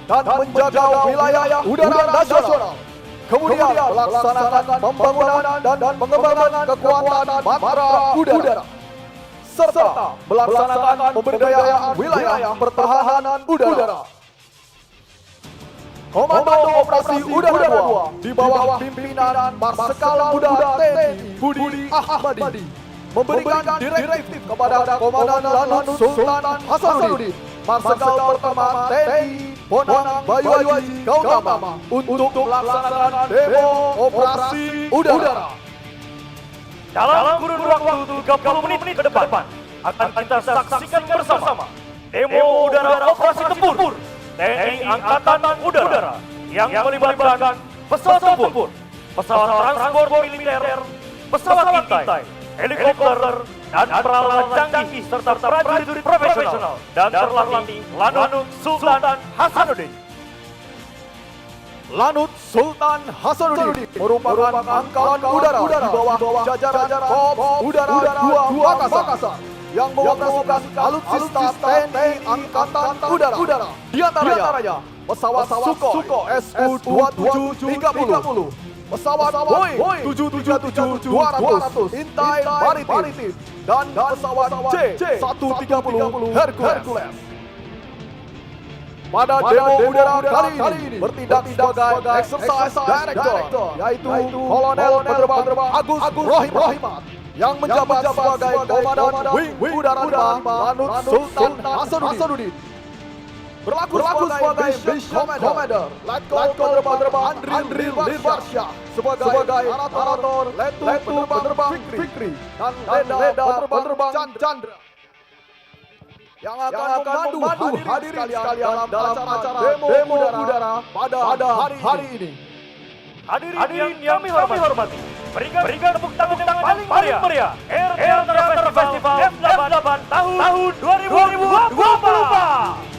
dan menjaga wilayah udara nasional. Kemudian melaksanakan pembangunan dan pengembangan kekuatan matra udara, serta melaksanakan pemberdayaan wilayah pertahanan udara. Komando Operasi Udara 2 di bawah pimpinan Marsikal Muda TNI Budi Ahmadi memberikan direktif kepada Komandan Lanut Sultan Hasanuddin, Marsikal Pertama TNI Bonang Bayu Gautama untuk melaksanakan demo Operasi Udara. Dalam kurun waktu 30 menit ke depan akan kita saksikan bersama demo udara Operasi Tempur TNI Angkatan Udara yang melibatkan pesawat tempur, pesawat transport militer, pesawat intai, helikopter, dan peralatan canggih serta prajurit profesional dan terlatih Lanut Sultan Hasanuddin. Lanut Sultan Hasanuddin merupakan angkatan udara di bawah jajaran Korps Udara 2 Makassar yang mengoperasikan alutsista TNI Angkatan Udara. Di antaranya pesawat Sukhoi Su-2730, pesawat Boeing 737-200 intai maritim, dan pesawat C-130 Hercules. Pada demo udara kali ini bertindak sebagai exercise director, yaitu Kolonel Penerbang Agus Rohimat, yang menjabat sebagai Komandan Wing Udara 5 Lanut Sultan Hasanuddin. Berlaku sebagai Mission Commander Letkol Penerbang Andri Lirbarsyah sebagai Narator Letu Penerbang Fikri dan Leda Penerbang Chandra yang akan memandu hadirin sekalian dalam acara demo udara pada hari ini. Hadirin yang kami hormati, berikan tepuk tangan paling meriah Air Theater Festival F8 tahun 2024.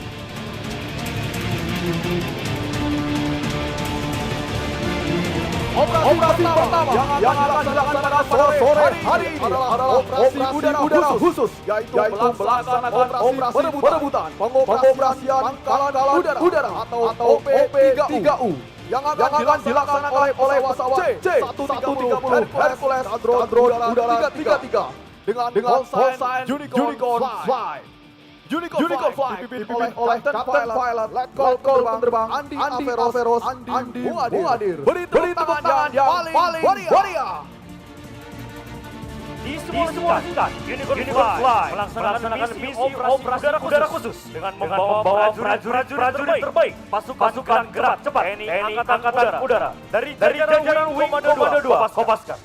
Operasi pertama yang akan dilaksanakan sore hari ini adalah operasi udara khusus, yaitu melaksanakan operasi perebutan pengoperasian pangkalan udara atau OP3U yang akan dilaksanakan oleh pesawat C-130 Hercules drone udara 33 dengan call sign Unicorn Fly. Unicorn Fly dipimpin oleh Kapten Pilot Letkol Penerbang Andi Averos Andi Muadir. Beri tepuk tangan yang paling meriah. Disimulasikan Unicorn Fly melaksanakan misi operasi udara khusus dengan membawa prajurit terbaik pasukan gerak cepat TNI Angkatan Udara dari jajaran Wing Komando 2 Kopaskat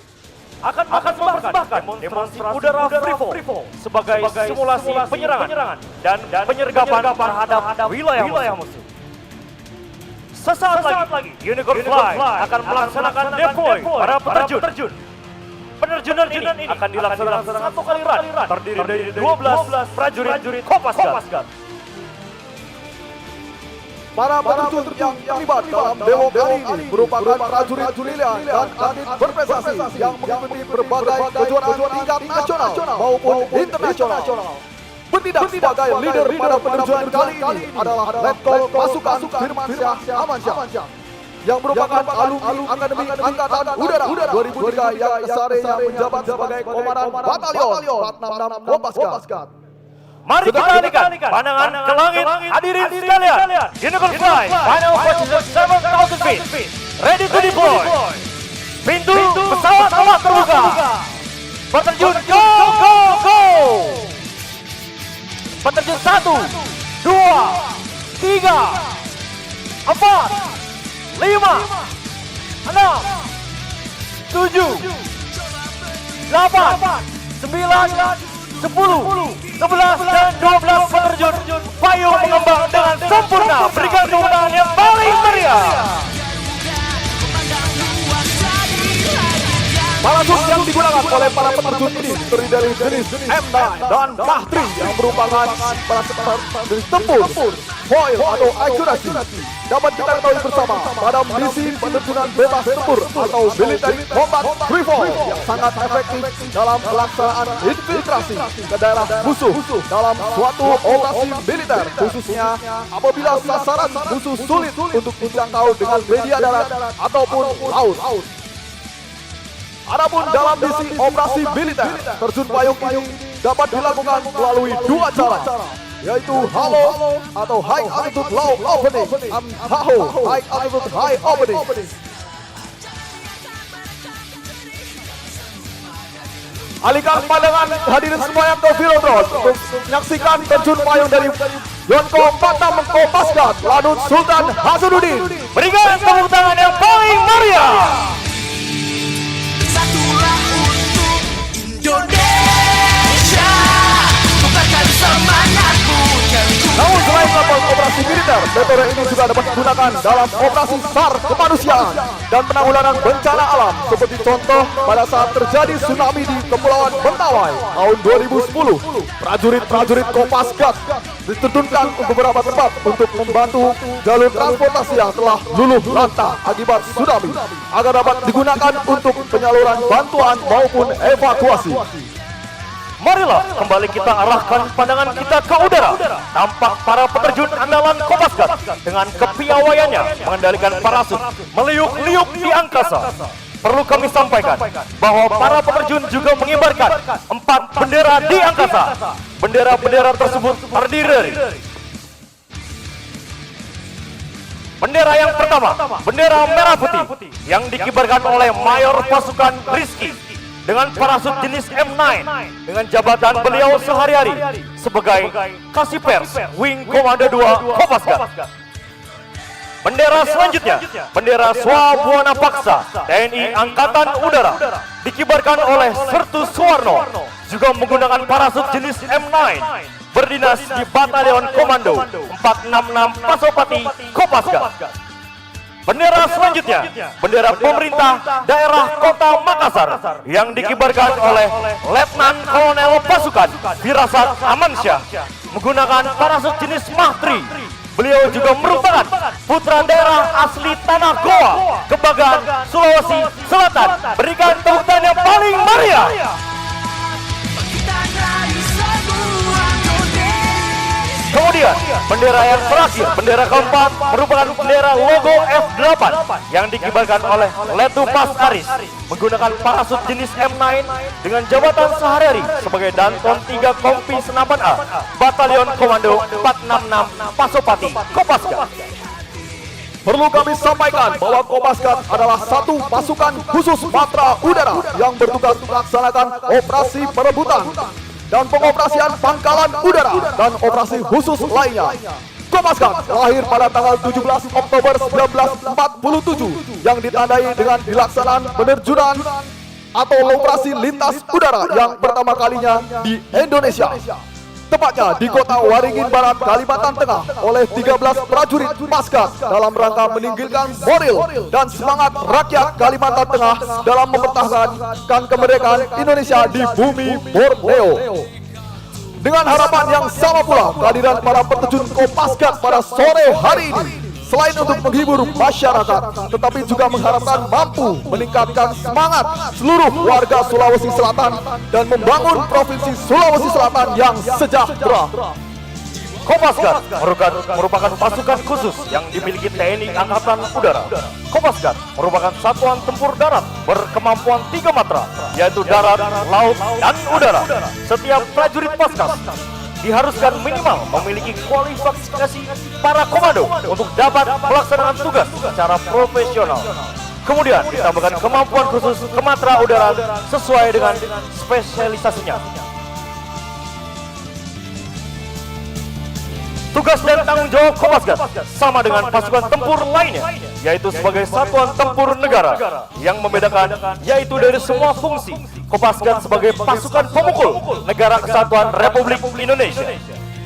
akan mempersembahkan demonstrasi udara freefall sebagai simulasi penyerangan dan penyergapan terhadap wilayah musuh. Sesaat lagi Unicorn Fly akan melaksanakan deploy para peterjun. Penerjunan ini akan dilaksanakan satu kali run terdiri dari 12 prajurit Kopasgat. Para peterjun yang terlibat dalam demo kali ini merupakan prajurit pilihan dan atlet berprestasi yang mengikuti berbagai kejuaraan tingkat nasional maupun internasional. Bertindak sebagai leader pada penerjunan kali ini adalah Letkol Pasukan Firmansyah Amansyah yang merupakan alumni Akademi Angkatan Udara 2003 yang kesarenya menjabat sebagai Komandan Batalion 466 Kopasgat. Mari kita alihkan pandangan ke langit, hadirin sekalian. Unicorn Fly, final position 7,000 feet, ready to deploy. Pintu pesawat telah terbuka. Peterjun, go! Peterjun 1, 2, 3, 4, 5, 6, 7, 8, 9, 10, 11 dan 12 peterjun payung mengembang dengan sempurna. Berikan tepuk tangan yang paling meriah. Para Parasut yang digunakan oleh para peterjun ini terdiri dari jenis M9 dan Mahtri yang merupakan jenis tempur, foil atau akurasi. Dapat kita ketahui bersama pada misi penerjunan bebas tempur atau military combat rifle yang sangat efektif dalam pelaksanaan infiltrasi ke daerah musuh dalam suatu operasi militer, khususnya apabila sasaran musuh sulit untuk dijangkau dengan media darat ataupun laut. Adapun dalam misi operasi militer, terjun payung ini dapat dilakukan melalui dua cara, yaitu halo atau high altitude low opening, HALO, high altitude high opening. Alihkan pandangan hadirin semua yang ke Velodrome untuk menyaksikan terjun payung dari Yonko 46 Kopasgat Lanut Sultan Hasanuddin. Berikan tepuk tangan yang paling meriah. Satulah untuk Indonesia, bukakan semangatmu. Namun selain melakukan operasi militer, metode ini juga dapat digunakan dalam operasi SAR kemanusiaan dan penanggulangan bencana alam, seperti contoh pada saat terjadi tsunami di Kepulauan Mentawai tahun 2010. Prajurit-prajurit Kopasgat diterjunkan ke beberapa tempat untuk membantu jalur transportasi yang telah luluh lantak akibat tsunami agar dapat digunakan untuk penyaluran bantuan maupun evakuasi. Marilah kembali kita arahkan pandangan kita ke udara. Tampak para peterjun andalan Kopasgat dengan kepiawaiannya mengendalikan parasut meliuk-liuk di angkasa. Perlu kami sampaikan bahwa para peterjun juga mengibarkan 4 bendera di angkasa. Bendera-bendera tersebut terdiri dari bendera yang pertama, bendera merah putih yang dikibarkan oleh Mayor Pasukan Rizky dengan parasut jenis M9 dengan jabatan beliau sehari-hari sebagai Kasih Pers Wing Komando 2 Kopasgat. Bendera selanjutnya, bendera Swabuana Paksa TNI Angkatan Udara dikibarkan oleh Sertu Suwarno juga menggunakan parasut jenis M9 berdinas di Batalion Komando 466 Pasopati Kopasgat. Bendera selanjutnya, bendera pemerintah daerah Kota Makassar yang dikibarkan oleh Letnan Kolonel Pasukan Firasat Amansyah menggunakan parasut jenis Mahtri. Beliau juga merupakan putra daerah asli Tanah Goa, Kebagan, Sulawesi Selatan. Berikan tepuk tangan yang paling meriah. Kita raih semua Indonesia. Kemudian, bendera yang terakhir, bendera keempat, merupakan bendera logo F8 yang dikibarkan oleh Letu Pas Aris menggunakan parasut jenis M9 dengan jabatan sehari-hari sebagai Danton 3 Kompi Senapan A, Batalion Komando 466 Pasopati Kopasgat. Perlu kami sampaikan bahwa Kopasgat adalah satu pasukan khusus Matra Udara yang bertugas melaksanakan operasi perebutan dan pengoperasian pangkalan udara dan operasi khusus lainnya. Kopasgat lahir pada tanggal 17 Oktober 1947 yang ditandai dengan dilaksanaan penerjunan atau operasi lintas udara yang pertama kalinya di Indonesia. Tepatnya di kota Waringin Barat, Kalimantan Tengah oleh 13 prajurit Paskat dalam rangka meninggikan moral dan semangat rakyat Kalimantan Tengah dalam mempertahankan kemerdekaan Indonesia di bumi Borneo. Dengan harapan yang sama pula, kehadiran para peterjun Kopasgat pada sore hari ini selain untuk menghibur masyarakat, tetapi juga mengharapkan mampu meningkatkan semangat seluruh warga Sulawesi Selatan dan membangun Provinsi Sulawesi Selatan yang sejahtera. Kopasgat merupakan pasukan khusus yang dimiliki TNI Angkatan Udara. Kopasgat merupakan satuan tempur darat berkemampuan 3 matra, yaitu darat, laut, dan udara. Setiap prajurit Paskat diharuskan minimal memiliki kualifikasi para komando untuk dapat melaksanakan tugas secara profesional. Kemudian ditambahkan kemampuan khusus kematra udara sesuai dengan spesialisasinya. Tugas dan tanggung jawab Kopasgat sama dengan pasukan tempur lainnya, yaitu sebagai satuan tempur negara. Yang membedakan yaitu dari semua fungsi, Kopasgat sebagai pasukan pemukul negara kesatuan Republik Indonesia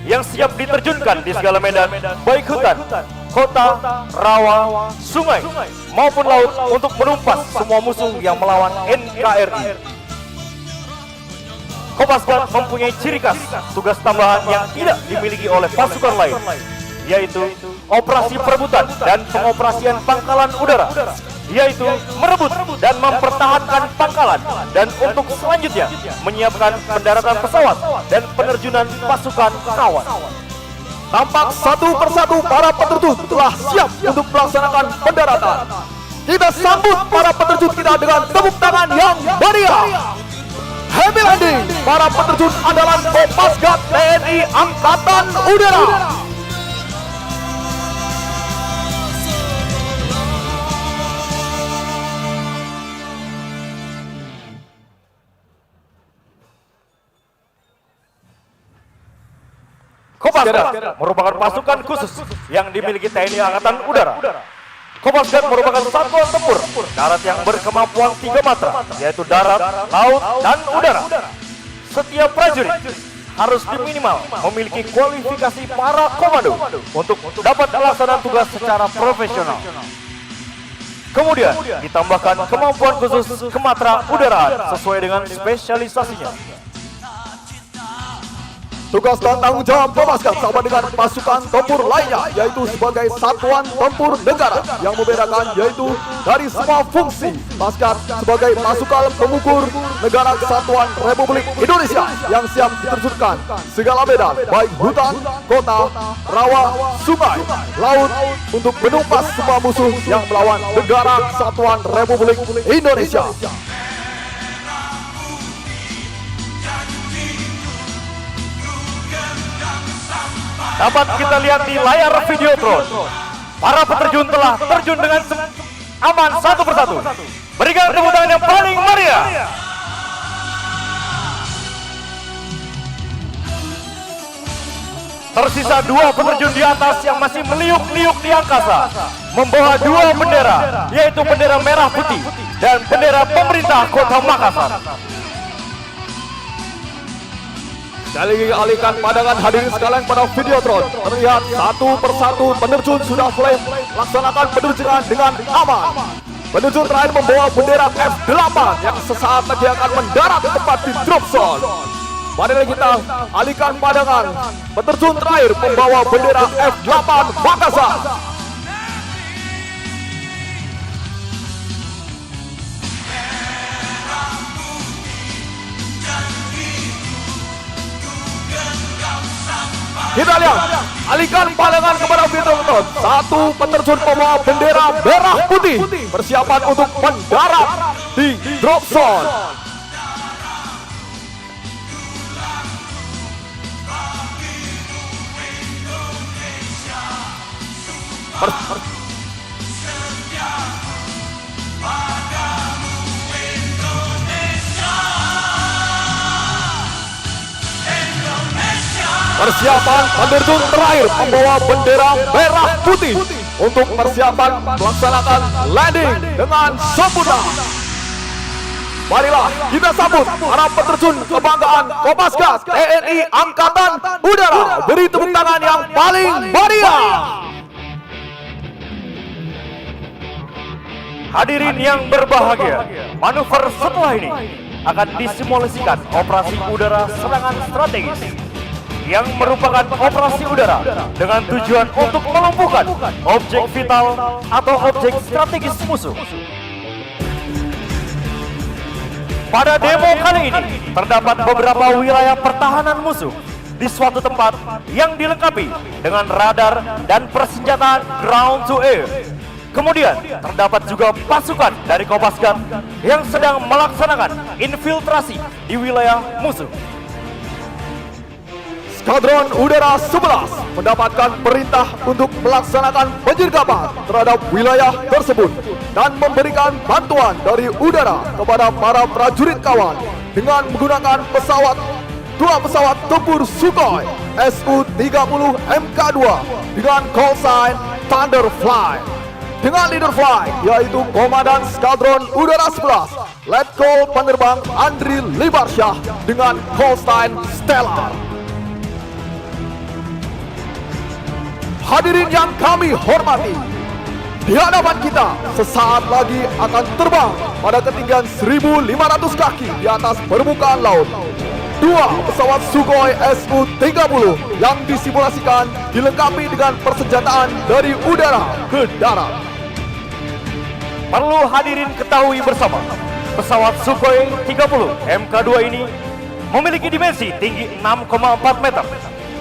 yang siap diterjunkan di segala medan, baik hutan, kota, rawa, sungai, maupun laut untuk menumpas semua musuh yang melawan NKRI. Kopasgat mempunyai ciri khas tugas tambahan yang tidak dimiliki oleh pasukan lain, yaitu operasi perebutan dan pengoperasian pangkalan udara, yaitu merebut dan mempertahankan pangkalan, dan untuk selanjutnya menyiapkan pendaratan pesawat dan penerjunan pasukan kawan. Tampak satu persatu para peterjun telah siap untuk melaksanakan pendaratan. Kita sambut para peterjun kita dengan tepuk tangan yang meriah. Happy landing para peterjun andalan Kopasgat TNI Angkatan Udara. Kopasgat merupakan pasukan khusus yang dimiliki TNI Angkatan Udara. Kopasgat merupakan satuan tempur darat yang berkemampuan 3 matra, yaitu darat, laut, dan udara. Setiap prajurit harus minimal memiliki kualifikasi para komando untuk dapat melaksanakan tugas secara profesional. Kemudian ditambahkan kemampuan khusus kematra udaraan sesuai dengan spesialisasinya. Tugas dan tanggung jawab Kopasgat sama dengan pasukan tempur lainnya, yaitu sebagai satuan tempur negara. Yang membedakan yaitu dari semua fungsi, Kopasgat sebagai pasukan pengukur negara kesatuan Republik Indonesia yang siap diterjunkan segala medan, baik hutan, kota, rawa, sungai, laut, untuk menumpas semua musuh yang melawan negara kesatuan Republik Indonesia. Dapat kita lihat di layar Videotron, para peterjun telah terjun dengan aman satu persatu. Berikan tepuk tangan yang paling meriah. Tersisa 2 peterjun di atas yang masih meliuk-liuk di angkasa, membawa 2 bendera, yaitu bendera merah putih dan bendera pemerintah Kota Makassar. Sekali lagi alihkan pandangan hadirin sekalian pada Videotron. Terlihat satu persatu penerjun sudah mulai melaksanakan penerjunan dengan aman. Penerjun terakhir membawa bendera F8 yang sesaat lagi akan mendarat tepat di drop zone. Mari kita alihkan pandangan. Penerjun terakhir membawa bendera F8 Makassar. Kita lihat, alihkan pandangan kepada Videotron. Satu peterjun membawa bendera merah putih, persiapan untuk mendarat di drop zone. Persiapan penerjun terakhir membawa bendera merah putih untuk persiapan melaksanakan landing dengan sempurna. Marilah kita sambut para peterjun kebanggaan Kopasgat TNI Angkatan Udara. Beri tepuk tangan yang paling meriah. Hadirin yang berbahagia, manuver setelah ini akan disimulasikan operasi udara serangan strategis yang merupakan operasi udara dengan tujuan untuk melumpuhkan objek vital atau objek strategis musuh. Pada demo kali ini terdapat beberapa wilayah pertahanan musuh di suatu tempat yang dilengkapi dengan radar dan persenjataan ground to air. Kemudian terdapat juga pasukan dari Kopasgat yang sedang melaksanakan infiltrasi di wilayah musuh. Skadron Udara 11 mendapatkan perintah untuk melaksanakan penyergapan terhadap wilayah tersebut dan memberikan bantuan dari udara kepada para prajurit kawan dengan menggunakan dua pesawat tempur Sukhoi Su-30 Mk2 dengan call sign Thunderfly. Dengan leader flight yaitu Komandan Skadron Udara 11 Letkol Penerbang Andri Libarsyah dengan call sign Stellar. Hadirin yang kami hormati, di hadapan kita sesaat lagi akan terbang pada ketinggian 1.500 kaki di atas permukaan laut. Dua pesawat Sukhoi Su-30 yang disimulasikan dilengkapi dengan persenjataan dari udara ke darat. Perlu hadirin ketahui bersama, pesawat Sukhoi 30 Mk2 ini memiliki dimensi tinggi 6,4 meter,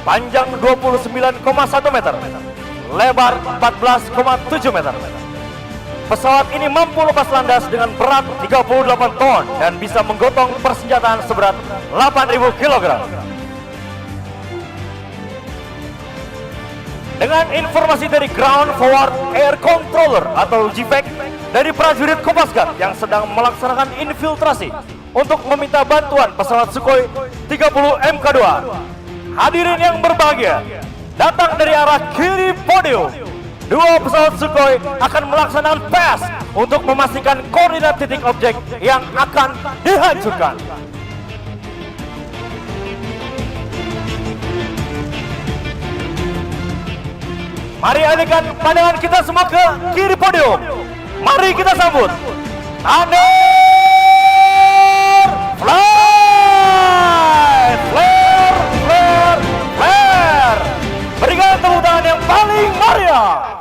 panjang 29,1 meter, lebar 14,7 meter. Pesawat ini mampu lepas landas dengan berat 38 ton dan bisa menggotong persenjataan seberat 8.000 kg. Dengan informasi dari Ground Forward Air Controller atau GFAC dari prajurit Kopasgat yang sedang melaksanakan infiltrasi untuk meminta bantuan pesawat Sukhoi 30 Mk2. Hadirin yang berbahagia, datang dari arah kiri podium. Dua pesawat Sukhoi akan melaksanakan PES untuk memastikan koordinat titik objek yang akan dihancurkan. Mari alihkan pandangan kita semua ke kiri podium. Mari kita sambut Thunder Flight! Flare, flare, flare! Berikan tepuk tangan yang paling meriah.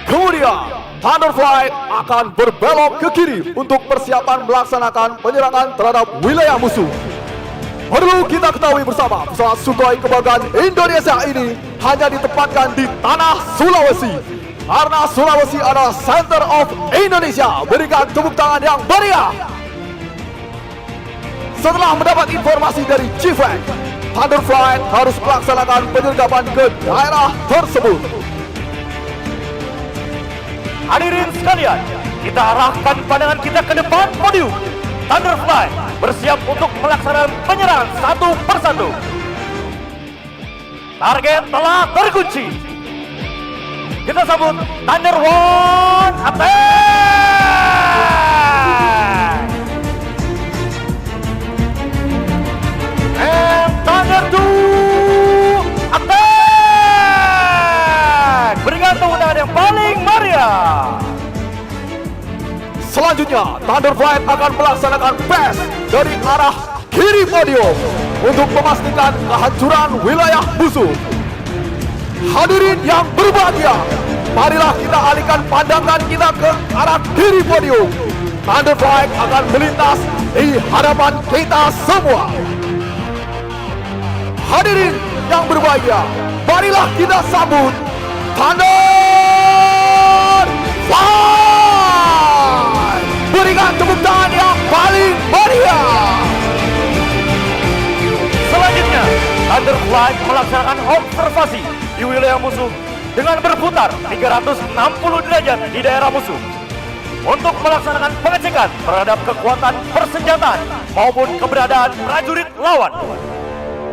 Kemudian, Thunder Flight akan berbelok ke kiri untuk persiapan melaksanakan penyerangan terhadap wilayah musuh. Perlu kita ketahui bersama, pesawat Sukhoi kebanggaan Indonesia ini hanya ditempatkan di tanah Sulawesi. Karena Sulawesi adalah center of Indonesia. Berikan tepuk tangan yang meriah. Setelah mendapat informasi dari GFAC, Thunder Flight harus melaksanakan penyergapan ke daerah tersebut. Hadirin sekalian, kita arahkan pandangan kita ke depan podium. Thunder Flight bersiap untuk melaksanakan penyerangan satu persatu. Target telah terkunci. Kita sambut Thunder One Attack! And Thunder Two Attack! Berikan tepuk tangan yang paling meriah. Selanjutnya, Thunder Flight akan melaksanakan PES dari arah kiri podium untuk memastikan kehancuran wilayah musuh. Hadirin yang berbahagia, marilah kita alihkan pandangan kita ke arah kiri podium. Thunder Flight akan melintas di hadapan kita semua. Hadirin yang berbahagia, marilah kita sambut Thunder Flight. Berikan tepuk tangan yang paling meriah. Selanjutnya, Thunder Flight melaksanakan observasi di wilayah musuh dengan berputar 360 derajat di daerah musuh untuk melaksanakan pengecekan terhadap kekuatan persenjataan maupun keberadaan prajurit lawan.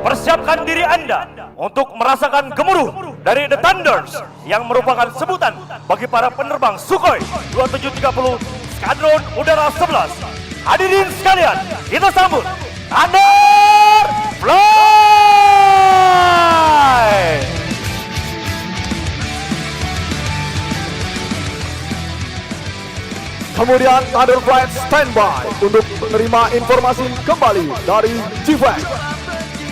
Persiapkan diri Anda untuk merasakan gemuruh dari The Thunders yang merupakan sebutan bagi para penerbang Sukhoi 2730 Skadron Udara 11. Hadirin sekalian, kita sambut Thunder Flight! Kemudian Thunder Flight standby untuk menerima informasi kembali dari GFAC.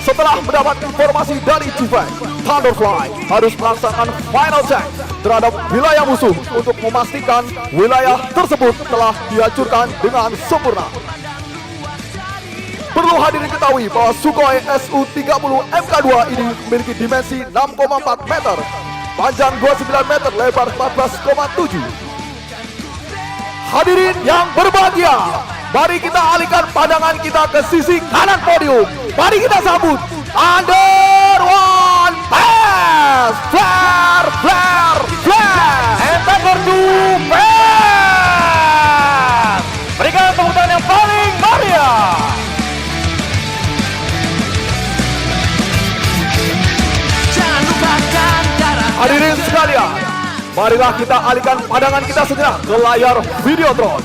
Setelah mendapat informasi dari GFAC, Thunder Flight harus melaksanakan final check terhadap wilayah musuh untuk memastikan wilayah tersebut telah dihancurkan dengan sempurna. Perlu hadirin ketahui bahwa Sukhoi Su-30 Mk2 ini memiliki dimensi 6,4 meter, panjang 29 meter, lebar 14,7. Hadirin yang berbahagia, mari kita alihkan pandangan kita ke sisi kanan podium. Mari kita sambut Thunder One Pass! Flare, flare, flare! And Thunder Two Pass! Berikan tepuk tangan yang paling meriah! Jangan lupakan darah. Hadirin sekalian, marilah kita alihkan pandangan kita sejenak ke layar Videotron.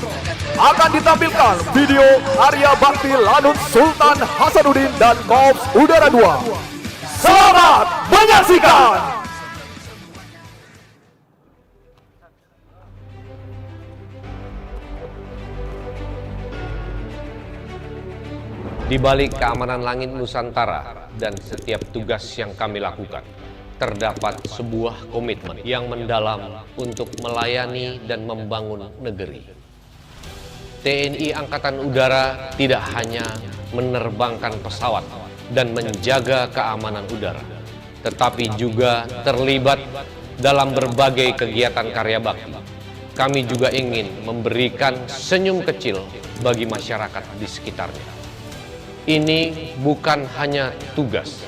Akan ditampilkan video Arya Bakti Lanut Sultan Hasanuddin dan Korps Udara 2 Selamat menyaksikan. Di balik keamanan langit Nusantara dan setiap tugas yang kami lakukan, terdapat sebuah komitmen yang mendalam untuk melayani dan membangun negeri. TNI Angkatan Udara tidak hanya menerbangkan pesawat dan menjaga keamanan udara, tetapi juga terlibat dalam berbagai kegiatan karya bakti. Kami juga ingin memberikan senyum kecil bagi masyarakat di sekitarnya. Ini bukan hanya tugas,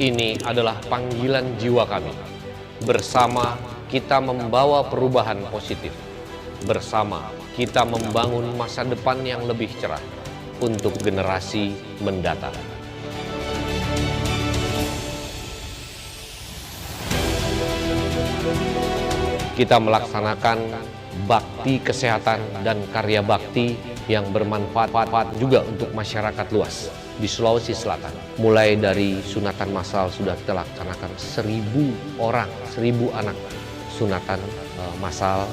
ini adalah panggilan jiwa kami. Bersama kita membawa perubahan positif. Bersama kita membangun masa depan yang lebih cerah untuk generasi mendatang. Kita melaksanakan bakti kesehatan dan karya bakti yang bermanfaat juga untuk masyarakat luas di Sulawesi Selatan. Mulai dari sunatan massal sudah kita laksanakan 1.000 orang, 1.000 anak sunatan massal.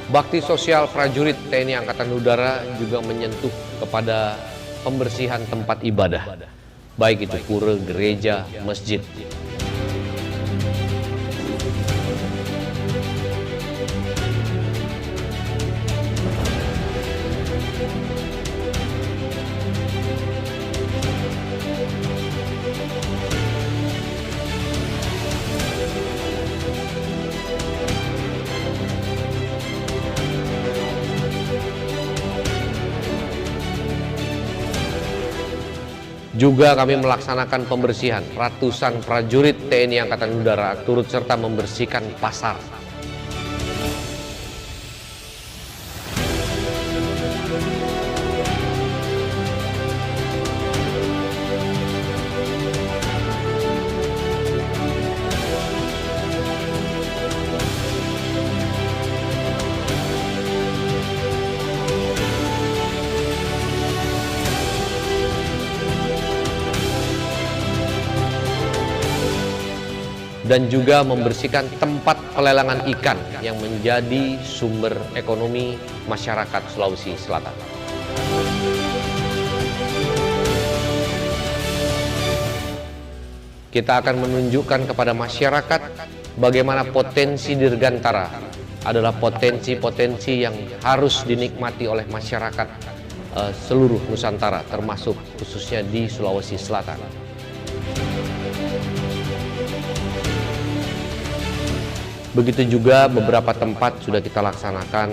Bakti sosial prajurit TNI Angkatan Udara juga menyentuh kepada pembersihan tempat ibadah, baik itu pura, gereja, masjid. Juga kami melaksanakan pembersihan ratusan prajurit TNI Angkatan Udara turut serta membersihkan pasar. Dan juga membersihkan tempat pelelangan ikan yang menjadi sumber ekonomi masyarakat Sulawesi Selatan. Kita akan menunjukkan kepada masyarakat bagaimana potensi Dirgantara adalah potensi-potensi yang harus dinikmati oleh masyarakat seluruh Nusantara, termasuk khususnya di Sulawesi Selatan. Begitu juga beberapa tempat sudah kita laksanakan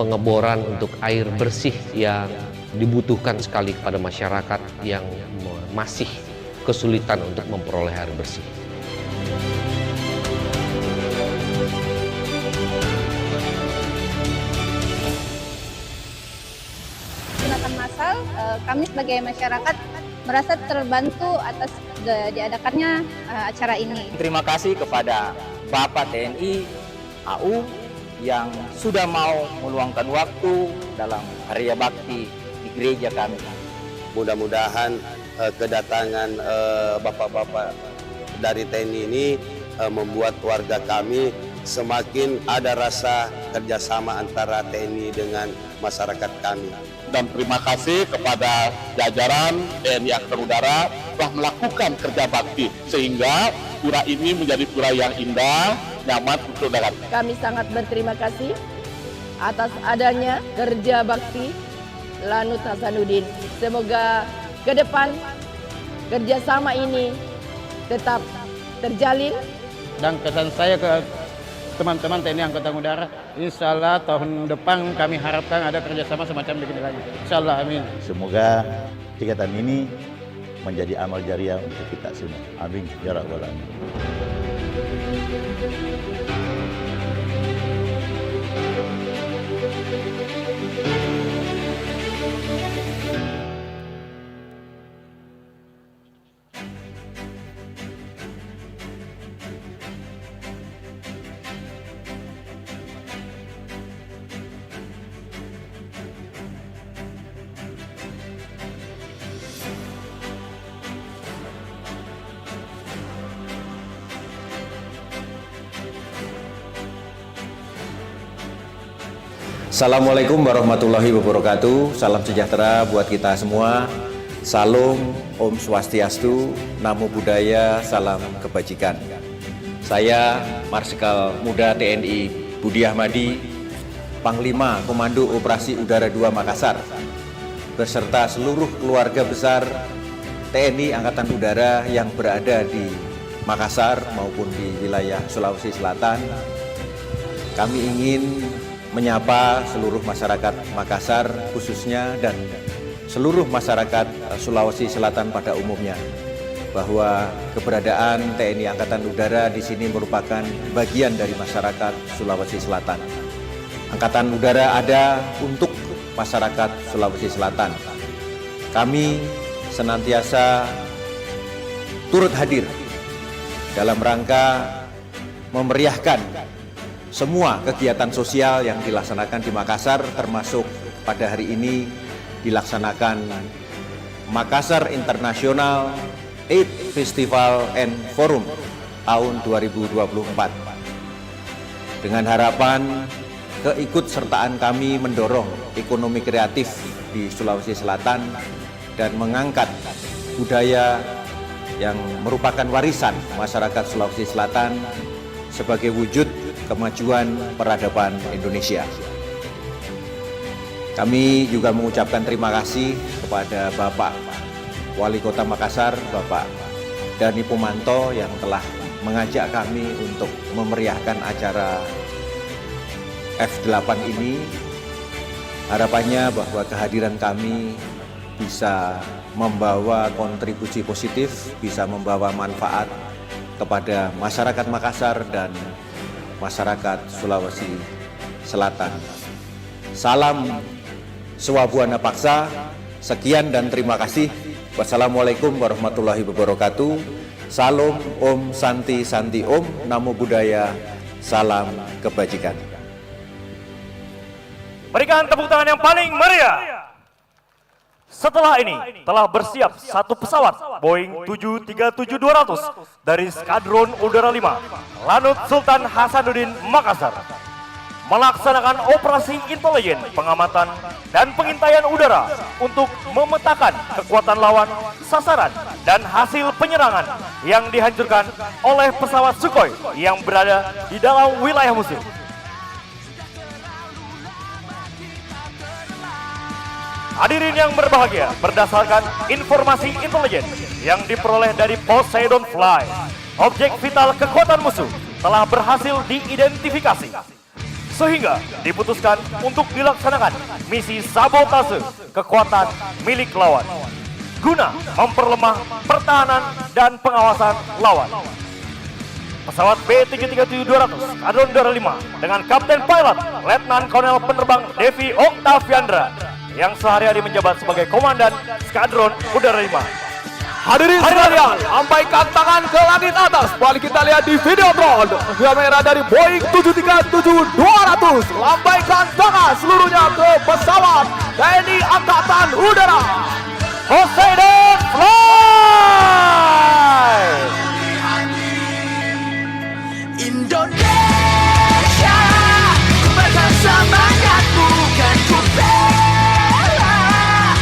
pengeboran untuk air bersih yang dibutuhkan sekali kepada masyarakat yang masih kesulitan untuk memperoleh air bersih. Sunatan massal, kami sebagai masyarakat merasa terbantu atas diadakannya acara ini. Terima kasih kepada Bapak TNI AU yang sudah mau meluangkan waktu dalam karya bakti di gereja kami. Mudah-mudahan kedatangan bapak-bapak dari TNI ini membuat warga kami semakin ada rasa kerjasama antara TNI dengan masyarakat kami. Dan terima kasih kepada jajaran TNI Angkatan Udara telah melakukan kerja bakti sehingga pura ini menjadi pura yang indah, nyaman untuk darat. Kami sangat berterima kasih atas adanya kerja bakti Lanut Hasanuddin. Semoga ke depan kerjasama ini tetap terjalin. Dan kesan saya ke teman-teman TNI Angkatan Udara, insya Allah tahun depan kami harapkan ada kerjasama semacam begini lagi. Insya Allah, amin. Semoga kegiatan ini menjadi amal jariah untuk kita semua. Amin. Ya Rabbal Alamin. Assalamualaikum warahmatullahi wabarakatuh. Salam sejahtera buat kita semua. Salam, Om Swastiastu, Namo Buddhaya, salam kebajikan. Saya Marsikal Muda TNI Budi Ahmadi, Panglima Komando Operasi Udara 2 Makassar, beserta seluruh keluarga besar TNI Angkatan Udara yang berada di Makassar maupun di wilayah Sulawesi Selatan. Kami ingin menyapa seluruh masyarakat Makassar khususnya dan seluruh masyarakat Sulawesi Selatan pada umumnya bahwa keberadaan TNI Angkatan Udara di sini merupakan bagian dari masyarakat Sulawesi Selatan. Angkatan Udara ada untuk masyarakat Sulawesi Selatan. Kami senantiasa turut hadir dalam rangka memeriahkan semua kegiatan sosial yang dilaksanakan di Makassar, termasuk pada hari ini dilaksanakan Makassar International Aid Festival and Forum tahun 2024. Dengan harapan keikutsertaan kami mendorong ekonomi kreatif di Sulawesi Selatan dan mengangkat budaya yang merupakan warisan masyarakat Sulawesi Selatan sebagai wujud kemajuan peradaban Indonesia. Kami juga mengucapkan terima kasih kepada Bapak Wali Kota Makassar, Bapak Dhani Pomanto yang telah mengajak kami untuk memeriahkan acara F8 ini. Harapannya bahwa kehadiran kami bisa membawa kontribusi positif, bisa membawa manfaat kepada masyarakat Makassar dan masyarakat Sulawesi Selatan. Salam Swabuana Paksa, sekian dan terima kasih. Wassalamualaikum warahmatullahi wabarakatuh. Salam Om Santi Santi Om, Namo Buddhaya, salam kebajikan. Berikan tepuk tangan yang paling meriah. Setelah ini telah bersiap satu pesawat Boeing 737-200 dari Skadron Udara 5 Lanut Sultan Hasanuddin Makassar melaksanakan operasi intelijen pengamatan dan pengintaian udara untuk memetakan kekuatan lawan, sasaran, dan hasil penyerangan yang dihancurkan oleh pesawat Sukhoi yang berada di dalam wilayah musuh. Hadirin yang berbahagia, berdasarkan informasi intelijen yang diperoleh dari Poseidon Fly, objek vital kekuatan musuh telah berhasil diidentifikasi, sehingga diputuskan untuk dilaksanakan misi sabotase kekuatan milik lawan, guna memperlemah pertahanan dan pengawasan lawan. Pesawat B737-200 Skadron Udara 5 dengan Kapten Pilot Letnan Kolonel Penerbang Devi Oktaviandra yang sehari-hari menjabat sebagai Komandan Skadron Udara 5. Hadirin sekalian, lambaikan tangan ke langit atas. Mari kita lihat di Videotron. Kamera dari Boeing 737-200. Lambaikan tangan seluruhnya ke pesawat TNI Angkatan Udara. Poseidon Fly! Indonesia, bukan semangatku kan ku bela.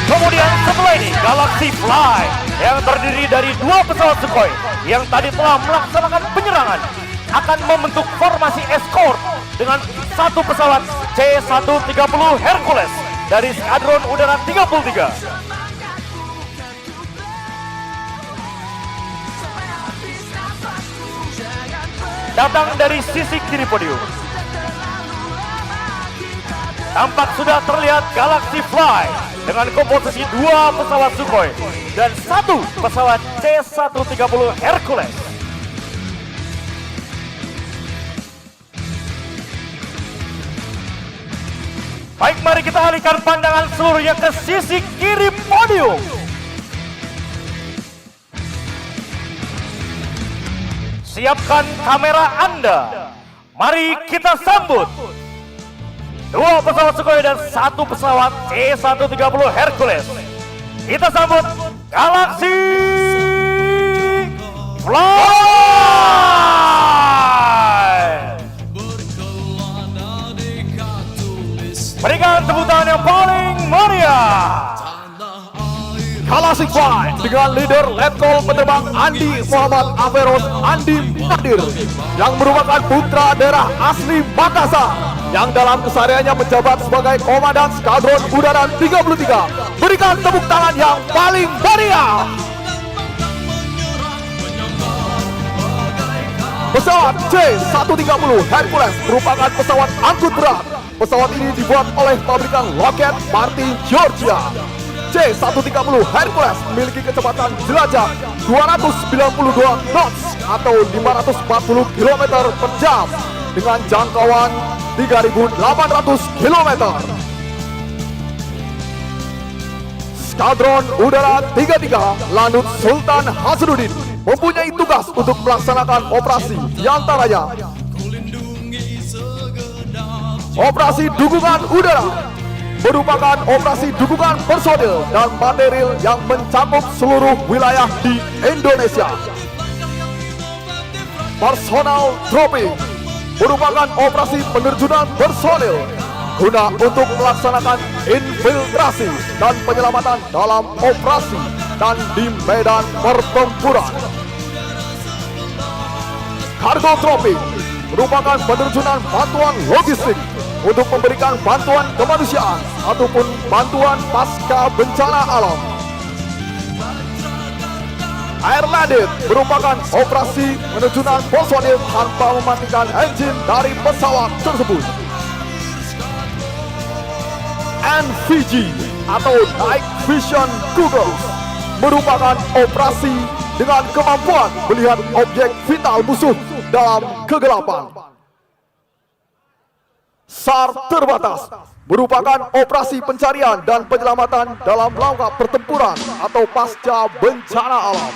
Kemudian setelah ini Galaxy Fly yang terdiri dari dua pesawat Sukhoi yang tadi telah melaksanakan penyerangan akan membentuk formasi escort dengan satu pesawat C-130 Hercules dari Skadron Udara 33. Datang dari sisi kiri podium. Tampak sudah terlihat Galaxy Fly dengan komposisi dua pesawat Sukhoi dan satu pesawat C-130 Hercules. Baik, mari kita alihkan pandangan seluruhnya ke sisi kiri podium. Siapkan kamera Anda. Mari kita sambut dua pesawat Sukhoi dan satu pesawat C-130 Hercules. Kita sambut Galaxy Fly! Berikan tepuk tangan yang paling meriah. Classic Fight dengan leader Letkol Penerbang Andi Muhammad Averos Andi Madir yang merupakan putra daerah asli Makassar yang dalam kesehariannya menjabat sebagai Komandan Skadron Udara 33. Berikan tepuk tangan yang paling meriah. Pesawat C-130 Hercules merupakan pesawat angkut berat. Pesawat ini dibuat oleh pabrikan Lockheed Martin Georgia. C-130 Hercules memiliki kecepatan jelajah 292 knots atau 540 km per jam dengan jangkauan 3.800 km. Skadron Udara 33 Lanut Sultan Hasanuddin mempunyai tugas untuk melaksanakan operasi diantaranya operasi dukungan udara, merupakan operasi dukungan personil dan material yang mencakup seluruh wilayah di Indonesia. Personal dropping merupakan operasi penerjunan personil guna untuk melaksanakan infiltrasi dan penyelamatan dalam operasi dan di medan pertempuran. Cargo dropping merupakan penerjunan bantuan logistik untuk memberikan bantuan kemanusiaan ataupun bantuan pasca bencana alam. Air landed merupakan operasi penerjunan personil tanpa mematikan engine dari pesawat tersebut. NVG atau Night Vision Goggles merupakan operasi dengan kemampuan melihat objek vital musuh dalam kegelapan. SAR terbatas merupakan operasi pencarian dan penyelamatan dalam langkah pertempuran atau pasca bencana alam.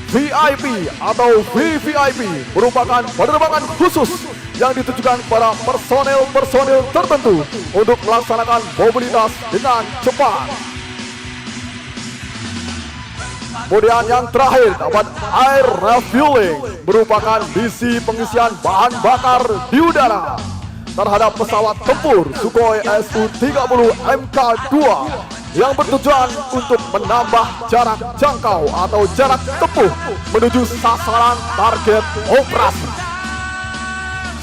VIP atau VVIP merupakan penerbangan khusus yang ditujukan kepada personel-personel tertentu untuk melaksanakan mobilitas dengan cepat. Kemudian yang terakhir dapat air refueling merupakan misi pengisian bahan bakar di udara terhadap pesawat tempur Sukhoi Su-30 Mk2 yang bertujuan untuk menambah jarak jangkau atau jarak tempuh menuju sasaran target operasi.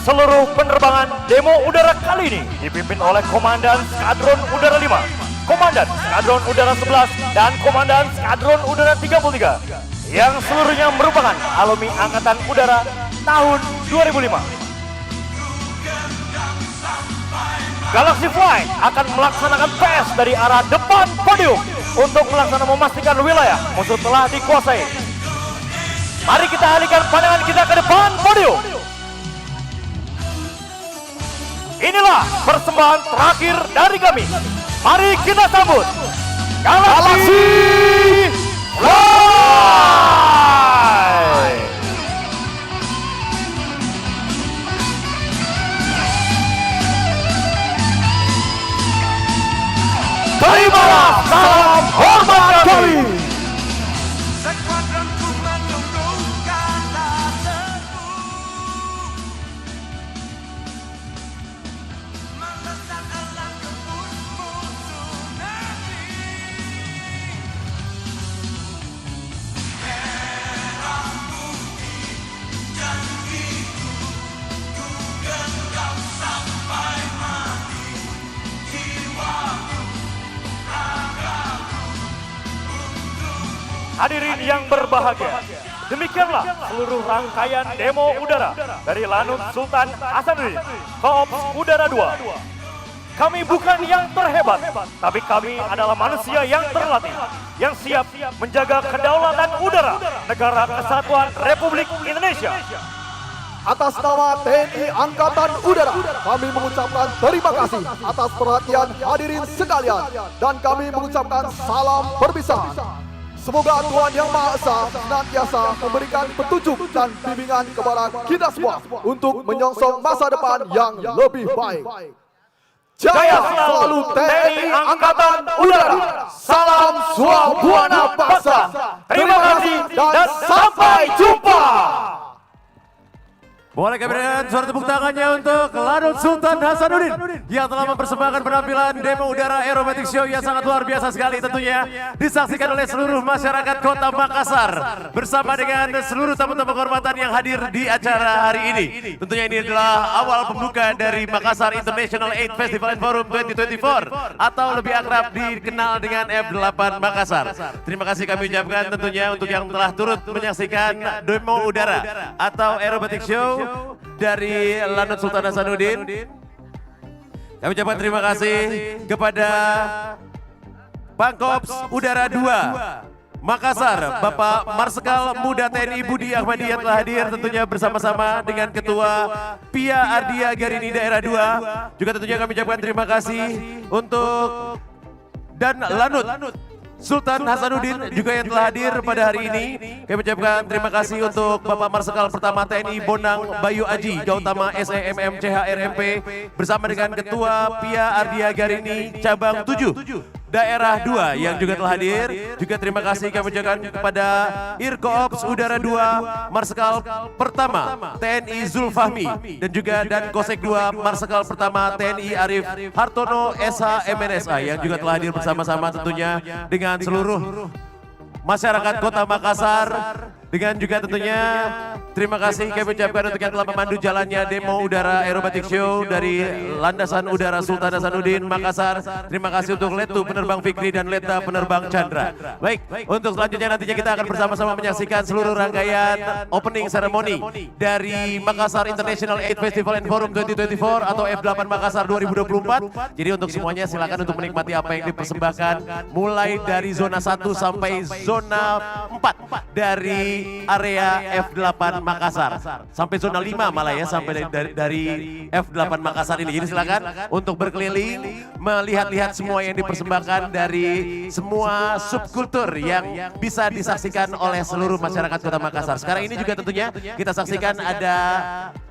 Seluruh penerbangan demo udara kali ini dipimpin oleh Komandan Skadron Udara 5, Komandan Skadron Udara 11, dan Komandan Skadron Udara 33 yang seluruhnya merupakan alumni Angkatan Udara tahun 2005. Galaxy Flight akan melaksanakan PS dari arah depan podium untuk memastikan wilayah musuh telah dikuasai. Mari kita alihkan pandangan kita ke depan podium. Inilah persembahan terakhir dari kami. Mari kita sambut Galaxy Flight. Terimalah salam hormat kami. Hadirin yang berbahagia, demikianlah seluruh rangkaian demo udara dari Lanut Sultan Hasanuddin, Korps Udara 2. Kami bukan yang terhebat, tapi kami adalah manusia yang terlatih, yang siap menjaga kedaulatan udara Negara Kesatuan Republik Indonesia. Atas nama TNI Angkatan Udara, kami mengucapkan terima kasih atas perhatian hadirin sekalian dan kami mengucapkan salam perpisahan. Semoga Tuhan Yang Maha Esa senantiasa memberikan petunjuk dan bimbingan kepada kita semua untuk menyongsong masa depan yang lebih baik. Jaya selalu TNI Angkatan Udara. Salam Swabwana Bangsa. Terima kasih dan sampai jumpa. Boleh kami berikan suara tepuk tangannya untuk Lanut Sultan Hasanuddin yang telah mempersembahkan penampilan demo udara aerobatic show yang sangat luar biasa sekali tentunya disaksikan oleh seluruh masyarakat Kota Makassar bersama dengan seluruh tamu-tamu kehormatan yang hadir di acara hari ini. Tentunya ini adalah awal pembuka dari Makassar International AIDS Festival and Forum 2024 atau lebih akrab dikenal dengan F8 Makassar. Terima kasih kami ucapkan tentunya untuk yang telah turut menyaksikan demo udara atau aerobatic show dari Lanut Sultan Hasanuddin. Kami ucapkan terima kasih kepada Pangkops Udara 2 Makassar, Bapak Marsikal Muda TNI Budi Ahmadi yang telah hadir tentunya bersama-sama dengan Ketua Pia Ardia Garini Daerah 2. Juga tentunya kami ucapkan terima kasih untuk dan Lanut Sultan Hasanuddin juga yang telah hadir pada hari ini. Kami ucapkan terima kasih untuk Bapak Marsikal Pertama TNI Bonang Bayu Aji Gautama SEMM CHRMP bersama dengan Ketua Pia Ardia Garini Cabang 7 Daerah 2 yang juga telah hadir. Juga terima kasih kami ucapkan kepada Irkoops Udara 2 Marsikal Pertama TNI Zulfahmi dan juga dan Kosek 2 Marsikal Pertama TNI Arif Hartono SH MNSA yang juga telah hadir bersama-sama tentunya dengan seluruh masyarakat Kota Makassar. Dengan juga tentunya terima kasih kami ucapkan untuk yang telah memandu jalannya demo udara aerobatic show dari Landasan Udara Sultan Hasanuddin Makassar. Terima kasih untuk Letu Penerbang Fikri dan Leta Penerbang Chandra. Baik, untuk selanjutnya nantinya kita akan bersama-sama menyaksikan seluruh rangkaian opening ceremony dari Makassar International AIDS Festival and Forum 2024 atau F8 Makassar 2024. Jadi untuk semuanya silakan untuk menikmati apa yang dipersembahkan mulai dari zona 1 sampai zona 4 dari area F8 Makassar sampai zona 5 malah ya, sampai dari F8 Makassar ini. Jadi silakan untuk berkeliling melihat-lihat semua yang dipersembahkan dari semua subkultur yang bisa disaksikan oleh seluruh masyarakat Kota Makassar. Sekarang ini juga tentunya kita saksikan ada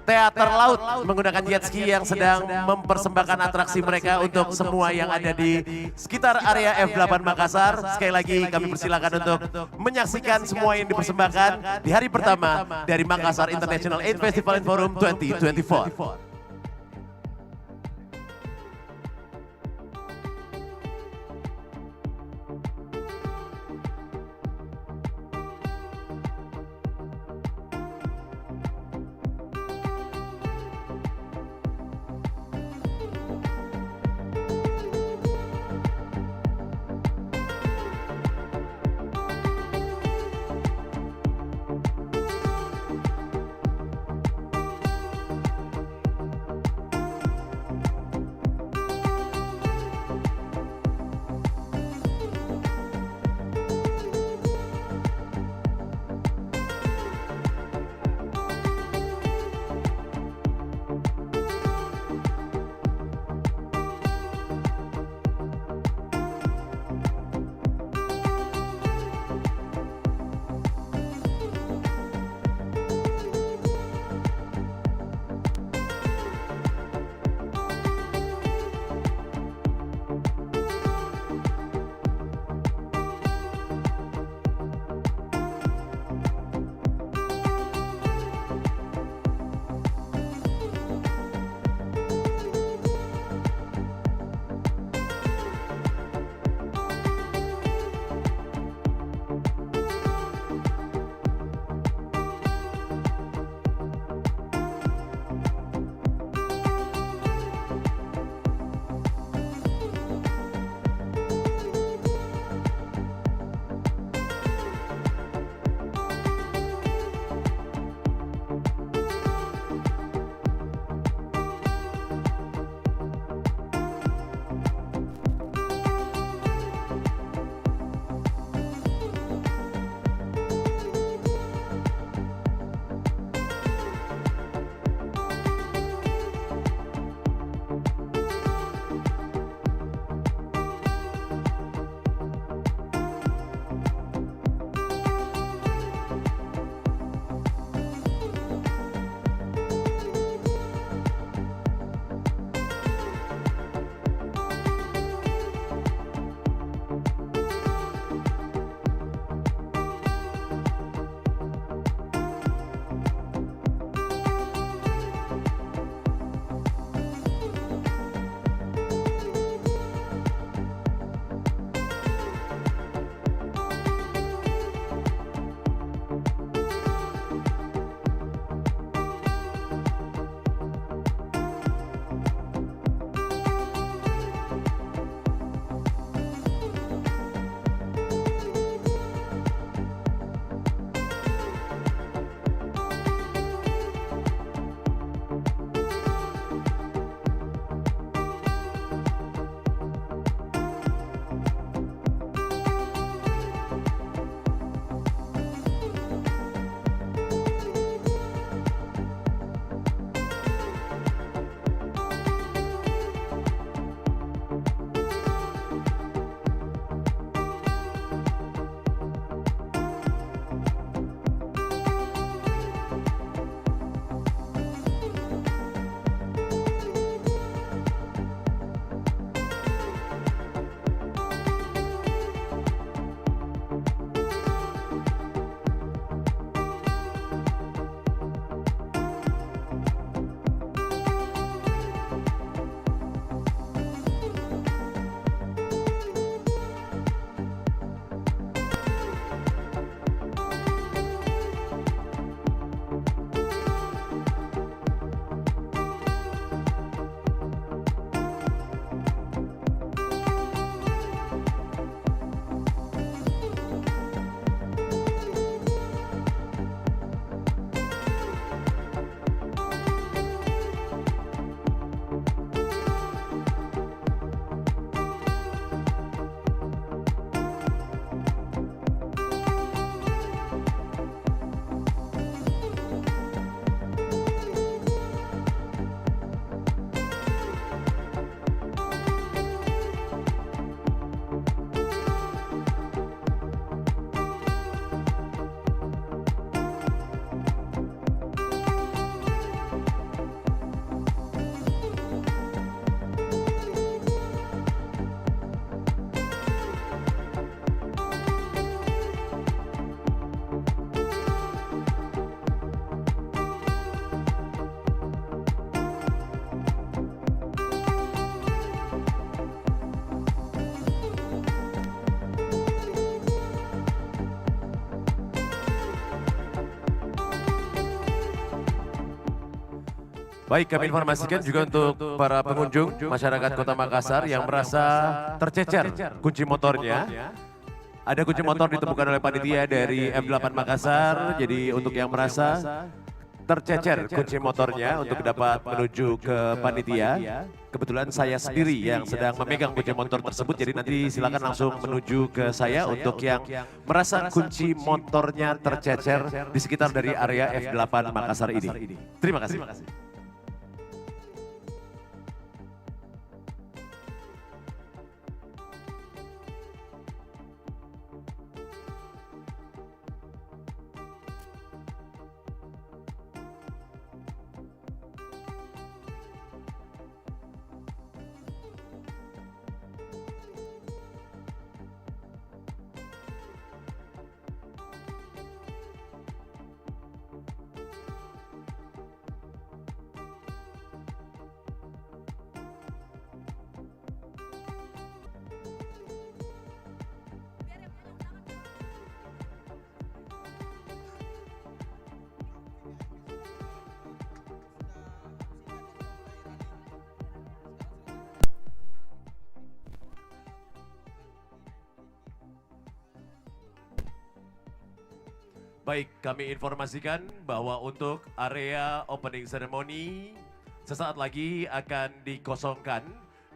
teater laut menggunakan jet ski yang sedang mempersembahkan atraksi mereka untuk semua yang ada di sekitar area F8 Makassar. Sekali lagi kami persilakan untuk menyaksikan semua yang dipersembahkan di hari pertama dari Makassar International AIDS Festival and Forum 2024. Baik, kami informasikan juga untuk para pengunjung masyarakat Kota Makassar yang merasa tercecer kunci motornya. Ada kunci motor ditemukan oleh panitia dari F8 Makassar, jadi untuk yang merasa tercecer kunci motornya untuk dapat menuju ke panitia. Kebetulan saya sendiri yang sedang memegang kunci motor tersebut, jadi nanti silakan langsung menuju ke saya untuk yang merasa kunci motornya tercecer di sekitar dari area F8 Makassar ini. Terima kasih. Baik, kami informasikan bahwa untuk area opening ceremony sesaat lagi akan dikosongkan.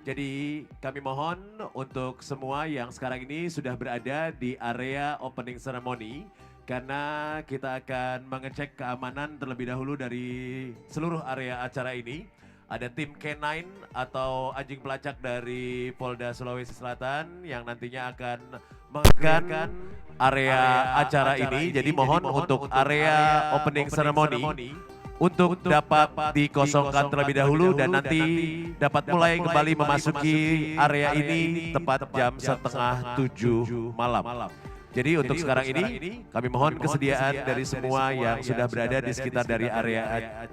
Jadi kami mohon untuk semua yang sekarang ini sudah berada di area opening ceremony, karena kita akan mengecek keamanan terlebih dahulu dari seluruh area acara ini. Ada tim K9 atau anjing pelacak dari Polda Sulawesi Selatan yang nantinya akan menggerakkan area acara ini. Jadi mohon untuk area opening ceremony untuk dapat dikosongkan terlebih dahulu dan nanti dapat mulai kembali memasuki area ini tepat jam 6:30 malam. Jadi untuk sekarang ini kami mohon kesediaan dari semua yang sudah berada di sekitar dari area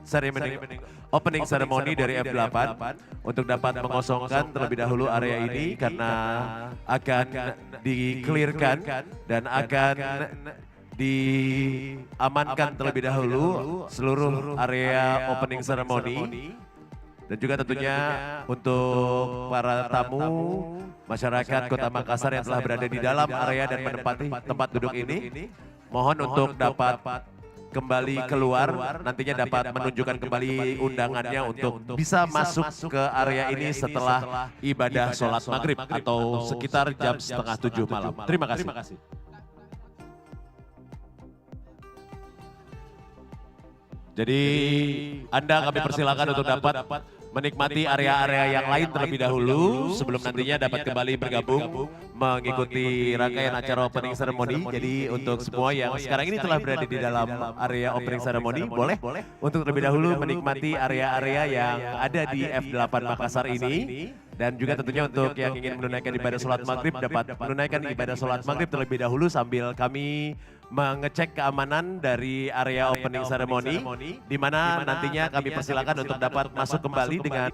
opening ceremony dari F8 untuk dapat mengosongkan terlebih dahulu area ini karena akan di-clearkan dan akan diamankan terlebih dahulu seluruh area opening ceremony. Dan juga tentunya untuk para tamu masyarakat Kota Makassar yang telah berada di dalam area dan menempati tempat duduk ini, mohon untuk dapat kembali keluar, nantinya dapat menunjukkan kembali undangannya untuk bisa masuk ke area ini setelah ibadah sholat maghrib atau sekitar jam 6:30 malam. Terima kasih. Jadi Anda kami persilakan untuk dapat menikmati area-area yang lain terlebih dahulu sebelum nantinya dapat kembali bergabung mengikuti rangkaian acara opening ceremony. Jadi untuk semua yang sekarang ini telah berada di dalam area opening ceremony, boleh untuk terlebih dahulu menikmati area-area yang ada di F8 Makassar ini. Dan juga tentunya untuk yang ingin menunaikan ibadah sholat maghrib dapat menunaikan ibadah sholat maghrib terlebih dahulu sambil kami mengecek keamanan dari area opening ceremony, di mana nantinya kami persilakan untuk dapat masuk kembali dengan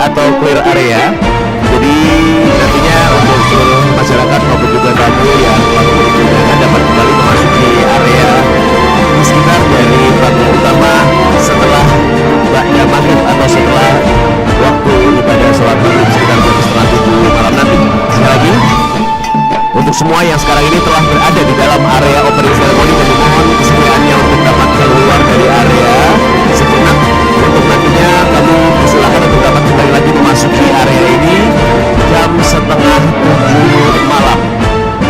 atau clear area. Jadi nantinya untuk seluruh masyarakat maupun juga tamu yang melakukan perjalanan dapat kembali memasuki area di sekitar dari panggung utama setelah ba'da maghrib atau setelah waktu ibadah sholat maghrib sekitar jam setengah 7 malam nanti. Sekali lagi, untuk semua yang sekarang ini telah berada di dalam area opening ceremony, kami mohon kesediaannya untuk dapat keluar dari area sejenak untuk nantinya kami persilakan untuk dapat kembali lagi memasuki area ini jam setengah 7 malam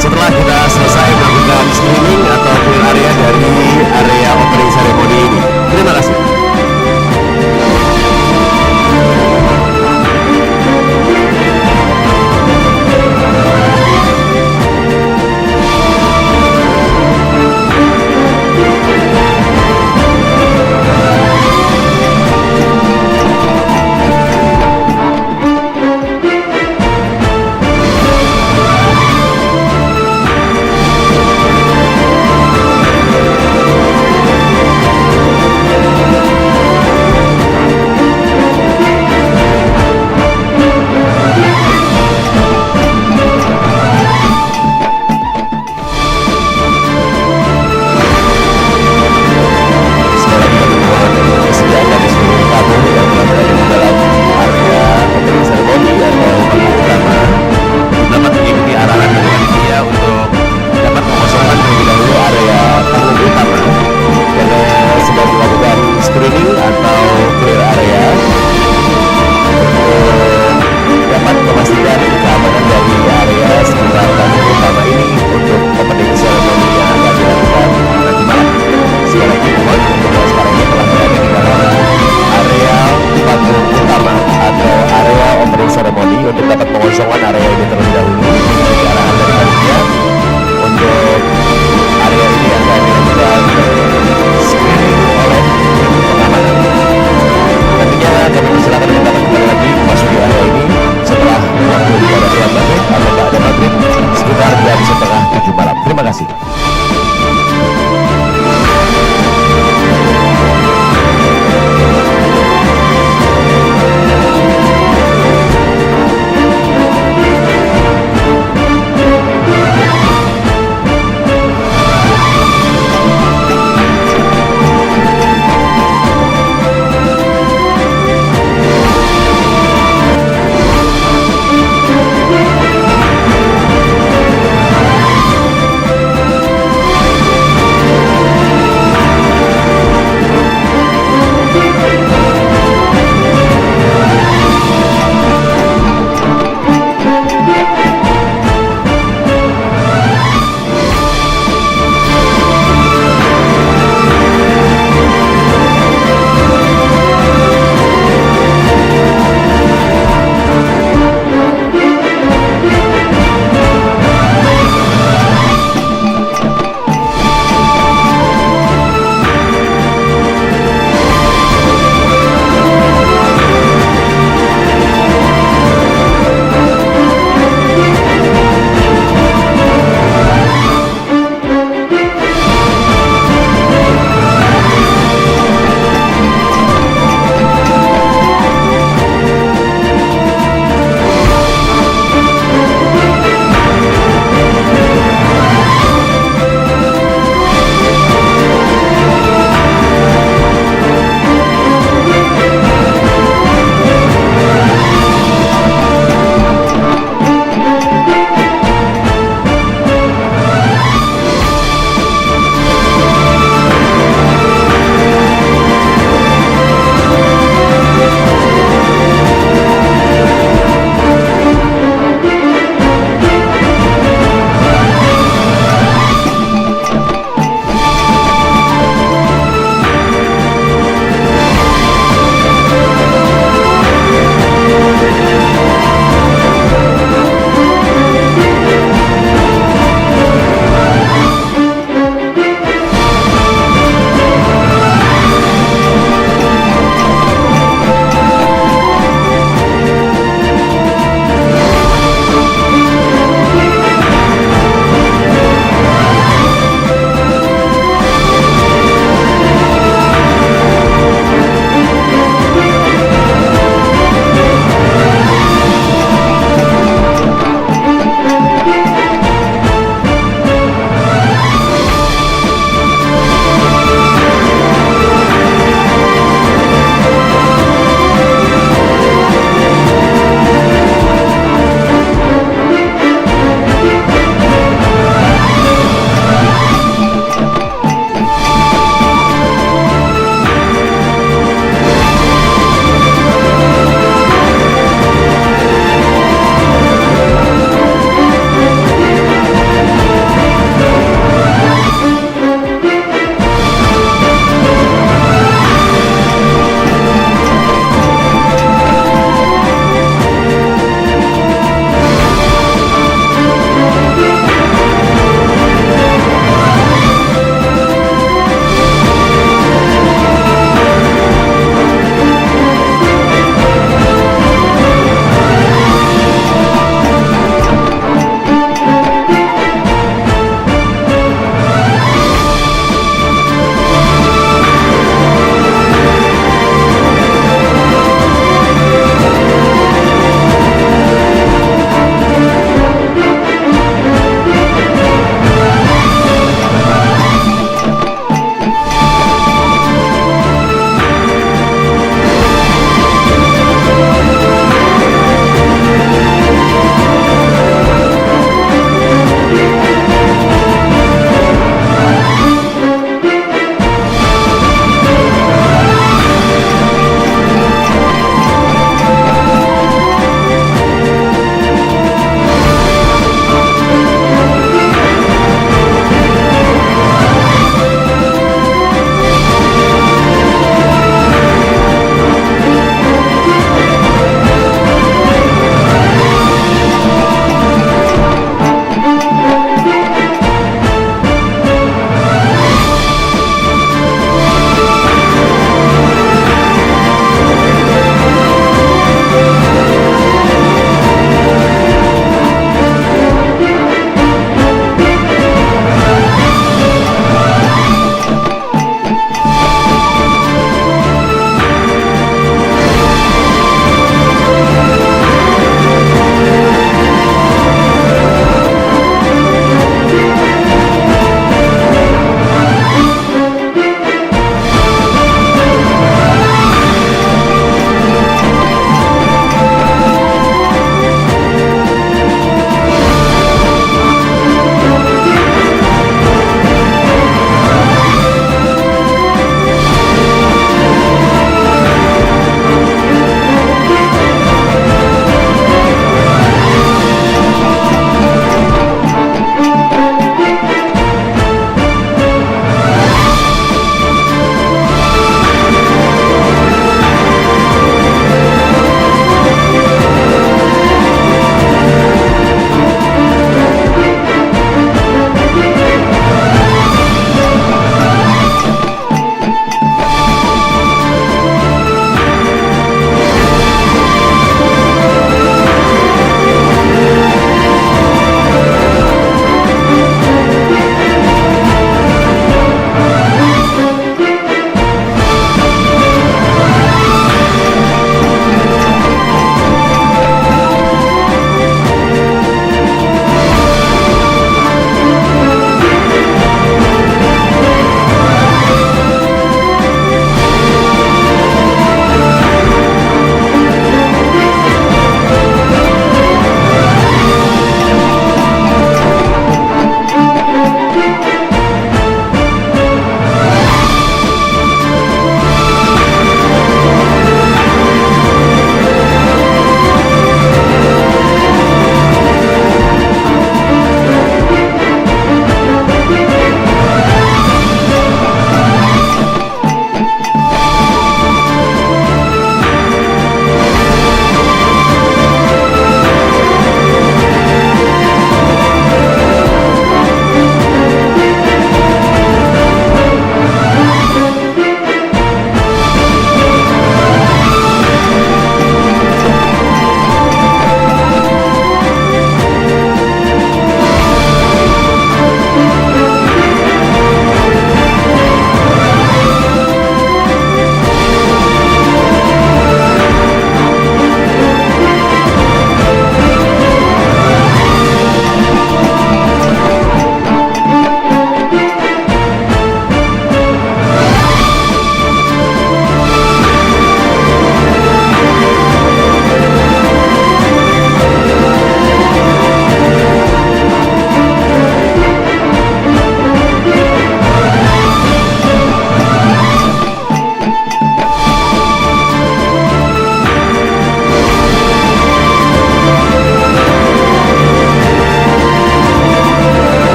setelah kita selesai melakukan screening atau clear area dari area opening ceremony ini. Terima kasih.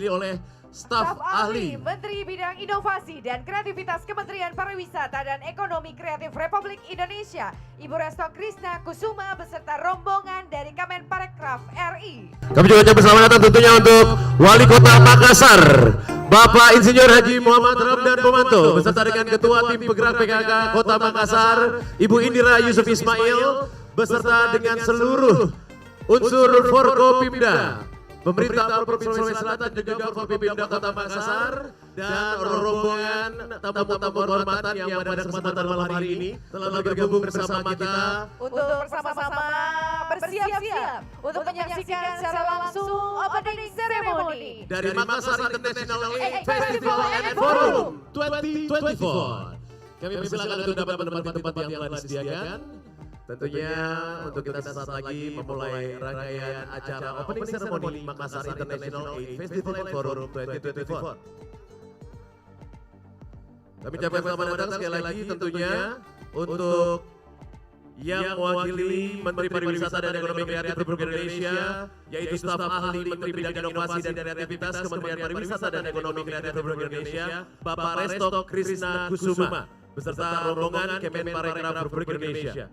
oleh staf ahli. Menteri Bidang Inovasi dan Kreativitas Kementerian Pariwisata dan Ekonomi Kreatif Republik Indonesia, Ibu Resto Krisna Kusuma beserta rombongan dari Kemenparekraf RI. Kami juga ucapkan selamat datang tentunya untuk Wali Kota Makassar, Bapak Insinyur Haji Muhammad Ramdan Pomanto, beserta dengan Ketua Tim Penggerak PKK Kota Makassar, Ibu Indira Yusuf Ismail, beserta dengan seluruh unsur Forkopimda, pemerintah Provinsi Sulawesi Selatan juga Forkopimda Kota Makassar, dan rombongan tamu-tamu kehormatan yang pada kesempatan malam hari ini telah bergabung bersama kita untuk bersama-sama bersiap-siap untuk menyaksikan secara langsung opening ceremony dari Makassar International Aid Festival and Forum 2024. Kami persilakan untuk dapat menempati tempat yang telah disediakan. Tentunya untuk kita sesaat lagi memulai rangkaian acara opening ceremony Makassar International Aid Festival and Forum 2024. Kami ucapkan selamat datang sekali lagi tentunya untuk yang mewakili Menteri Pariwisata dan Ekonomi Kreatif Republik Indonesia, yaitu staf ahli Menteri Bidang Inovasi dan Kreativitas Kementerian Pariwisata dan Ekonomi Kreatif Republik Indonesia, Bapak Resto Krisna Kusuma, beserta rombongan Kemenparekraf Republik Indonesia.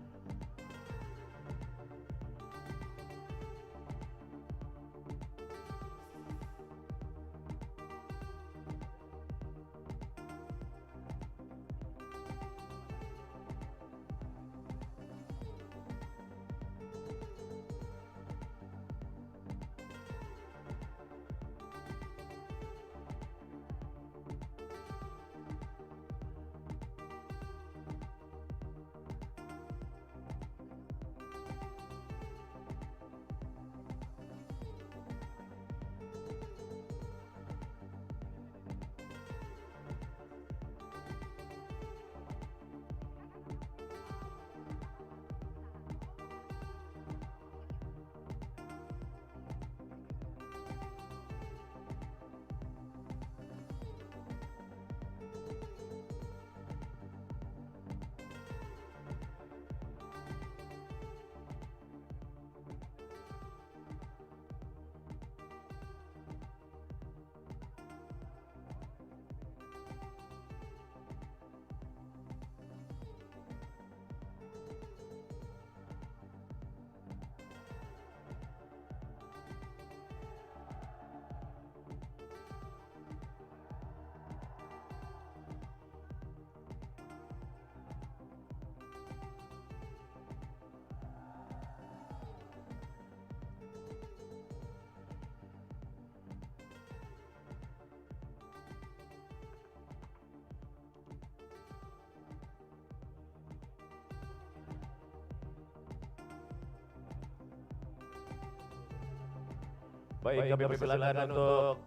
Baik, kami persilakan untuk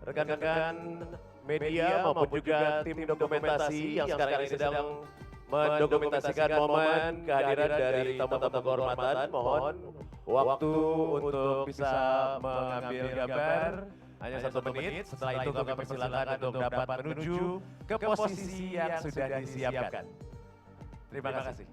rekan-rekan media maupun juga tim dokumentasi yang sekarang ini sedang mendokumentasikan momen kehadiran dari tamu-tamu kehormatan. Mohon waktu untuk bisa mengambil gambar hanya 1 menit. Setelah itu kami persilakan untuk dapat menuju ke posisi yang sudah disiapkan. Terima kasih.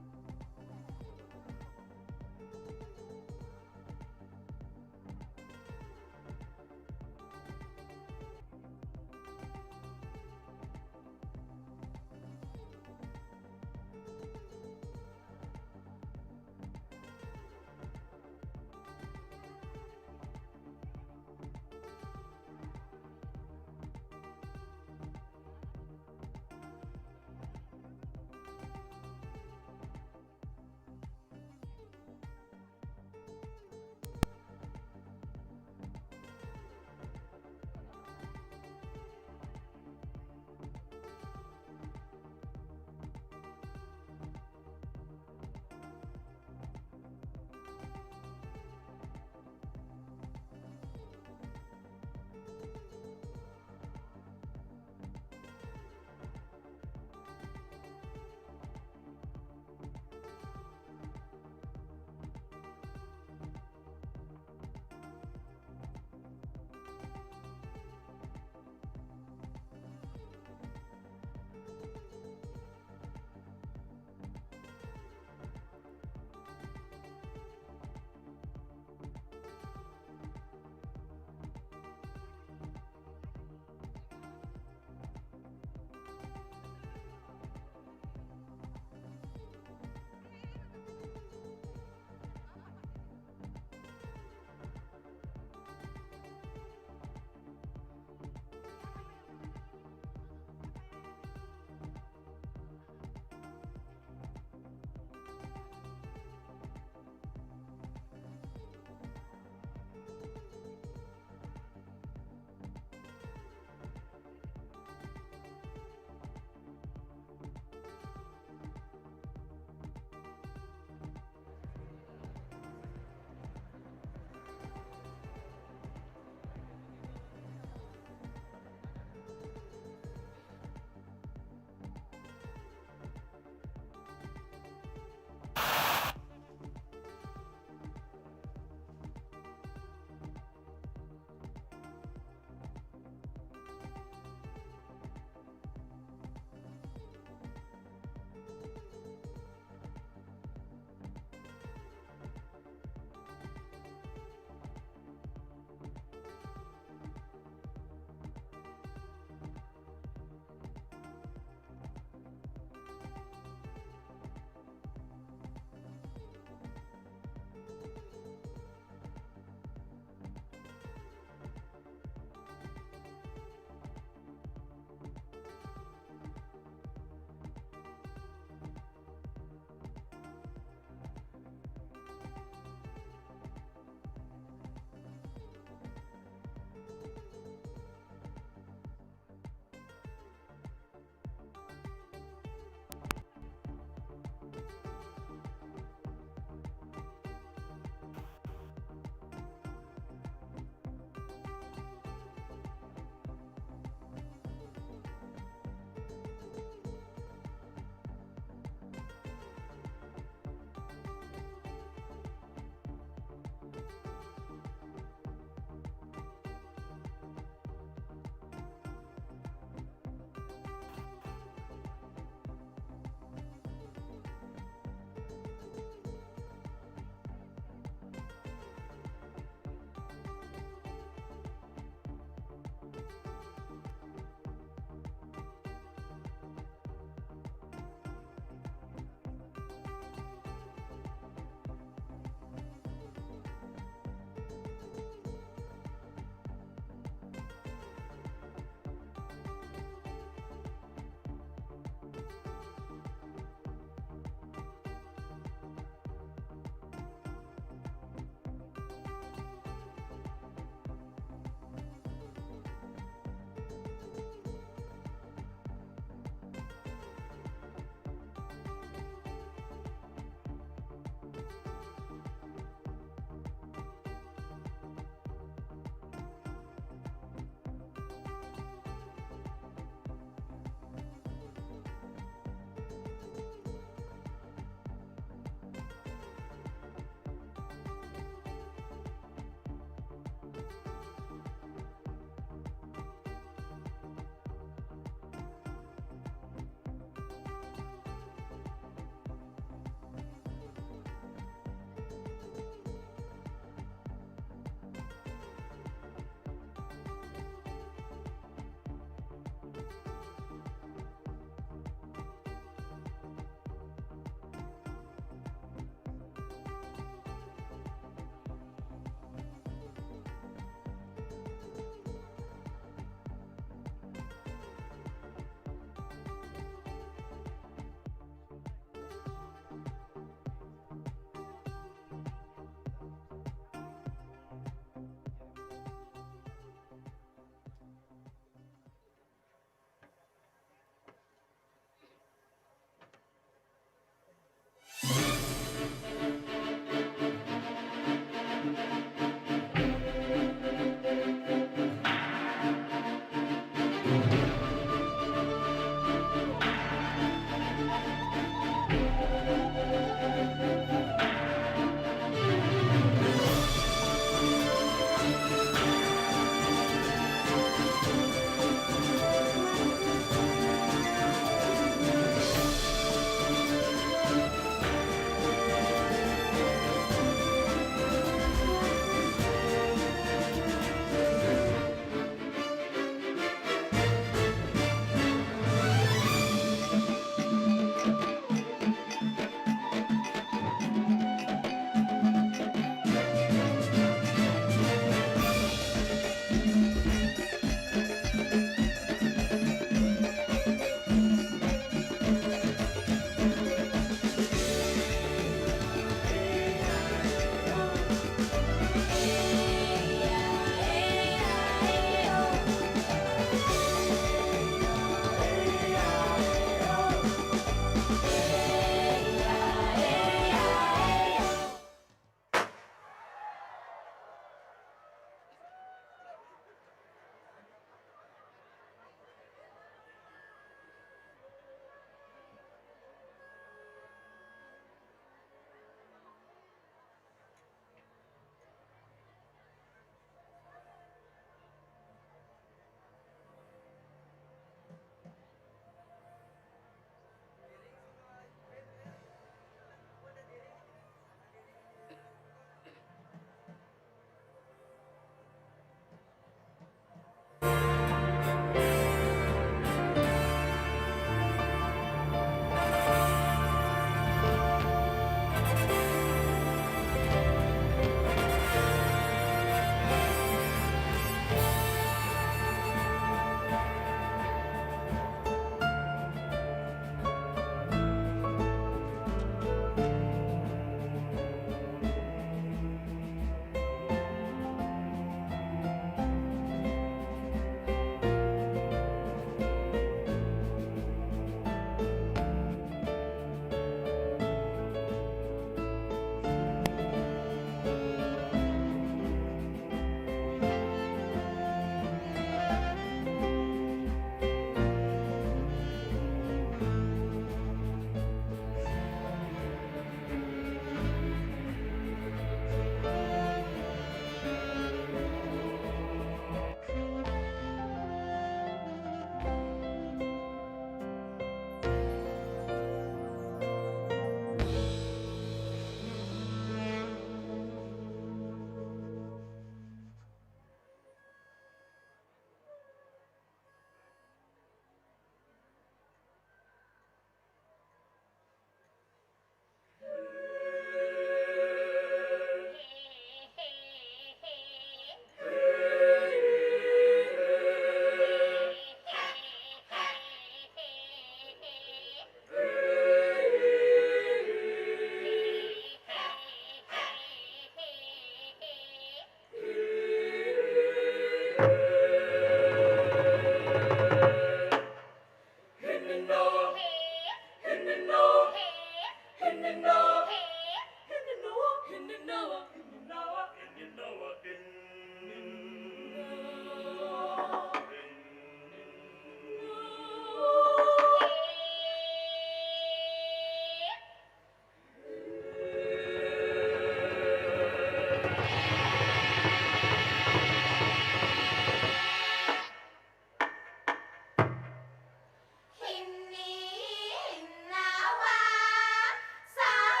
Sahabat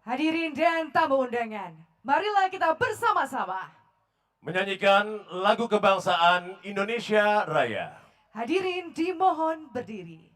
Hadirin dan tamu undangan, marilah kita bersama-sama menyanyikan lagu kebangsaan Indonesia Raya. Hadirin dimohon berdiri.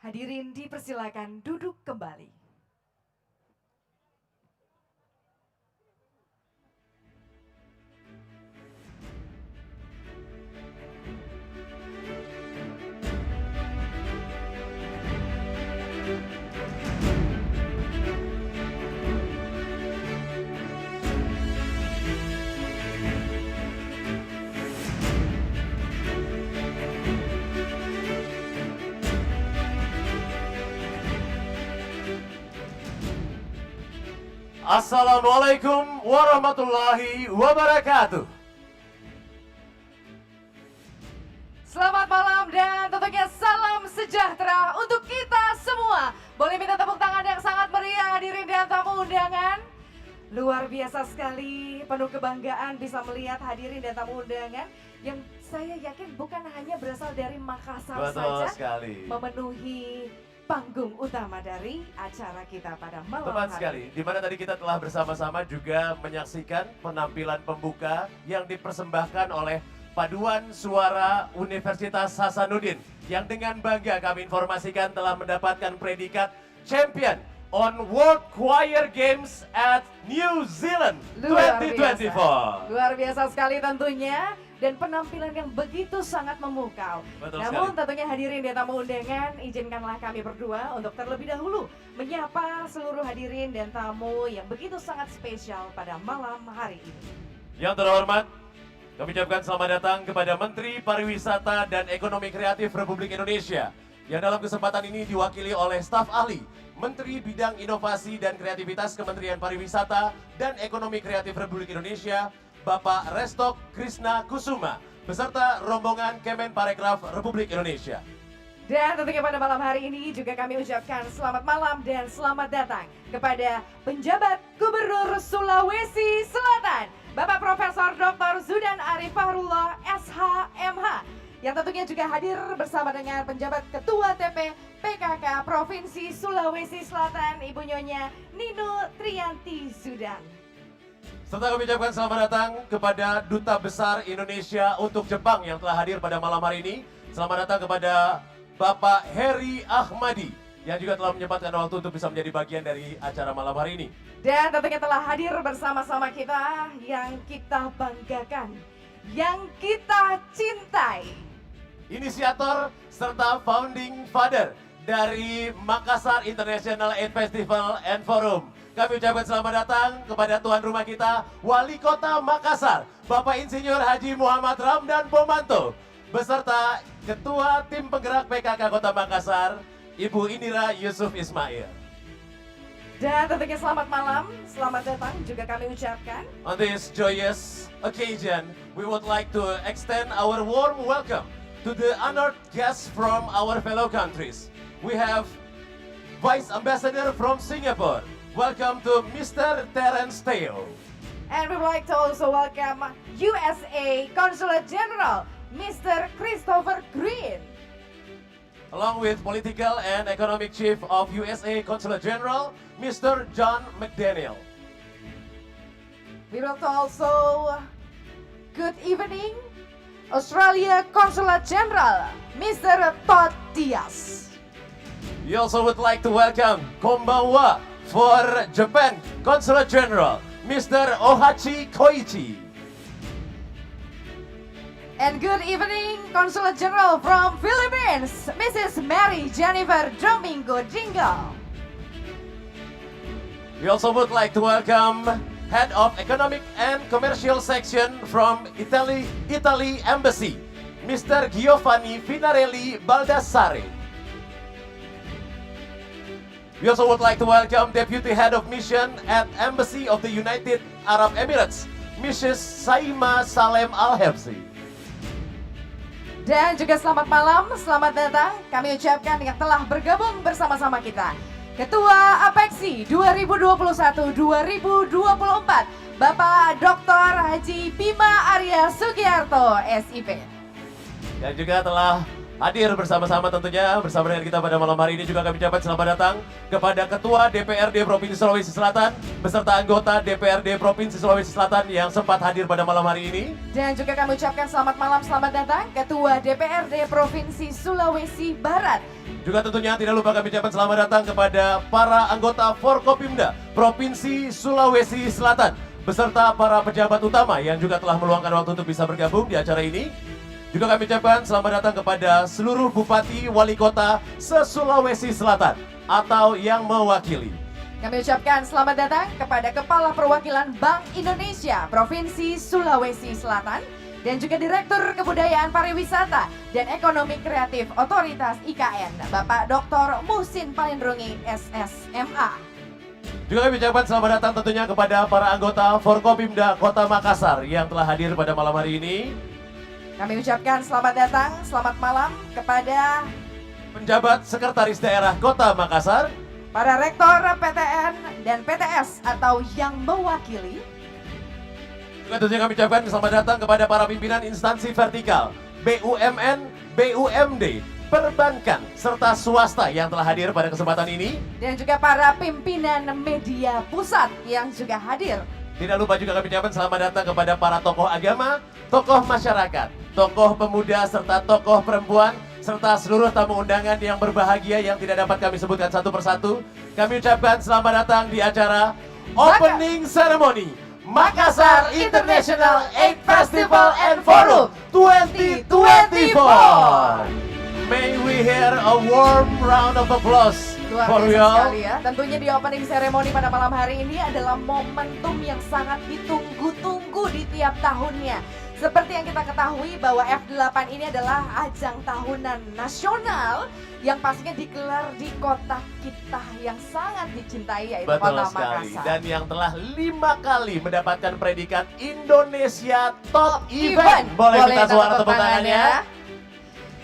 Hadirin dipersilakan duduk kembali. Assalamualaikum warahmatullahi wabarakatuh. Selamat malam dan tentunya salam sejahtera untuk kita semua. Boleh minta tepuk tangan yang sangat meriah hadirin dan tamu undangan. Luar biasa sekali, penuh kebanggaan bisa melihat hadirin dan tamu undangan yang saya yakin bukan hanya berasal dari Makassar saja, sekali. memenuhi panggung utama dari acara kita pada malam Tepat hari. sekali, di mana tadi kita telah bersama-sama juga menyaksikan penampilan pembuka yang dipersembahkan oleh Paduan Suara Universitas Hasanuddin yang dengan bangga kami informasikan telah mendapatkan predikat Champion on World Choir Games at New Zealand 2024. Luar biasa sekali tentunya. Dan penampilan yang begitu sangat memukau. Betul Namun sekali. tentunya hadirin dan tamu undangan, izinkanlah kami berdua untuk terlebih dahulu menyapa seluruh hadirin dan tamu yang begitu sangat spesial pada malam hari ini. Yang terhormat, kami ucapkan selamat datang kepada Menteri Pariwisata dan Ekonomi Kreatif Republik Indonesia yang dalam kesempatan ini diwakili oleh staf ahli Menteri Bidang Inovasi dan Kreativitas Kementerian Pariwisata dan Ekonomi Kreatif Republik Indonesia, Bapak Restok Krishna Kusuma, beserta rombongan Kemenparekraf Republik Indonesia. Dan tentunya pada malam hari ini juga kami ucapkan selamat malam dan selamat datang kepada penjabat Gubernur Sulawesi Selatan, Bapak Profesor Dr. Zudan Arif Fahrullah SH.MH, yang tentunya juga hadir bersama dengan penjabat Ketua TP PKK Provinsi Sulawesi Selatan, Ibu Nyonya Nino Trianti Zudan. Serta kami ucapkan selamat datang kepada Duta Besar Indonesia untuk Jepang yang telah hadir pada malam hari ini. Selamat datang kepada Bapak Heri Ahmadi yang juga telah menyempatkan waktu untuk bisa menjadi bagian dari acara malam hari ini. Dan tentunya telah hadir bersama-sama kita yang kita banggakan, yang kita cintai. Inisiator serta founding father dari Makassar International Aid Festival and Forum. Kami ucapkan selamat datang kepada tuan rumah kita, Wali Kota Makassar, Bapak Insinyur Haji Muhammad Ramdan Pomanto, beserta Ketua Tim Penggerak PKK Kota Makassar, Ibu Indira Yusuf Ismail. Dan tentunya selamat malam, selamat datang juga kami ucapkan. On this joyous occasion, we would like to extend our warm welcome to the honored guests from our fellow countries. We have Vice Ambassador from Singapore. Welcome to Mr. Terence Teo. And we would like to also welcome USA Consulate General, Mr. Christopher Green. Along with Political and Economic Chief of USA Consulate General, Mr. John McDaniel. We will also good evening, Australia Consulate General, Mr. Todd Diaz. We also would like to welcome Konbanwa for Japan Consulate General, Mr. Ohachi Koichi. And good evening, Consulate General from Philippines, Mrs. Mary Jennifer Domingo Jingo. We also would like to welcome Head of Economic and Commercial Section from Italy Embassy, Mr. Giovanni Finarelli Baldassare. We also would like to welcome Deputy Head of Mission at Embassy of the United Arab Emirates, Mrs. Saima Salem Al-Hebsi. Dan juga selamat malam, selamat datang kami ucapkan yang telah bergabung bersama-sama kita. Ketua APEXI 2021-2024, Bapak Dr. Haji Bima Arya Sugiarto, SIP. Dan juga telah hadir bersama-sama tentunya bersama dengan kita pada malam hari ini juga kami ucapkan selamat datang kepada Ketua DPRD Provinsi Sulawesi Selatan beserta anggota DPRD Provinsi Sulawesi Selatan yang sempat hadir pada malam hari ini. Dan juga kami ucapkan selamat malam, selamat datang Ketua DPRD Provinsi Sulawesi Barat. Juga tentunya tidak lupa kami ucapkan selamat datang kepada para anggota Forkopimda Provinsi Sulawesi Selatan beserta para pejabat utama yang juga telah meluangkan waktu untuk bisa bergabung di acara ini. Juga kami ucapkan selamat datang kepada seluruh Bupati Wali Kota se-Sulawesi Selatan atau yang mewakili. Kami ucapkan selamat datang kepada Kepala Perwakilan Bank Indonesia Provinsi Sulawesi Selatan dan juga Direktur Kebudayaan Pariwisata dan Ekonomi Kreatif Otoritas IKN, Bapak Dr. Muhsin Palindrungi, SSMA. Juga kami ucapkan selamat datang tentunya kepada para anggota Forkopimda Kota Makassar yang telah hadir pada malam hari ini. Kami ucapkan selamat datang, selamat malam kepada penjabat Sekretaris Daerah Kota Makassar, para Rektor PTN dan PTS atau yang mewakili. Juga tentunya kami ucapkan selamat datang kepada para pimpinan instansi vertikal, BUMN, BUMD, perbankan, serta swasta yang telah hadir pada kesempatan ini. Dan juga para pimpinan media pusat yang juga hadir. Tidak lupa juga kami ucapkan selamat datang kepada para tokoh agama, tokoh masyarakat, tokoh pemuda, serta tokoh perempuan, serta seluruh tamu undangan yang berbahagia yang tidak dapat kami sebutkan satu persatu. Kami ucapkan selamat datang di acara Opening Ceremony Makassar International Aid Festival and Forum 2024. May we hear a warm round of applause Luar for you biasa all. sekali ya. Tentunya di opening ceremony pada malam hari ini adalah momentum yang sangat ditunggu-tunggu di tiap tahunnya. Seperti yang kita ketahui bahwa F8 ini adalah ajang tahunan nasional yang pastinya digelar di kota kita yang sangat dicintai yaitu Betul Kota sekali. Makassar. Dan yang telah 5 kali mendapatkan predikat Indonesia Top Event. Boleh minta suara tepuk tangannya?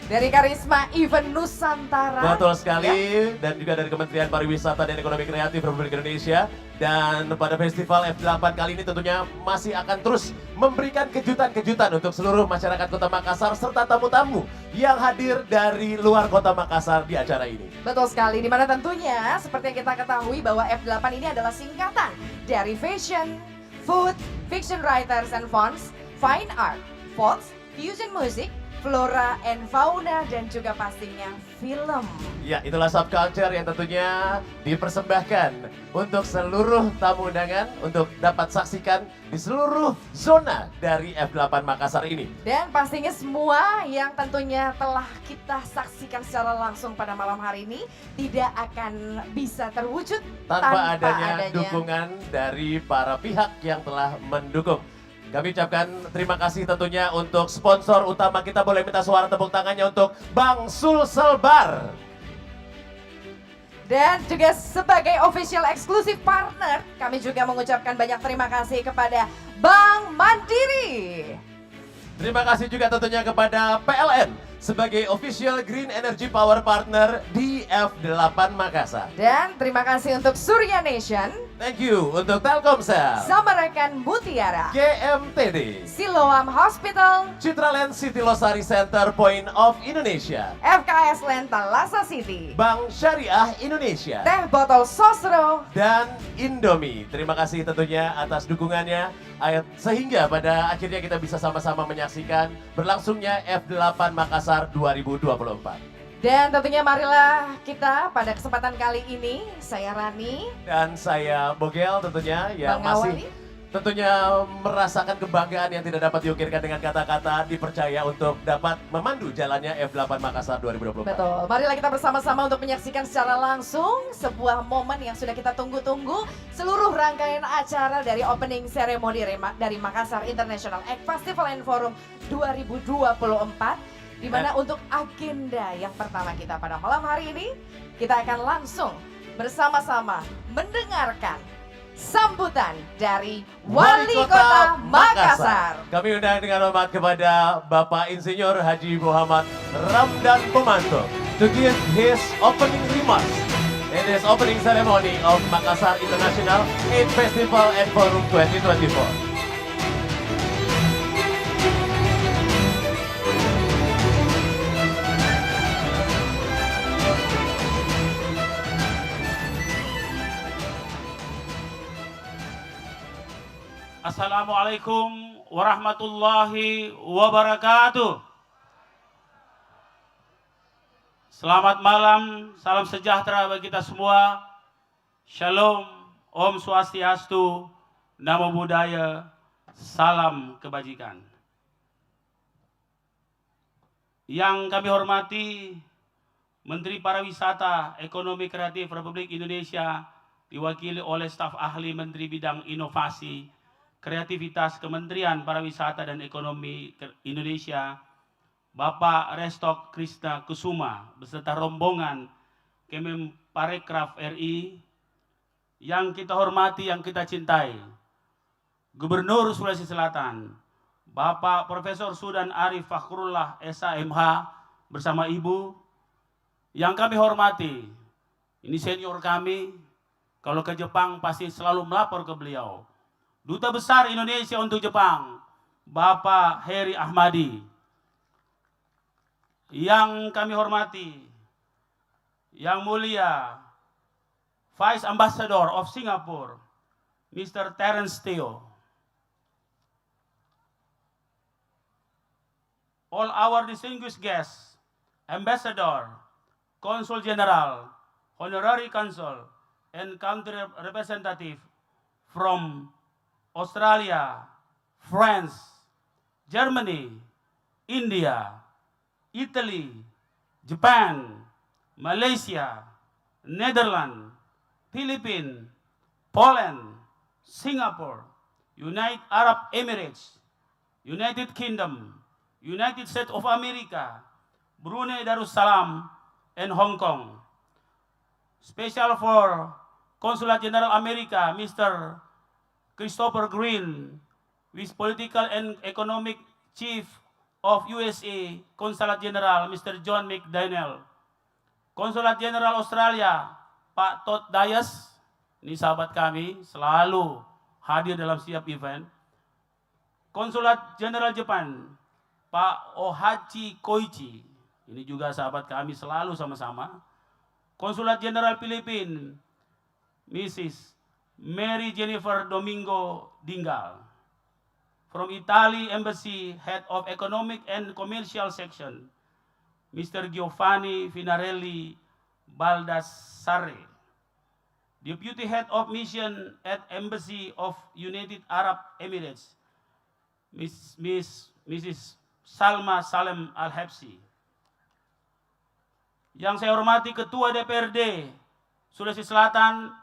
Dari Karisma Event Nusantara. Betul sekali. Ya. Dan juga dari Kementerian Pariwisata dan Ekonomi Kreatif Republik Indonesia. Dan pada festival F8 kali ini tentunya masih akan terus memberikan kejutan-kejutan untuk seluruh masyarakat Kota Makassar serta tamu-tamu yang hadir dari luar Kota Makassar di acara ini. Betul sekali, dimana tentunya seperti yang kita ketahui bahwa F8 ini adalah singkatan dari Fashion, Food, Fiction Writers and Fonts, Fine Art, Folks, Fusion Music, flora and fauna, dan juga pastinya film. Ya, itulah subculture yang tentunya dipersembahkan untuk seluruh tamu undangan untuk dapat saksikan di seluruh zona dari F8 Makassar ini. Dan pastinya semua yang tentunya telah kita saksikan secara langsung pada malam hari ini tidak akan bisa terwujud tanpa adanya dukungan dari para pihak yang telah mendukung. Kami ucapkan terima kasih tentunya untuk sponsor utama kita. Boleh minta suara tepuk tangannya untuk Bang Sulselbar. Dan juga sebagai official exclusive partner, kami juga mengucapkan banyak terima kasih kepada Bank Mandiri. Terima kasih juga tentunya kepada PLN sebagai official Green Energy Power Partner di F8 Makassar. Dan terima kasih untuk Surya Nation. Thank you untuk Telkomsel, Samarakan Mutiara, GMTD, Siloam Hospital, Citraland City Losari Center Point of Indonesia, FKS Lenta Lasa City, Bank Syariah Indonesia, Teh Botol Sosro, dan Indomie. Terima kasih tentunya atas dukungannya sehingga pada akhirnya kita bisa sama-sama menyaksikan berlangsungnya F8 Makassar 2024. Dan tentunya marilah kita pada kesempatan kali ini, saya Rani dan saya Bogel tentunya yang Bang masih tentunya merasakan kebanggaan yang tidak dapat diukirkan dengan kata-kata, dipercaya untuk dapat memandu jalannya F8 Makassar 2024. Betul, marilah kita bersama-sama untuk menyaksikan secara langsung sebuah momen yang sudah kita tunggu-tunggu, seluruh rangkaian acara dari opening ceremony dari Makassar International Egg Festival and Forum 2024. Di mana untuk agenda yang pertama kita pada malam hari ini, kita akan langsung bersama-sama mendengarkan sambutan dari Wali Kota Makassar. Kami undang dengan hormat kepada Bapak Insinyur Haji Muhammad Ramdan Pomanto to give his opening remarks in this opening ceremony of Makassar International Egg Festival and Forum 2024. Assalamualaikum warahmatullahi wabarakatuh. Selamat malam, salam sejahtera bagi kita semua. Shalom, Om Swastiastu, Namo Buddhaya, salam kebajikan. Yang kami hormati Menteri Pariwisata, Ekonomi Kreatif Republik Indonesia, diwakili oleh staf ahli Menteri Bidang Inovasi, Kreativitas Kementerian Pariwisata dan Ekonomi Indonesia, Bapak Restok Krishna Kusuma beserta rombongan Kemenparekraf RI, yang kita hormati, yang kita cintai, Gubernur Sulawesi Selatan, Bapak Profesor Sudan Arif Fakhrullah SAMH bersama Ibu, yang kami hormati, ini senior kami, kalau ke Jepang pasti selalu melapor ke beliau, Duta Besar Indonesia untuk Jepang, Bapak Heri Ahmadi. Yang kami hormati, Yang Mulia Vice Ambassador of Singapore, Mr. Terence Teo. All our distinguished guests, Ambassador, Consul General, Honorary Consul, and country representative from Australia, France, Germany, India, Italy, Japan, Malaysia, Netherlands, Philippines, Poland, Singapore, United Arab Emirates, United Kingdom, United States of America, Brunei Darussalam, and Hong Kong. Special for Consulate General America, Mr. Christopher Green, with Political and Economic Chief of USA, Consulate General Mr. John McDaniel. Consulate General Australia, Pak Todd Dias, ini sahabat kami, selalu hadir dalam setiap event. Consulate General Jepang, Pak Ohachi Koichi, ini juga sahabat kami, selalu sama-sama. Consulate General Filipina, Mrs. Mary Jennifer Domingo Dinggal. from Italy Embassy, Head of Economic and Commercial Section, Mr. Giovanni Finarelli Baldassare. Deputy Head of Mission at Embassy of United Arab Emirates, Mrs. Salma Salem Al-Habsi. Yang saya hormati Ketua DPRD Sulawesi Selatan,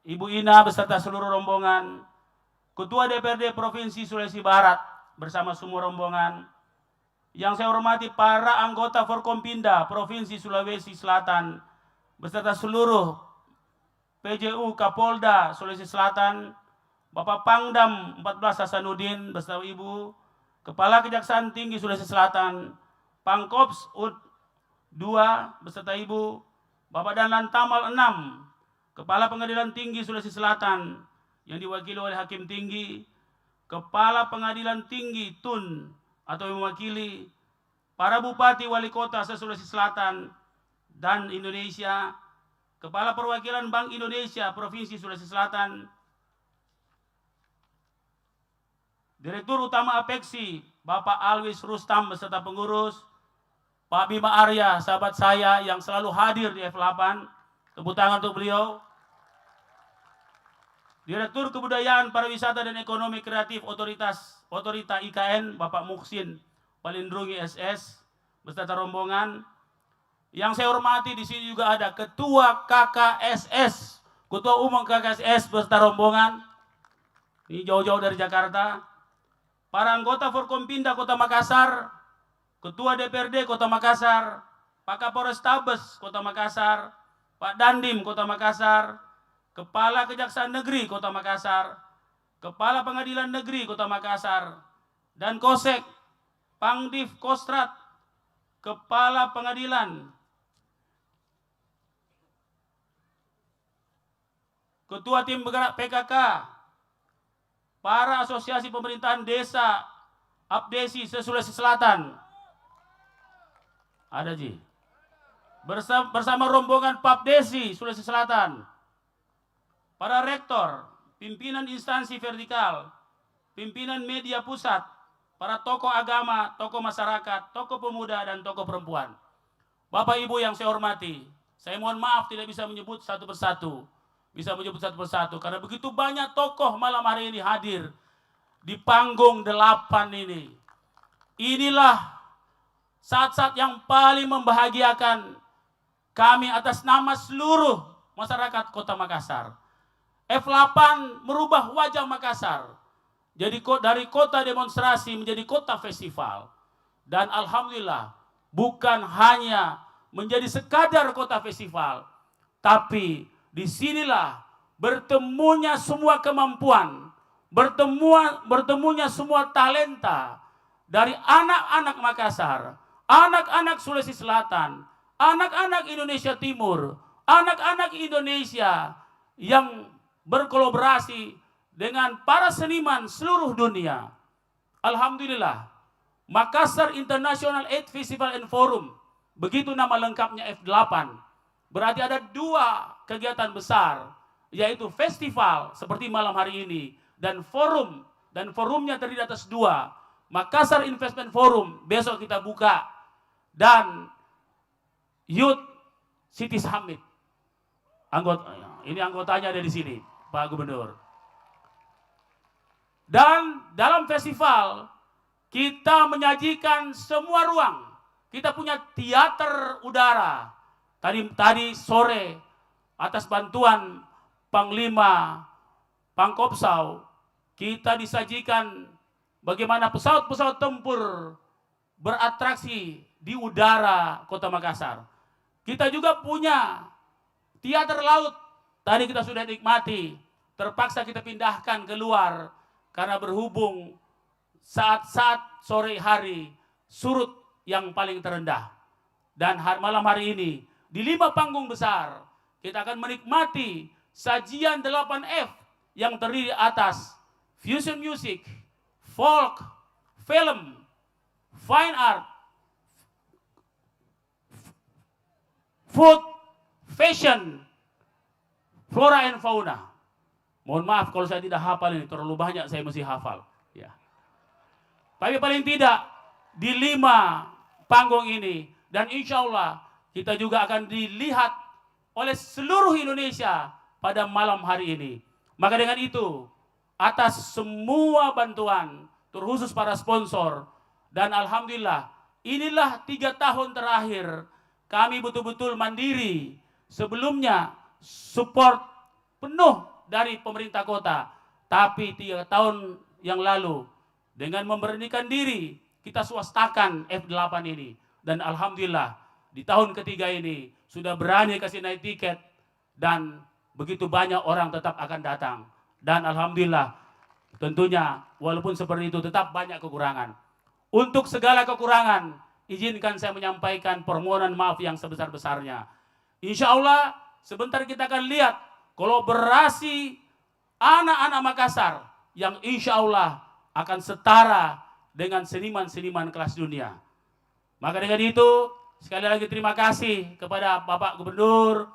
Ibu Ina beserta seluruh rombongan, Ketua DPRD Provinsi Sulawesi Barat bersama semua rombongan, yang saya hormati para anggota Forkompinda Provinsi Sulawesi Selatan beserta seluruh PJU Kapolda Sulawesi Selatan, Bapak Pangdam 14 Hasanuddin beserta Ibu, Kepala Kejaksaan Tinggi Sulawesi Selatan, Pangkops UD 2 beserta Ibu, Bapak Danlan Tamal 6, Kepala Pengadilan Tinggi Sulawesi Selatan yang diwakili oleh Hakim Tinggi, Kepala Pengadilan Tinggi Tun atau yang mewakili para Bupati Wali Kota se-Sulawesi Selatan dan Indonesia, Kepala Perwakilan Bank Indonesia Provinsi Sulawesi Selatan, Direktur Utama Apeksi Bapak Alwis Rustam beserta pengurus, Pak Bima Arya, sahabat saya yang selalu hadir di F8, tepuk tangan untuk beliau. Direktur Kebudayaan, Pariwisata dan Ekonomi Kreatif Otorita IKN, Bapak Muksin Palindrungi SS beserta rombongan. Yang saya hormati di sini juga ada Ketua KKSS, Ketua Umum KKSS beserta rombongan. Ini jauh-jauh dari Jakarta. Para anggota Forkompinda Kota Makassar, Ketua DPRD Kota Makassar, Pak Kapolres Tabes Kota Makassar, Pak Dandim Kota Makassar, Kepala Kejaksaan Negeri Kota Makassar, Kepala Pengadilan Negeri Kota Makassar, dan Kosek, Pangdiv Kostrat, Kepala Pengadilan, Ketua Tim Bergerak PKK, para asosiasi pemerintahan desa Abdesi se-Sulawesi Selatan. Ada Ji. Bersama rombongan Papdesi Sulawesi Selatan. Para rektor, pimpinan instansi vertikal, pimpinan media pusat, para tokoh agama, tokoh masyarakat, tokoh pemuda, dan tokoh perempuan. Bapak Ibu yang saya hormati, saya mohon maaf tidak bisa menyebut satu persatu. Karena begitu banyak tokoh malam hari ini hadir di panggung 8 ini. Inilah saat-saat yang paling membahagiakan kami atas nama seluruh masyarakat Kota Makassar. F8 merubah wajah Makassar. Jadi dari kota demonstrasi menjadi kota festival. Dan alhamdulillah bukan hanya menjadi sekadar kota festival, tapi disinilah bertemunya semua kemampuan, bertemunya semua talenta dari anak-anak Makassar, anak-anak Sulawesi Selatan, anak-anak Indonesia Timur, anak-anak Indonesia yang berkolaborasi dengan para seniman seluruh dunia. Alhamdulillah, Makassar International Aid Festival and Forum, begitu nama lengkapnya F8. Berarti ada 2 kegiatan besar, yaitu festival seperti malam hari ini dan forum, dan forumnya terdiri atas 2, Makassar Investment Forum besok kita buka, dan Youth City Summit. Ini anggotanya ada di sini, Pak Gubernur. Dan dalam festival kita menyajikan semua ruang. Kita punya teater udara. Tadi sore atas bantuan Panglima Pangkopsau, kita disajikan bagaimana pesawat-pesawat tempur beratraksi di udara Kota Makassar. Kita juga punya teater laut. Tadi kita sudah nikmati, terpaksa kita pindahkan keluar karena berhubung saat-saat sore hari surut yang paling terendah. Dan malam hari ini di 5 panggung besar, kita akan menikmati sajian 8F yang terdiri atas fusion music, folk, film, fine art, food, fashion, flora and fauna. Mohon maaf kalau saya tidak hafal ini, terlalu banyak saya mesti hafal. Ya. Tapi paling tidak di 5 panggung ini. Dan insya Allah kita juga akan dilihat oleh seluruh Indonesia pada malam hari ini. Maka dengan itu, atas semua bantuan, terkhusus para sponsor, dan Alhamdulillah, inilah 3 tahun terakhir kami betul-betul mandiri. Sebelumnya support penuh dari pemerintah kota. Tapi 3 tahun yang lalu, dengan memberanikan diri, kita swastakan F8 ini. Dan Alhamdulillah, di tahun ketiga ini, sudah berani kasih naik tiket. Dan begitu banyak orang tetap akan datang. Dan Alhamdulillah, tentunya walaupun seperti itu tetap banyak kekurangan. Untuk segala kekurangan, izinkan saya menyampaikan permohonan maaf yang sebesar-besarnya. Insya Allah, sebentar kita akan lihat kolaborasi anak-anak Makassar yang insya Allah akan setara dengan seniman-seniman kelas dunia. Maka dengan itu, sekali lagi terima kasih kepada Bapak Gubernur,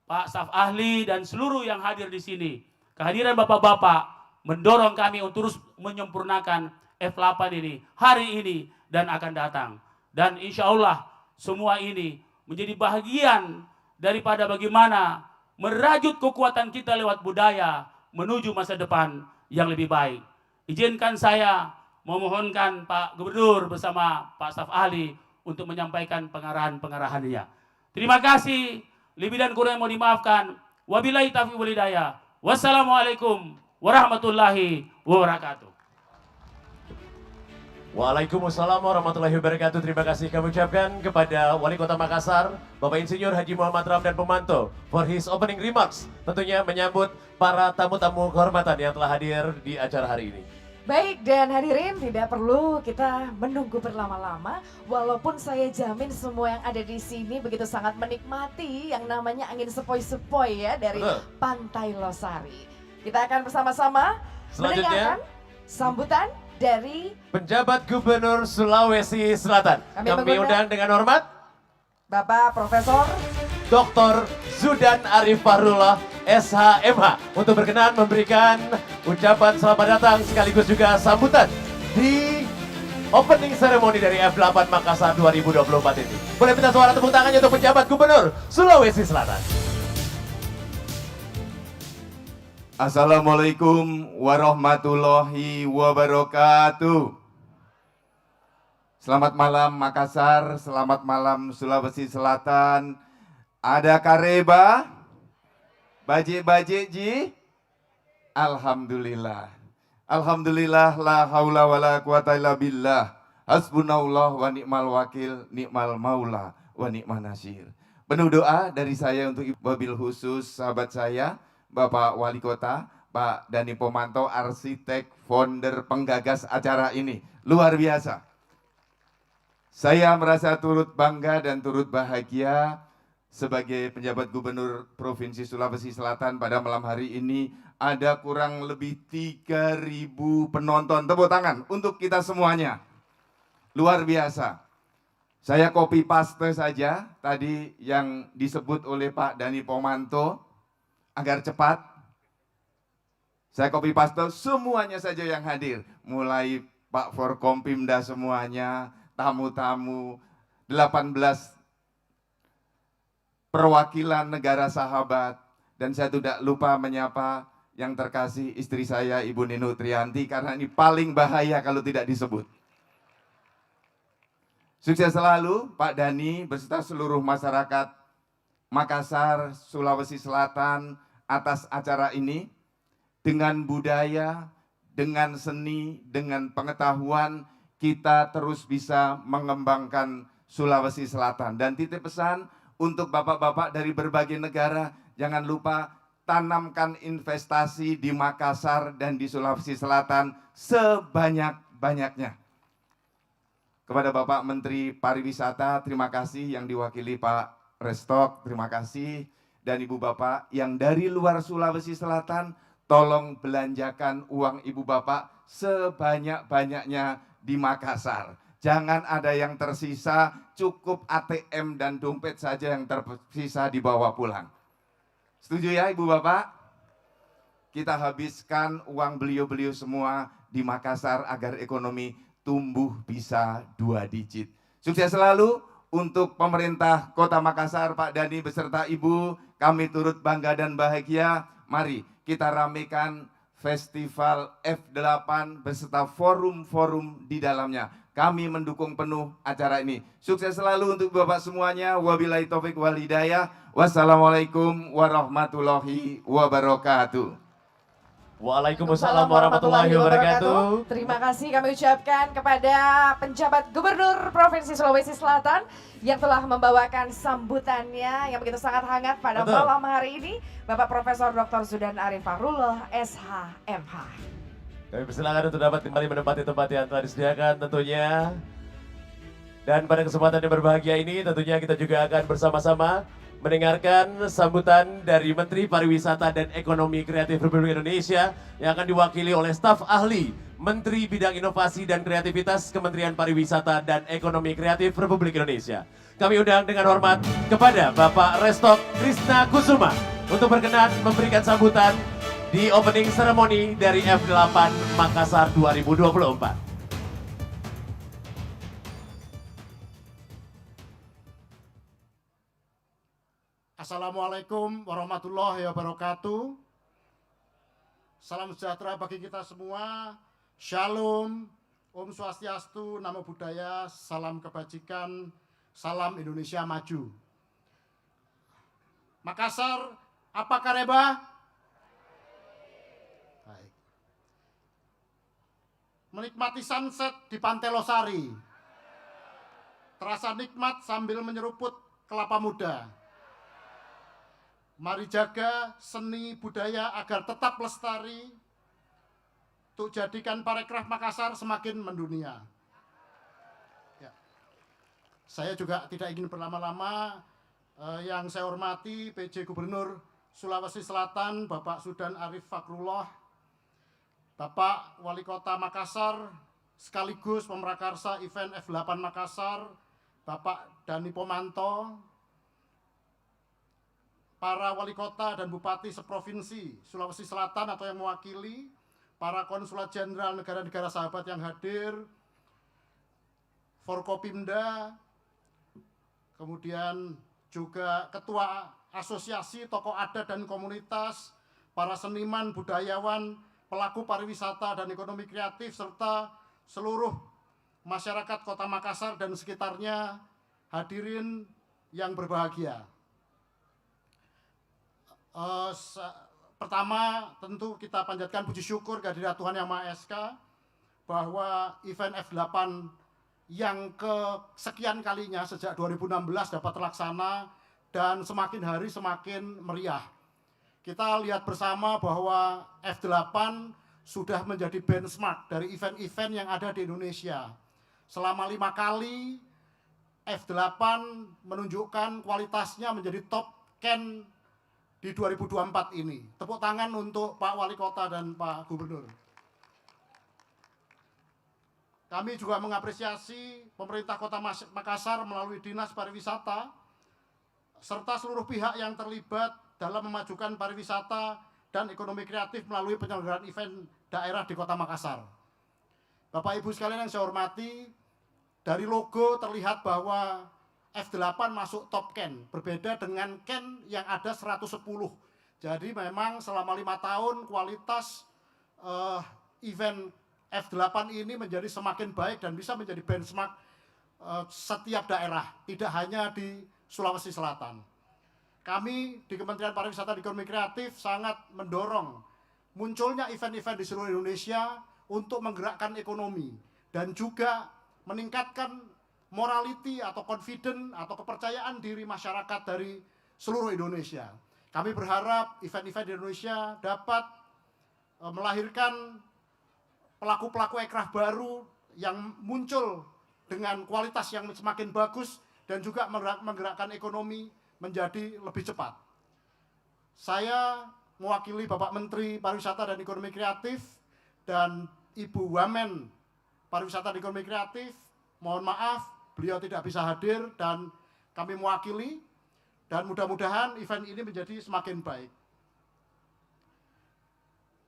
Pak staf ahli, dan seluruh yang hadir di sini. Kehadiran Bapak-Bapak mendorong kami untuk terus menyempurnakan F8 ini, hari ini, dan akan datang. Dan insya Allah, semua ini menjadi bagian daripada bagaimana merajut kekuatan kita lewat budaya menuju masa depan yang lebih baik. Izinkan saya memohonkan Pak Gubernur bersama Pak staf ahli untuk menyampaikan pengarahan-pengarahannya. Terima kasih, lebih dan kurang mau dimaafkan. Wabillahi taufiq wal hidayah. Wassalamualaikum warahmatullahi wabarakatuh. Waalaikumsalam warahmatullahi wabarakatuh. Terima kasih kami ucapkan kepada Wali Kota Makassar, Bapak Insinyur Haji Muhammad Ramdan Pemanto, for his opening remarks. Tentunya menyambut para tamu-tamu kehormatan yang telah hadir di acara hari ini. Baik, dan hadirin, tidak perlu kita menunggu berlama-lama. Walaupun saya jamin semua yang ada di sini begitu sangat menikmati yang namanya angin sepoi-sepoi ya dari Pantai Losari. Kita akan bersama-sama mendengarkan sambutan dari penjabat Gubernur Sulawesi Selatan. Kami undang dengan hormat Bapak Profesor Dr. Zudan Arif Fahrullah SHMH untuk berkenan memberikan ucapan selamat datang sekaligus juga sambutan di opening ceremony dari F8 Makassar 2024 ini. Boleh minta suara tepuk tangannya untuk penjabat Gubernur Sulawesi Selatan. Assalamualaikum warahmatullahi wabarakatuh. Selamat malam Makassar, selamat malam Sulawesi Selatan. Ada kareba? Bajik-bajik ji? Alhamdulillah. Alhamdulillah, la haula wa la quwata illa billah. Hasbunallah wa ni'mal wakil, ni'mal maula wa ni'man nasir. Penuh doa dari saya untuk wabil khusus sahabat saya, Bapak Wali Kota, Pak Dhani Pomanto, arsitek, founder, penggagas acara ini. Luar biasa. Saya merasa turut bangga dan turut bahagia sebagai penjabat Gubernur Provinsi Sulawesi Selatan pada malam hari ini. Ada kurang lebih 3.000 penonton. Tepuk tangan untuk kita semuanya. Luar biasa. Saya copy paste saja tadi yang disebut oleh Pak Dhani Pomanto agar cepat. Saya copy paste semuanya saja yang hadir. Mulai Pak Forkompimda semuanya, tamu-tamu, 18 perwakilan negara sahabat, dan saya tidak lupa menyapa yang terkasih istri saya Ibu Ninu Trianti, karena ini paling bahaya kalau tidak disebut. Sukses selalu Pak Dhani beserta seluruh masyarakat Makassar, Sulawesi Selatan atas acara ini. Dengan budaya, dengan seni, dengan pengetahuan, kita terus bisa mengembangkan Sulawesi Selatan. Dan titip pesan untuk bapak-bapak dari berbagai negara, jangan lupa tanamkan investasi di Makassar dan di Sulawesi Selatan sebanyak-banyaknya. Kepada Bapak Menteri Pariwisata, terima kasih, yang diwakili Pak Restok, terima kasih. Dan Ibu Bapak yang dari luar Sulawesi Selatan, tolong belanjakan uang Ibu Bapak sebanyak-banyaknya di Makassar. Jangan ada yang tersisa, cukup ATM dan dompet saja yang tersisa dibawa pulang. Setuju ya Ibu Bapak? Kita habiskan uang beliau-beliau semua di Makassar agar ekonomi tumbuh bisa 2 digit. Sukses selalu untuk pemerintah Kota Makassar, Pak Dhani beserta Ibu. Kami turut bangga dan bahagia. Mari kita ramekan Festival F8 beserta forum-forum di dalamnya. Kami mendukung penuh acara ini. Sukses selalu untuk Bapak semuanya. Wabillahi taufik wal hidayah. Wassalamualaikum warahmatullahi wabarakatuh. Waalaikumsalam warahmatullahi wabarakatuh. Terima kasih kami ucapkan kepada penjabat Gubernur Provinsi Sulawesi Selatan yang telah membawakan sambutannya yang begitu sangat hangat pada malam hari ini, Bapak Profesor Dr. Zudan Arif Fakrullah, SH.MH. Kami persilakan untuk dapat kembali menempati tempat yang telah disediakan tentunya. Dan pada kesempatan yang berbahagia ini tentunya kita juga akan bersama-sama mendengarkan sambutan dari Menteri Pariwisata dan Ekonomi Kreatif Republik Indonesia yang akan diwakili oleh staf ahli Menteri Bidang Inovasi dan Kreativitas Kementerian Pariwisata dan Ekonomi Kreatif Republik Indonesia. Kami undang dengan hormat kepada Bapak Restok Krisna Kusuma untuk berkenan memberikan sambutan di opening ceremony dari F8 Makassar 2024. Assalamualaikum warahmatullahi wabarakatuh. Salam sejahtera bagi kita semua. Shalom, Om Swastiastu, Namo Buddhaya, salam kebajikan, salam Indonesia maju. Makassar, apa kareba? Baik. Menikmati sunset di Pantai Losari. Terasa nikmat sambil menyeruput kelapa muda. Mari jaga seni budaya agar tetap lestari untuk jadikan Parekraf Makassar semakin mendunia. Ya. Saya juga tidak ingin berlama-lama. Yang saya hormati PJ Gubernur Sulawesi Selatan Bapak Zudan Arif Fakrullah, Bapak Wali Kota Makassar sekaligus pemrakarsa event F8 Makassar, Bapak Dhani Pomanto, para wali kota dan bupati seprovinsi Sulawesi Selatan atau yang mewakili, para konsulat jenderal negara-negara sahabat yang hadir, Forkopimda, kemudian juga ketua asosiasi tokoh adat dan komunitas, para seniman, budayawan, pelaku pariwisata dan ekonomi kreatif, serta seluruh masyarakat Kota Makassar dan sekitarnya, hadirin yang berbahagia. Pertama tentu kita panjatkan puji syukur kehadirat Tuhan Yang Maha Esa bahwa event F8 yang kesekian kalinya sejak 2016 dapat terlaksana dan semakin hari semakin meriah. Kita lihat bersama bahwa F8 sudah menjadi benchmark dari event-event yang ada di Indonesia. Selama 5 kali F8 menunjukkan kualitasnya menjadi top 10 di 2024 ini. Tepuk tangan untuk Pak Wali Kota dan Pak Gubernur. Kami juga mengapresiasi pemerintah Kota Makassar melalui Dinas Pariwisata serta seluruh pihak yang terlibat dalam memajukan pariwisata dan ekonomi kreatif melalui penyelenggaraan event daerah di Kota Makassar. Bapak Ibu sekalian yang saya hormati, dari logo terlihat bahwa F8 masuk top 10, berbeda dengan Ken yang ada 110. Jadi memang selama 5 tahun kualitas event F8 ini menjadi semakin baik dan bisa menjadi benchmark setiap daerah, tidak hanya di Sulawesi Selatan. Kami di Kementerian Pariwisata dan Ekonomi Kreatif sangat mendorong munculnya event-event di seluruh Indonesia untuk menggerakkan ekonomi dan juga meningkatkan morality atau confident atau kepercayaan diri masyarakat dari seluruh Indonesia. Kami berharap event-event di Indonesia dapat melahirkan pelaku-pelaku ekraf baru yang muncul dengan kualitas yang semakin bagus dan juga menggerakkan ekonomi menjadi lebih cepat. Saya mewakili Bapak Menteri Pariwisata dan Ekonomi Kreatif dan Ibu Wamen Pariwisata dan Ekonomi Kreatif, mohon maaf beliau tidak bisa hadir dan kami mewakili, dan mudah-mudahan event ini menjadi semakin baik.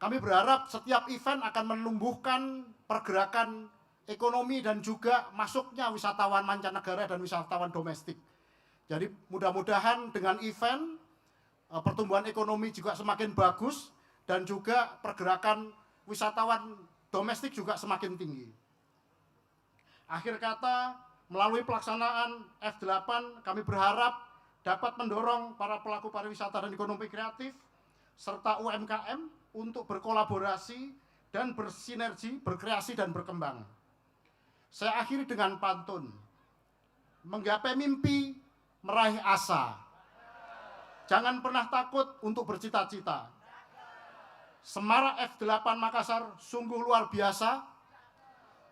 Kami berharap setiap event akan menumbuhkan pergerakan ekonomi dan juga masuknya wisatawan mancanegara dan wisatawan domestik. Jadi mudah-mudahan dengan event pertumbuhan ekonomi juga semakin bagus dan juga pergerakan wisatawan domestik juga semakin tinggi. Akhir kata, melalui pelaksanaan F8 kami berharap dapat mendorong para pelaku pariwisata dan ekonomi kreatif serta UMKM untuk berkolaborasi dan bersinergi, berkreasi dan berkembang. Saya akhiri dengan pantun. Menggapai mimpi, meraih asa. Jangan pernah takut untuk bercita-cita. Semarak F8 Makassar sungguh luar biasa.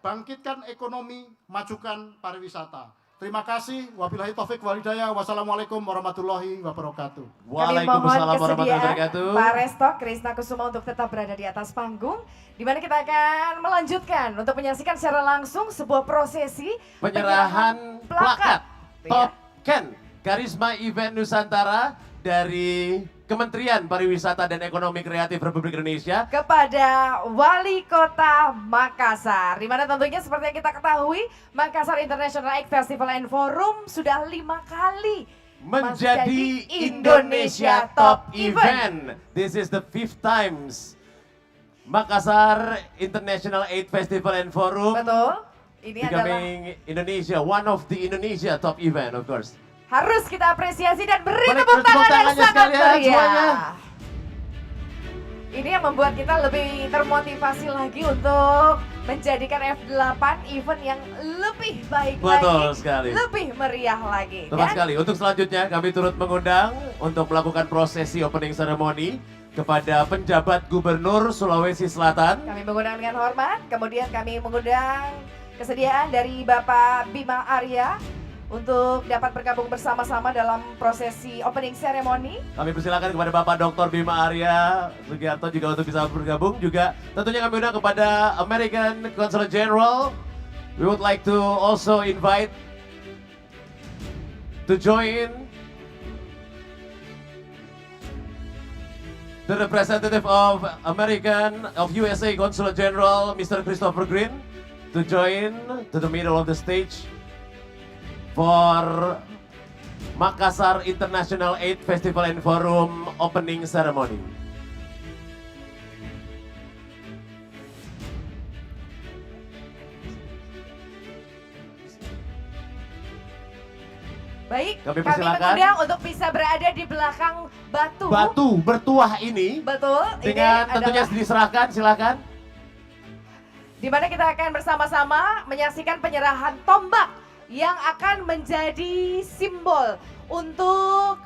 Bangkitkan ekonomi, majukan pariwisata. Terima kasih. Wabillahi taufik walhidayah. Wassalamualaikum warahmatullahi wabarakatuh. Kami mohon kesediaan Pak Resto Krisna Kusuma untuk tetap berada di atas panggung, di mana kita akan melanjutkan untuk menyaksikan secara langsung sebuah prosesi penyerahan plakat Top Ken Karisma Event Nusantara dari Kementerian Pariwisata dan Ekonomi Kreatif Republik Indonesia kepada Wali Kota Makassar, di mana tentunya seperti yang kita ketahui, Makassar International Art Festival and Forum sudah 5 kali menjadi Indonesia Top Event. This is the 5th times Makassar International Art Festival and Forum. Betul. Ini becoming Indonesia, one of the Indonesia Top Event, of course. Harus kita apresiasi dan beri tepuk tangan yang sangat meriah. Ini yang membuat kita lebih termotivasi lagi untuk menjadikan F8 event yang lebih baik Betul lagi, sekali. lebih meriah lagi. Tepat sekali. Untuk selanjutnya kami turut mengundang untuk melakukan prosesi opening ceremony kepada penjabat Gubernur Sulawesi Selatan. Kami mengundang dengan hormat, kemudian kami mengundang kesediaan dari Bapak Bima Arya untuk dapat bergabung bersama-sama dalam prosesi opening ceremony. Kami persilakan kepada Bapak Dr. Bima Arya Sugiarto juga untuk bisa bergabung. Juga tentunya kami undang kepada American Consul General. We would like to also invite to join the representative of USA Consul General, Mr. Christopher Green, to join to the middle of the stage for Makassar International Art Festival and Forum opening ceremony. Baik, Kami kami persilakan. mengundang untuk bisa berada di belakang batu. Batu bertuah ini. Betul. Dengan ini tentunya adalah diserahkan, silakan. di mana kita akan bersama-sama menyaksikan penyerahan tombak yang akan menjadi simbol untuk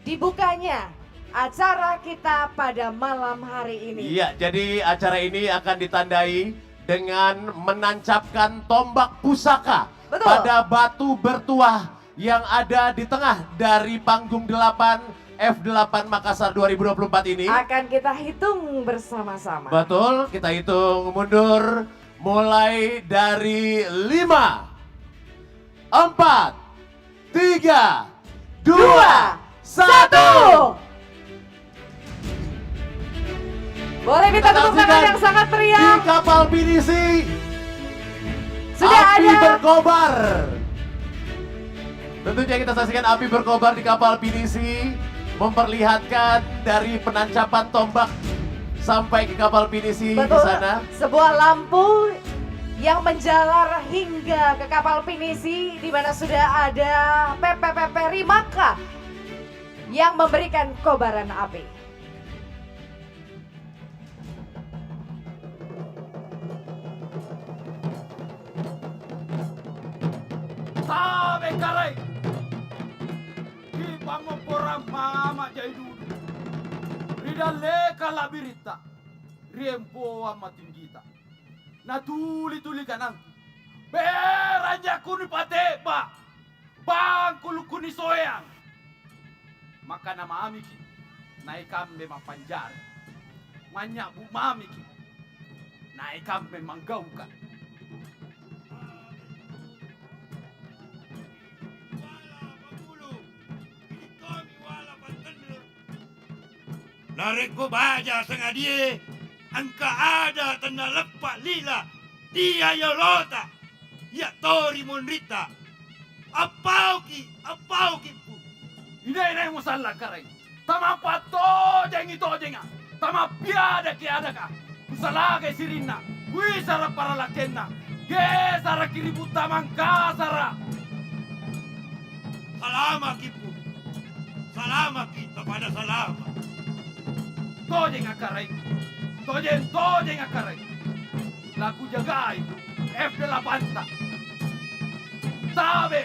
dibukanya acara kita pada malam hari ini. Iya, jadi acara ini akan ditandai dengan menancapkan tombak pusaka pada batu bertuah yang ada di tengah dari panggung 8 F8 Makassar 2024 ini. Akan kita hitung bersama-sama. Betul, kita hitung mundur mulai dari 5, 4, 3, 2, 1. Boleh minta tepuk tangan yang sangat meriah. Di kapal pinisi sudah api ada berkobar. Tentunya kita saksikan api berkobar di kapal pinisi, memperlihatkan dari penancapan tombak sampai ke kapal pinisi di sana. Sebuah lampu yang menjalar hingga ke kapal pinisi, di mana sudah ada PPPP Rimaka yang memberikan kobaran api. Sabe karai, di pangopora mama jai dulu. Rida leka labirita, riempo amatinggita. Natuli-tuli kanang. Beraja kuni pateba, bang kuni soyang. Maka nama amiki, naikam memang panjar. Manyak bu mamiki, naikam memang gaukan. Larek ko baja sengadia, angka ada tanda lepak lila, dia yolota, ya tori monrita. Apauki pu. Ina musalla karai. Tama pato jengi to jenga. Tama piada ki adaka. Usalaga sirinna. Wisara para lakenna. Gesara kiribu tamang kasara. Salama kipu. Salama kita pada salama. Tojeng akarai. Tojeng akarai. Laku jagai. F8. Sabe.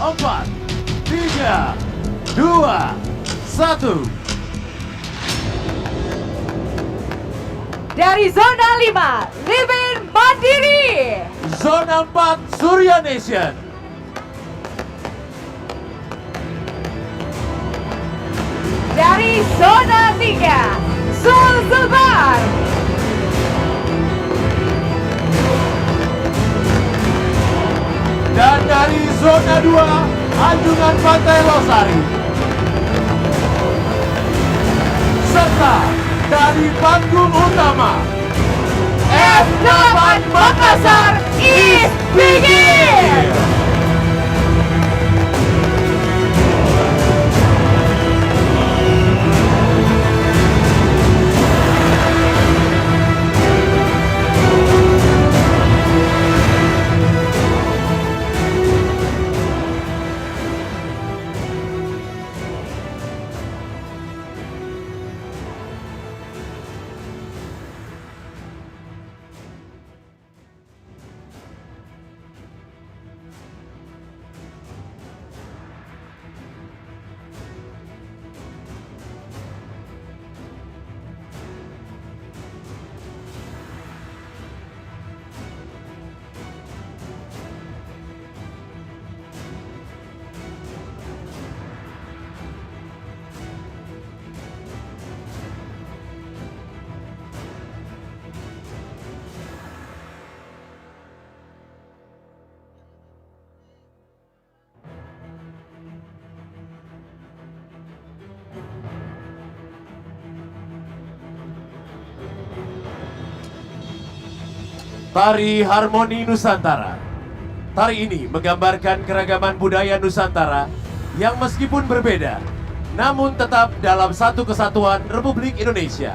Empat, 3, 2, 1. Dari zona 5, Livin Mandiri. Zona 4, Surya Nation. Dari zona 3, Sulbar. Dan dari zona 2, Anjungan Pantai Losari. Serta dari panggung utama, F8 Makassar is begin! Tari Harmoni Nusantara. Tari ini menggambarkan keragaman budaya Nusantara yang meskipun berbeda, namun tetap dalam satu kesatuan Republik Indonesia.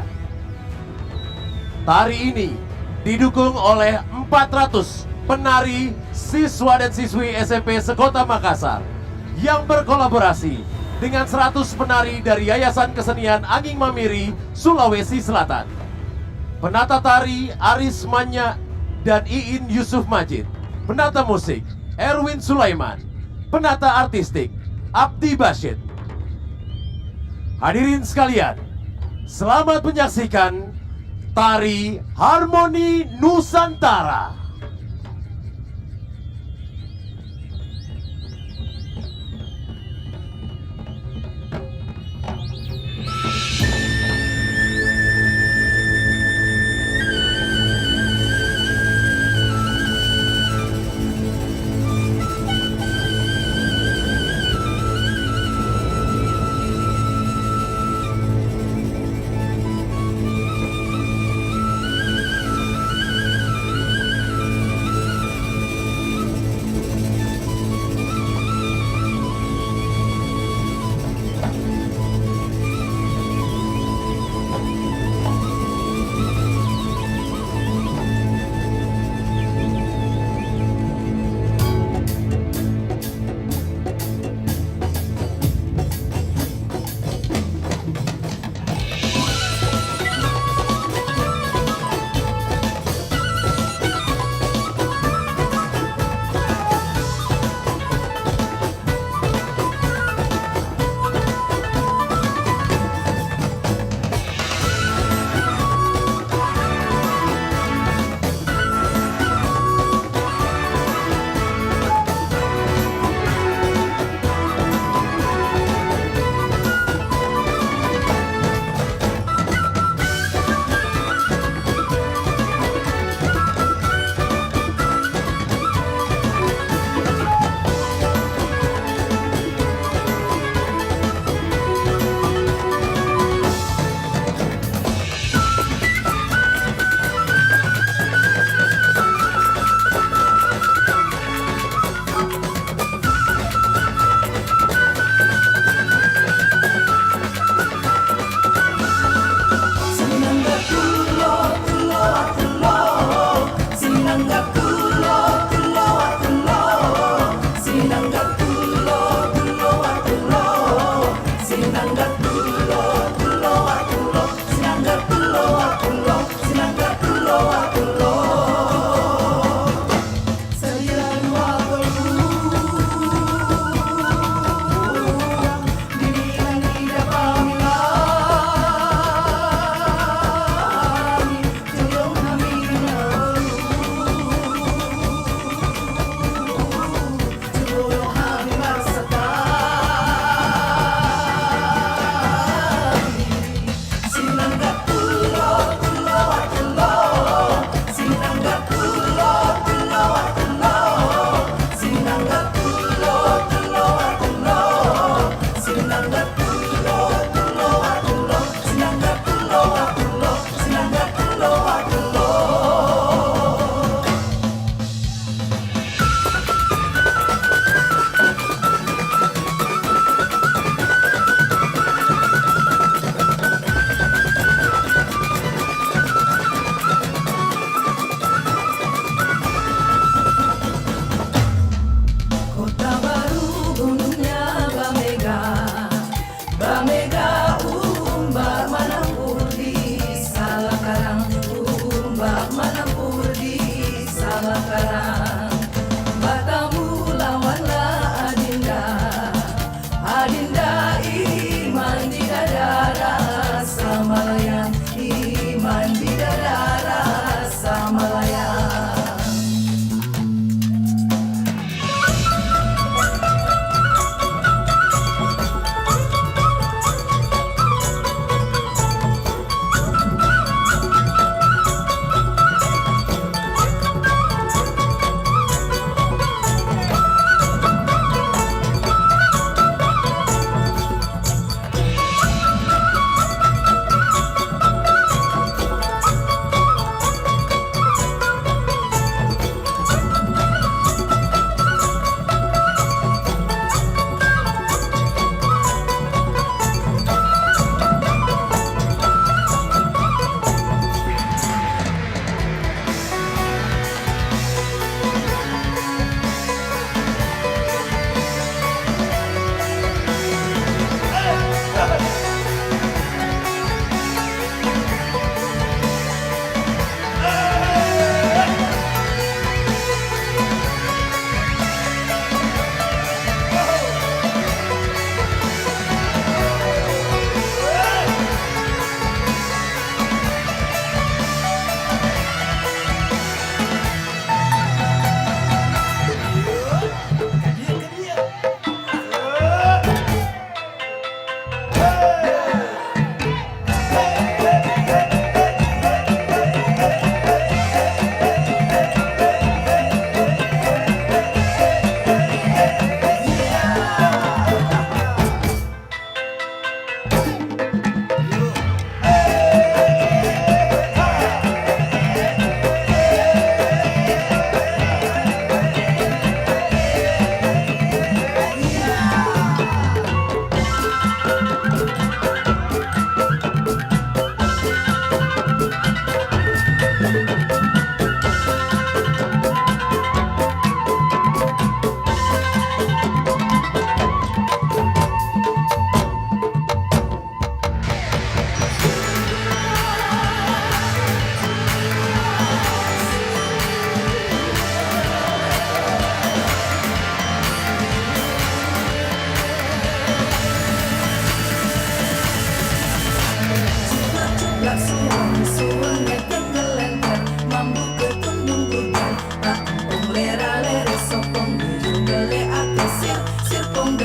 Tari ini didukung oleh 400 penari siswa dan siswi SMP Sekota Makassar yang berkolaborasi dengan 100 penari dari Yayasan Kesenian Anging Mamiri, Sulawesi Selatan. Penata tari Aris Manya dan Iin Yusuf Majid. Penata musik Erwin Sulaiman. Penata artistik Abdi Bashid. Hadirin sekalian, selamat menyaksikan Tari Harmoni Nusantara.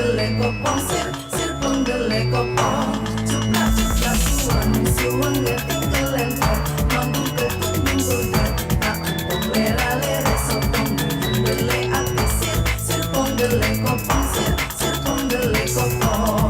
ponggele kopong sir ponggele kopong cupla suwang suwang ketinggalan kok mampu ketumbing bodat tak empung lera lera sopong ponggele api sir ponggele kopong sir ponggele kopong.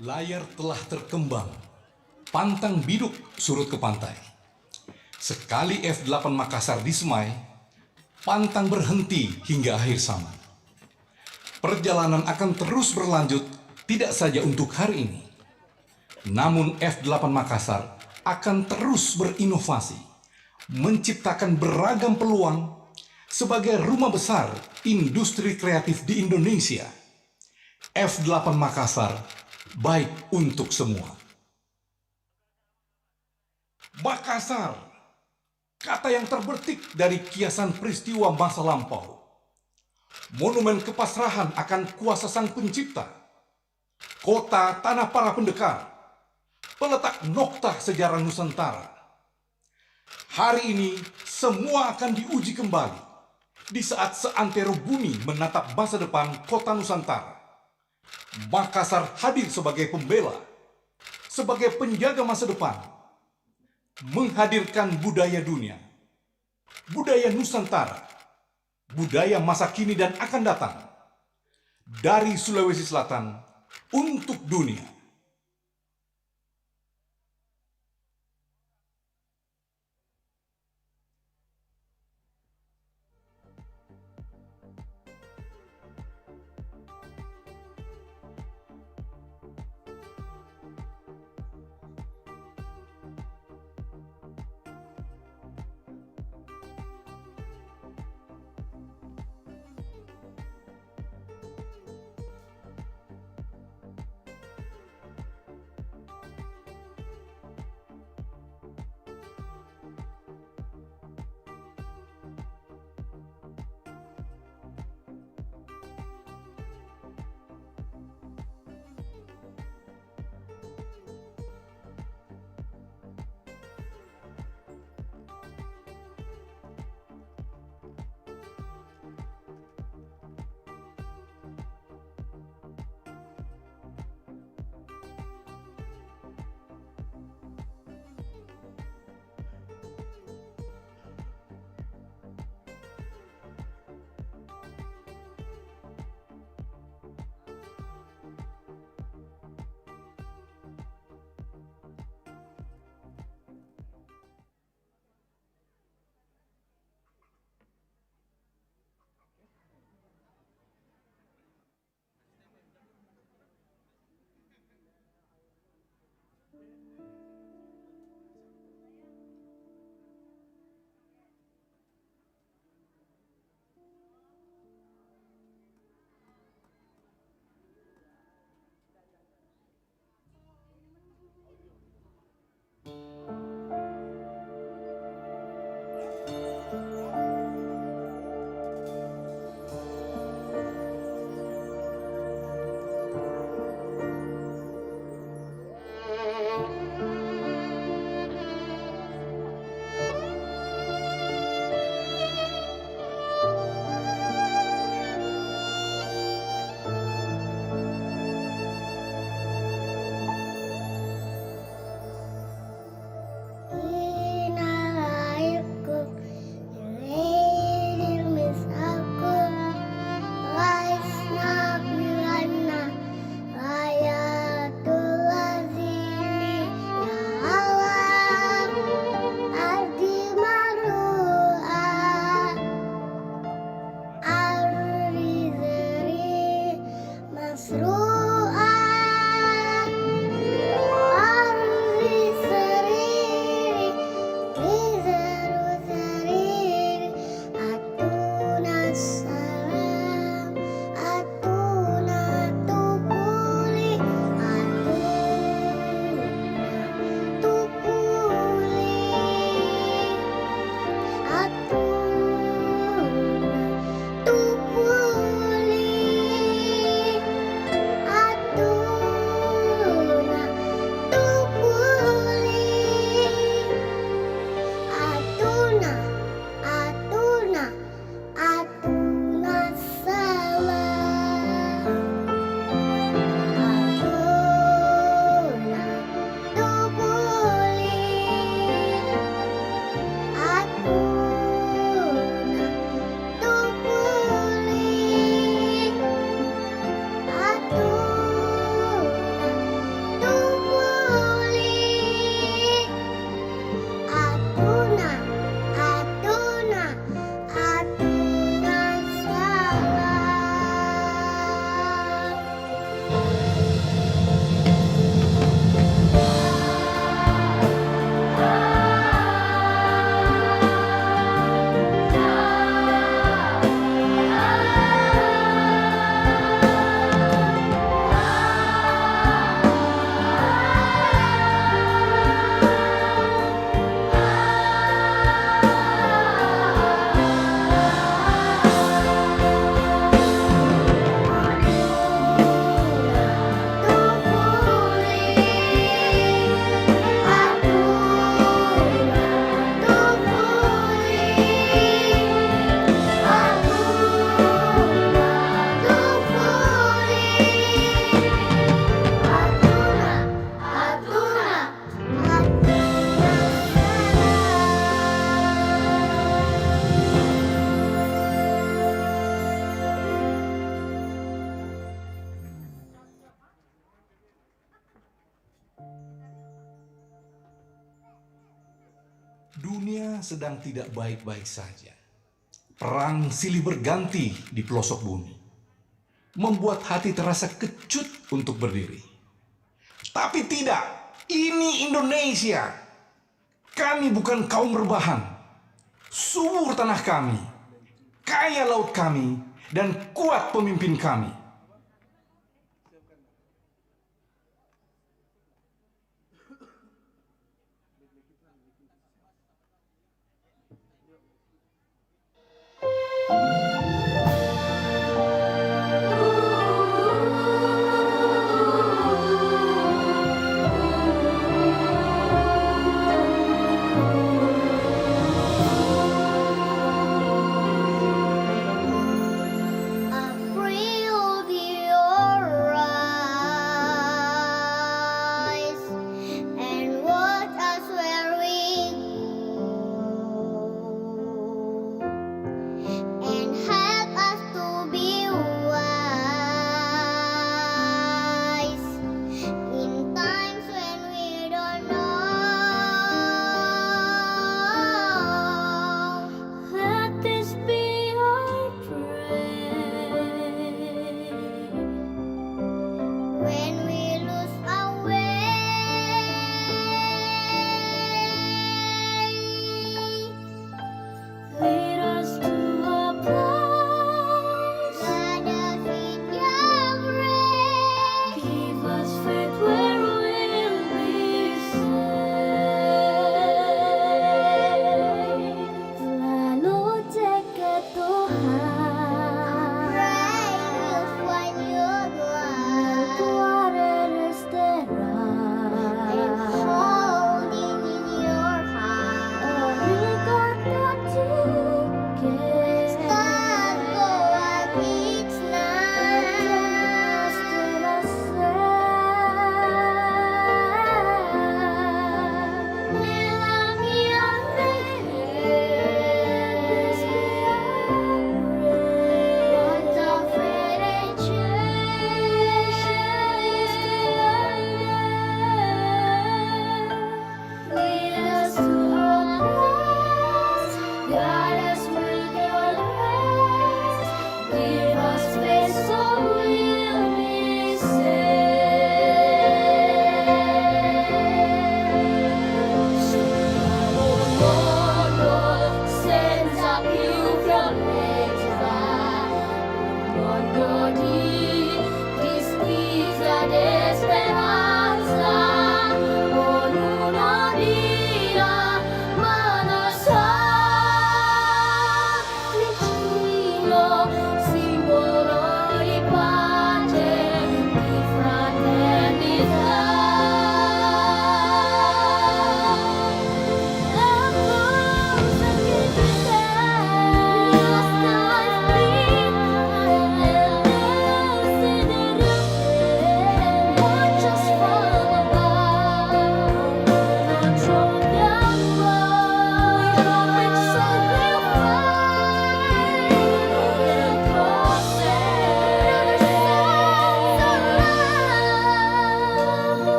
Layar telah terkembang, pantang biduk surut ke pantai. Sekali F8 Makassar disemai, pantang berhenti hingga akhir zaman. Perjalanan akan terus berlanjut tidak saja untuk hari ini. Namun F8 Makassar akan terus berinovasi, menciptakan beragam peluang sebagai rumah besar industri kreatif di Indonesia. F8 Makassar baik untuk semua. Makassar, kata yang terbetik dari kiasan peristiwa masa lampau. Monumen kepasrahan akan kuasa sang pencipta. Kota tanah para pendekar, peletak noktah sejarah Nusantara. Hari ini semua akan diuji kembali di saat seantero bumi menatap masa depan kota Nusantara. Makassar hadir sebagai pembela, sebagai penjaga masa depan, menghadirkan budaya dunia, budaya Nusantara, budaya masa kini dan akan datang, dari Sulawesi Selatan untuk dunia. dunia sedang tidak baik-baik saja. Perang silih berganti di pelosok bumi, membuat hati terasa kecut untuk berdiri. Tapi tidak, ini Indonesia. Kami bukan kaum rebahan. Subur tanah kami, kaya laut kami, dan kuat pemimpin kami.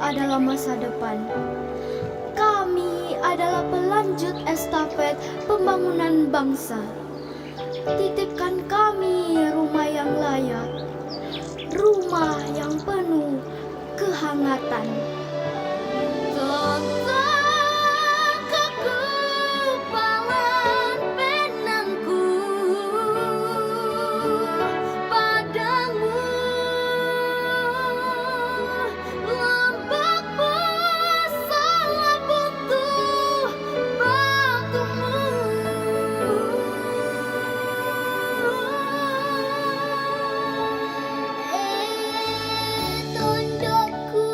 adalah masa depan. Kami adalah pelanjut estafet pembangunan bangsa. Titipkan kami rumah yang layak, rumah yang penuh kehangatan. Tentang kekebalan penangku padamu, lambak bersama butuh batumu. Tondokku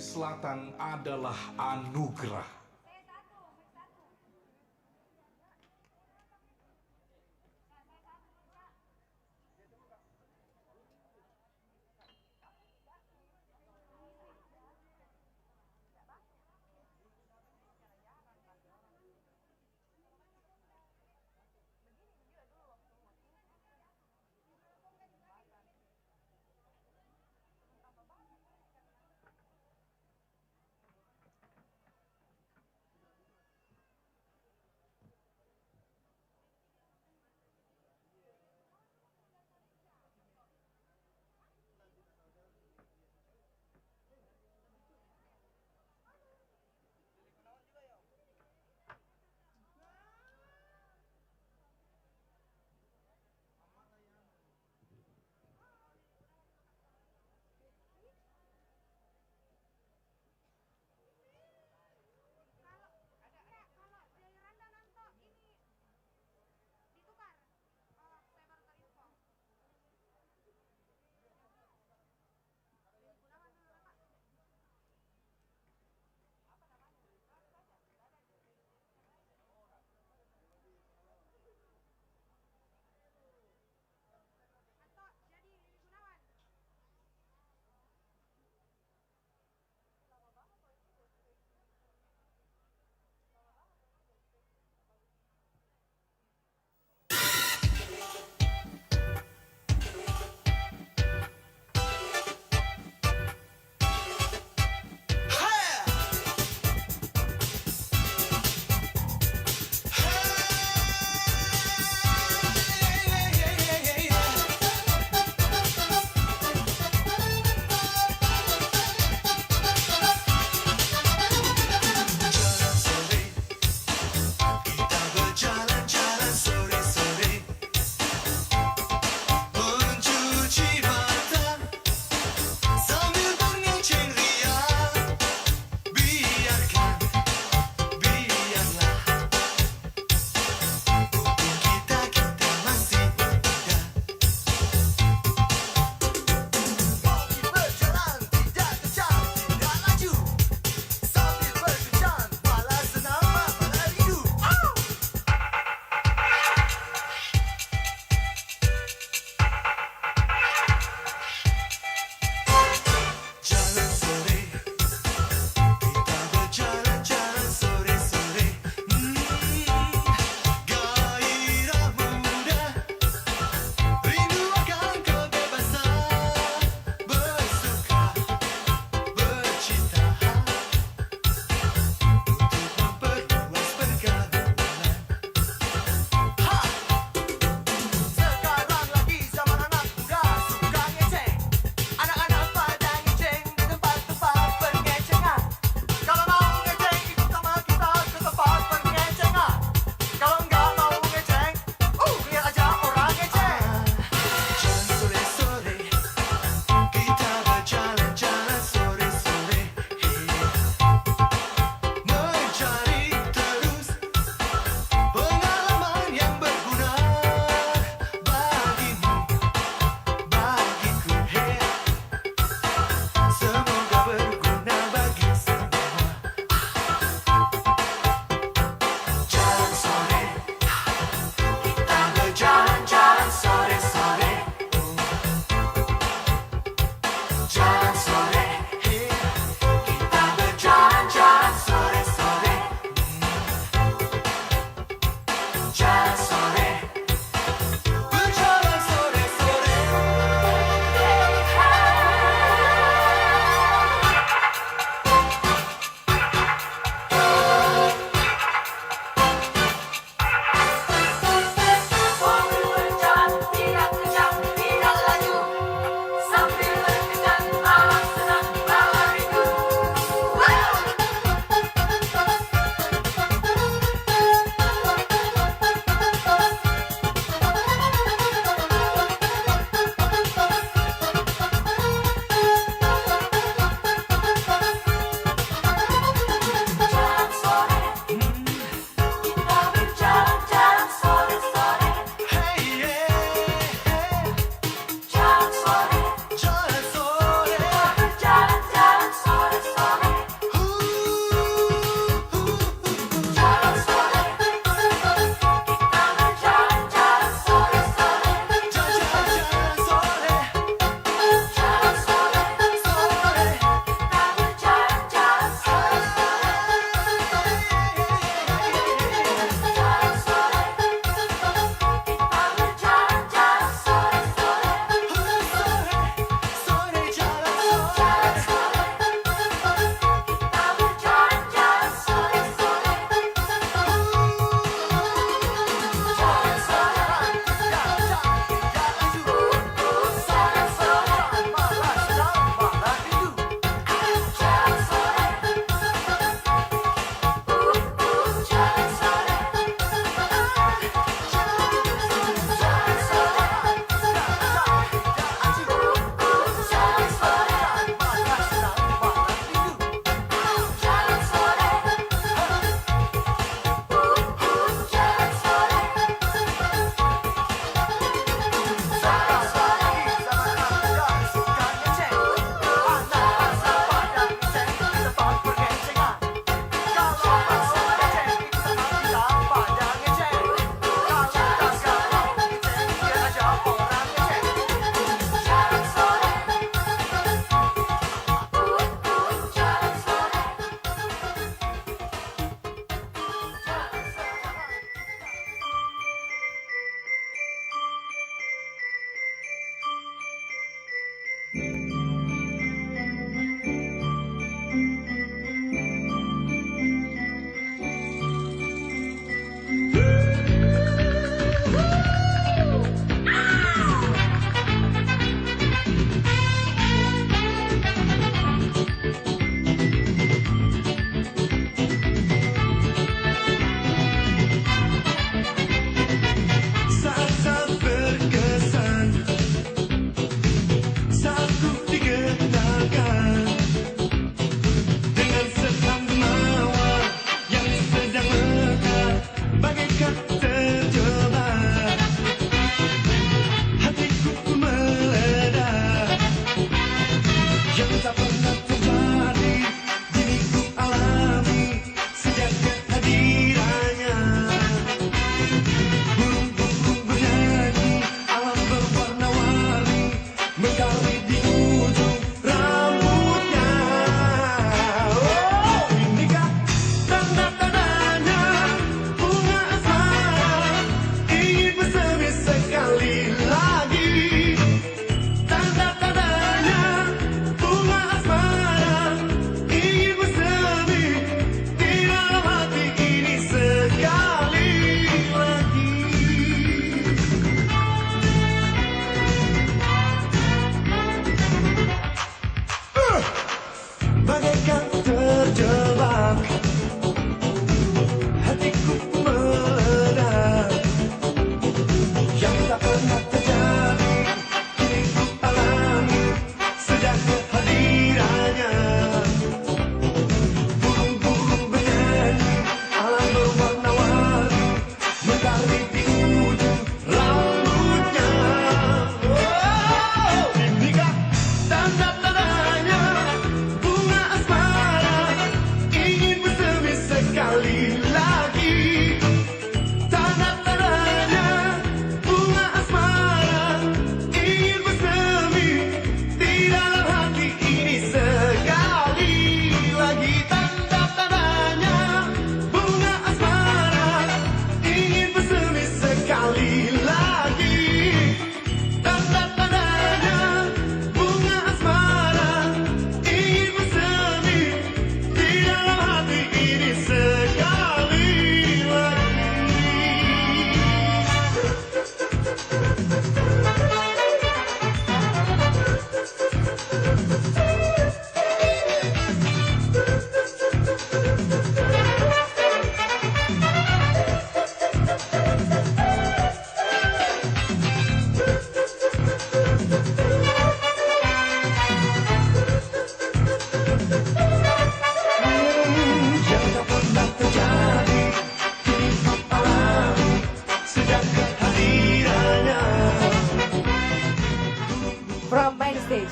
Selatan adalah anugerah.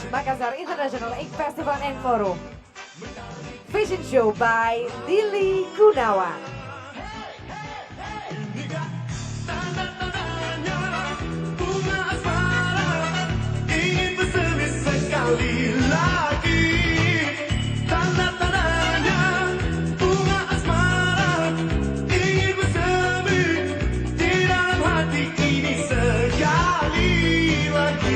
Makassar International Ink Festival and Forum. Fashion Show by Lili Gunawan. Sekali lagi tanda-tandanya bunga asmara ingin bersemi di dalam hati ini sekali lagi.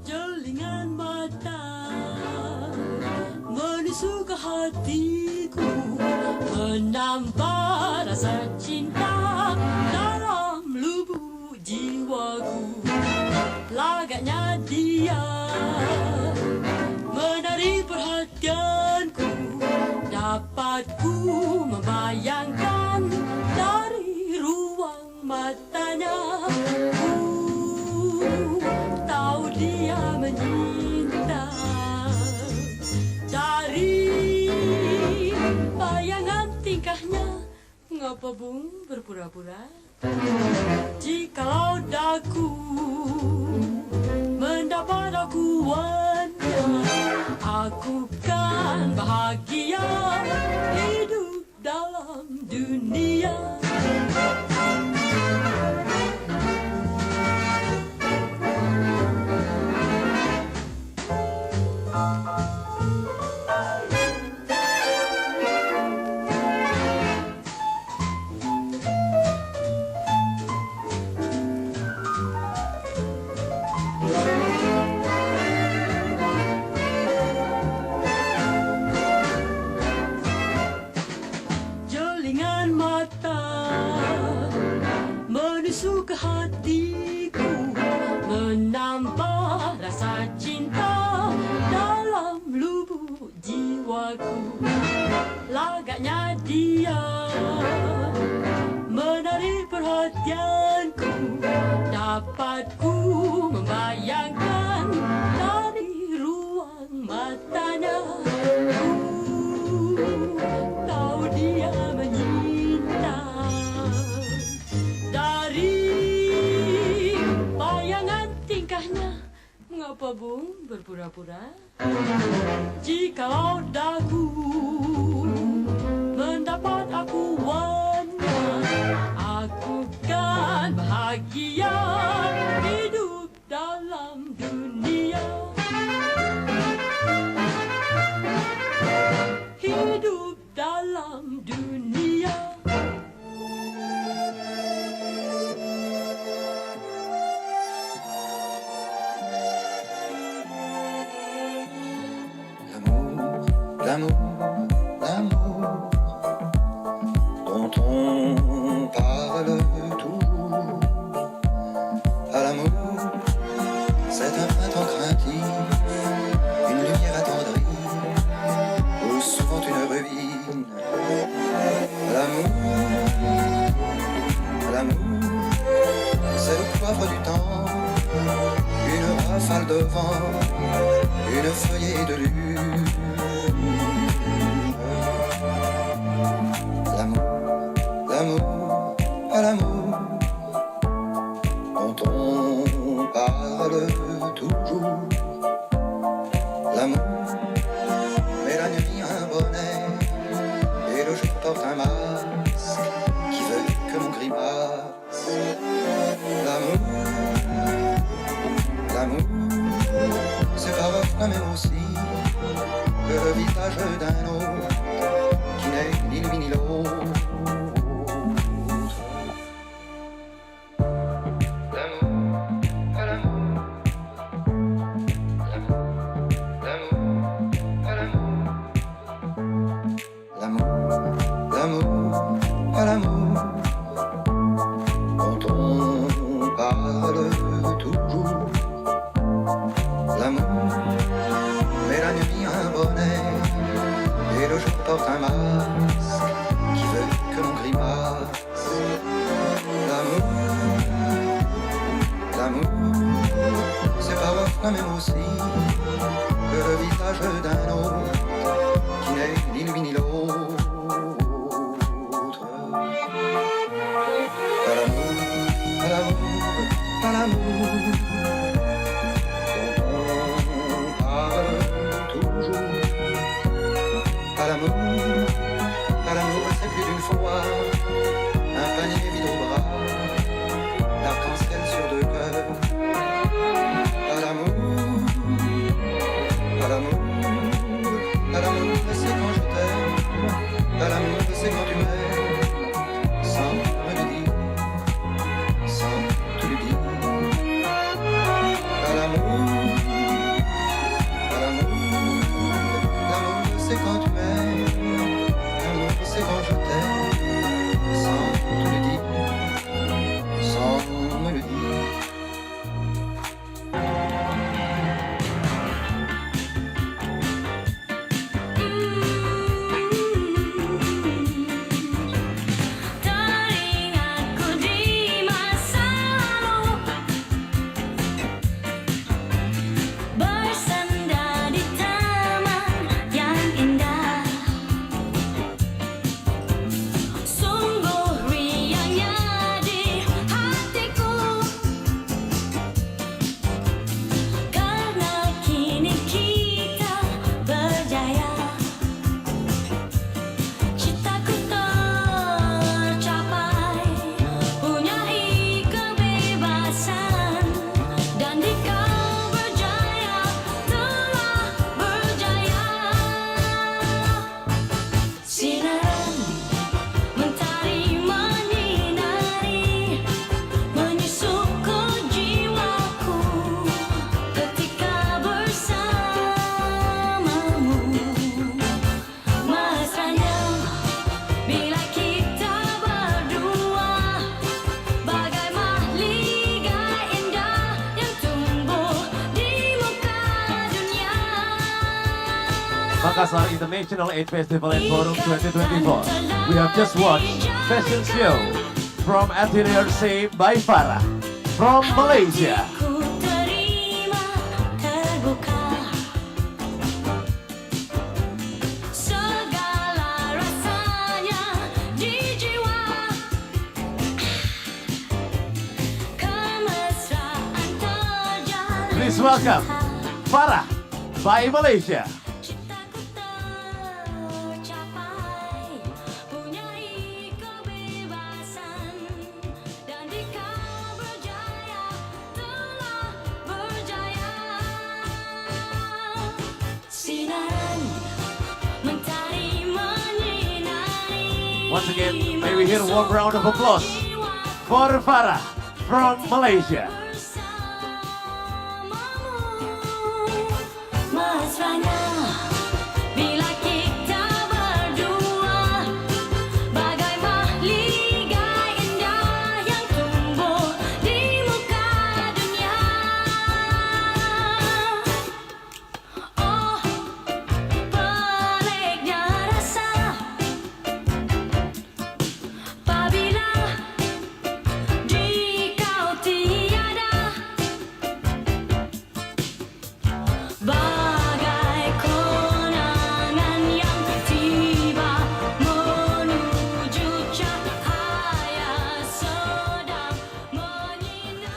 Jelingan mata menusuk ke hatiku, menambah rasa cinta dalam lubuk jiwaku. Lagaknya dia menarik perhatianku, dapat ku membayangkan dari ruang matanya. Tahu dia menyinta dari bayangan tingkahnya. Ngapa bung berpura-pura? Jikalau daku mendapat akuannya, aku kan bahagia hidup dalam dunia. dia menarik perhatianku, dapat ku membayangkan dari ruang matanya. Tahu dia menyinta dari bayangan tingkahnya. Mengapa Bung berpura-pura? Jikalau daku mendapat akuannya, aku kan bahagia hidup dalam dunia. Hidup dalam dunia. L'amour, l'amour dont on parle toujours. À l'amour, c'est un printemps craintif, une lumière attendrie, ou souvent une ruine. L'amour, c'est le poivre du temps, une rafale de vent, une feuillée de lune. L'amour, à l'amour dont on parle toujours. L'amour met la nuit un bonnet et le jour porte un masque qui veut que l'on grimace. L'amour, c'est parfois même aussi que le visage d'un autre qui n'est ni lui ni l'autre. Même aussi que le visage d'un autre qui n'est ni lui ni l'autre. À l'amour, à l'amour, à l'amour dont on parle toujours. À l'amour, c'est plus d'une fois un panier vide au bras, l'arc-en-ciel sur deux cœurs. À l'amour, c'est quand je t'aime. À l'amour, c'est quand tu m'aimes. Sans me le dire, sans te le dire. À l'amour, c'est quand tu m'aimes. L'amour, c'est quand je t'aime. Sans te le dire, sans me le dire. Makassar International AIDS Festival and Forum 2024. We have just watched fashion show from Atelier C by Farah from Malaysia. Ku terima terbuka segala rasanya di jiwa, kemesraan terjalin. Please welcome Farah by Malaysia. Once again, may we hear a warm round of applause for Farah from Malaysia. Mesranya bila kita berdua, bagai mahligai indah yang tumbuh di muka dunia. Oh, peliknya rasa apabila di kau tiada, bagai konangan yang tiba menuju cahaya sedang menyinar.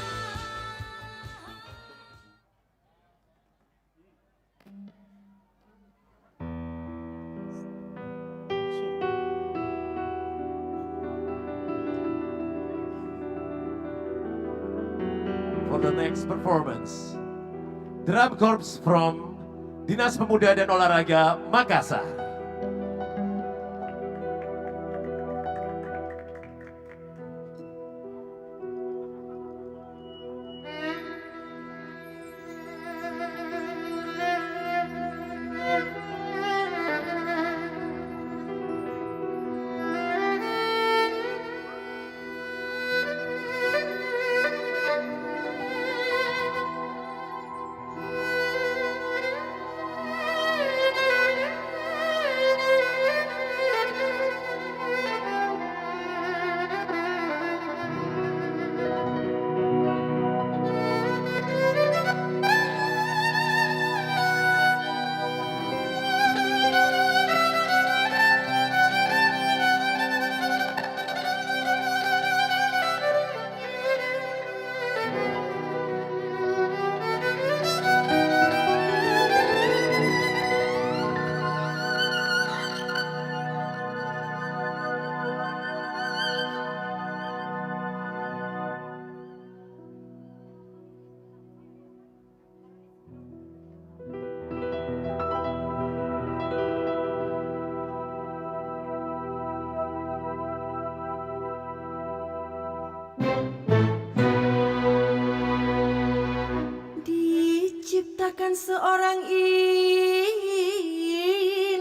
For the next performance, Drum Corps from Dinas Pemuda dan Olahraga Makassar. Diciptakan seorang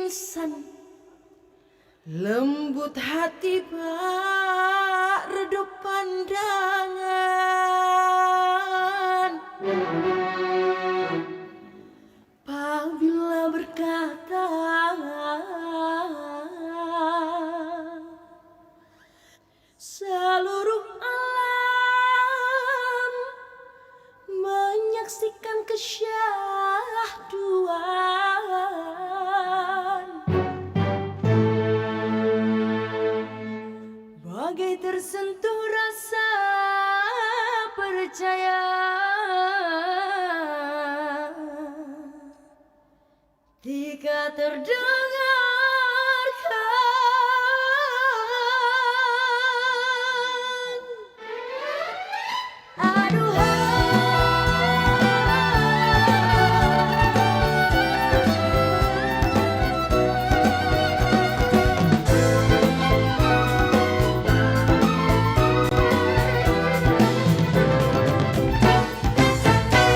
insan, lembut hati bak redup pandangan. Apabila berkata seluruh alam menyaksikan kesyahduan, bagai tersentuh rasa percaya ketika terdengarkan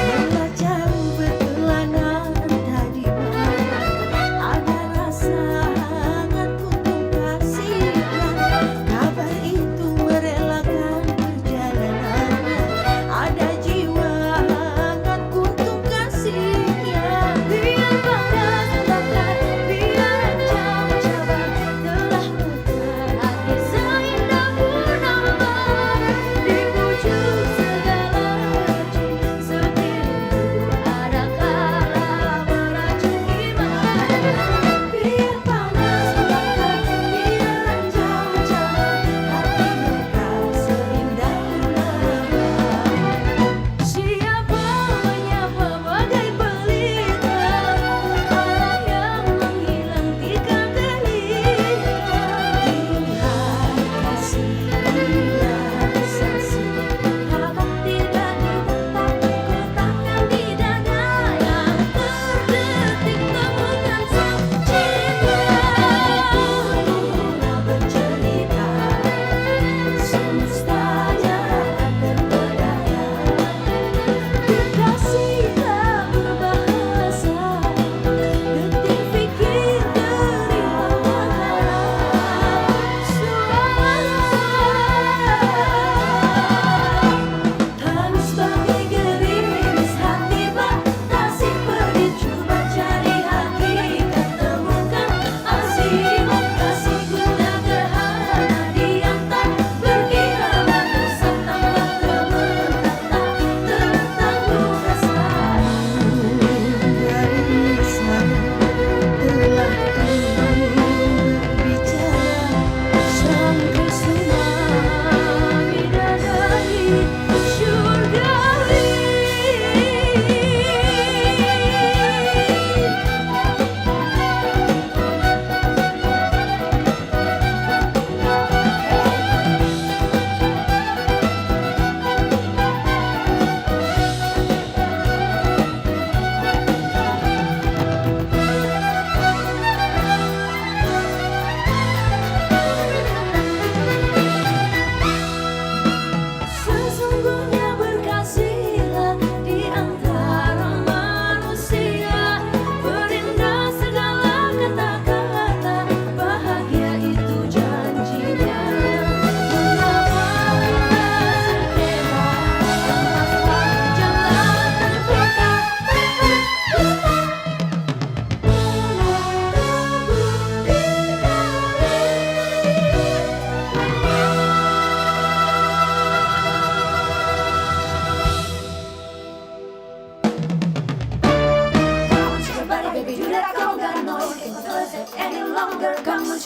membaca berkelana entah di mana ada rasa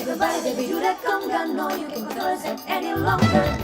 shake your body, baby, do that conga. No, you can't control yourself any longer.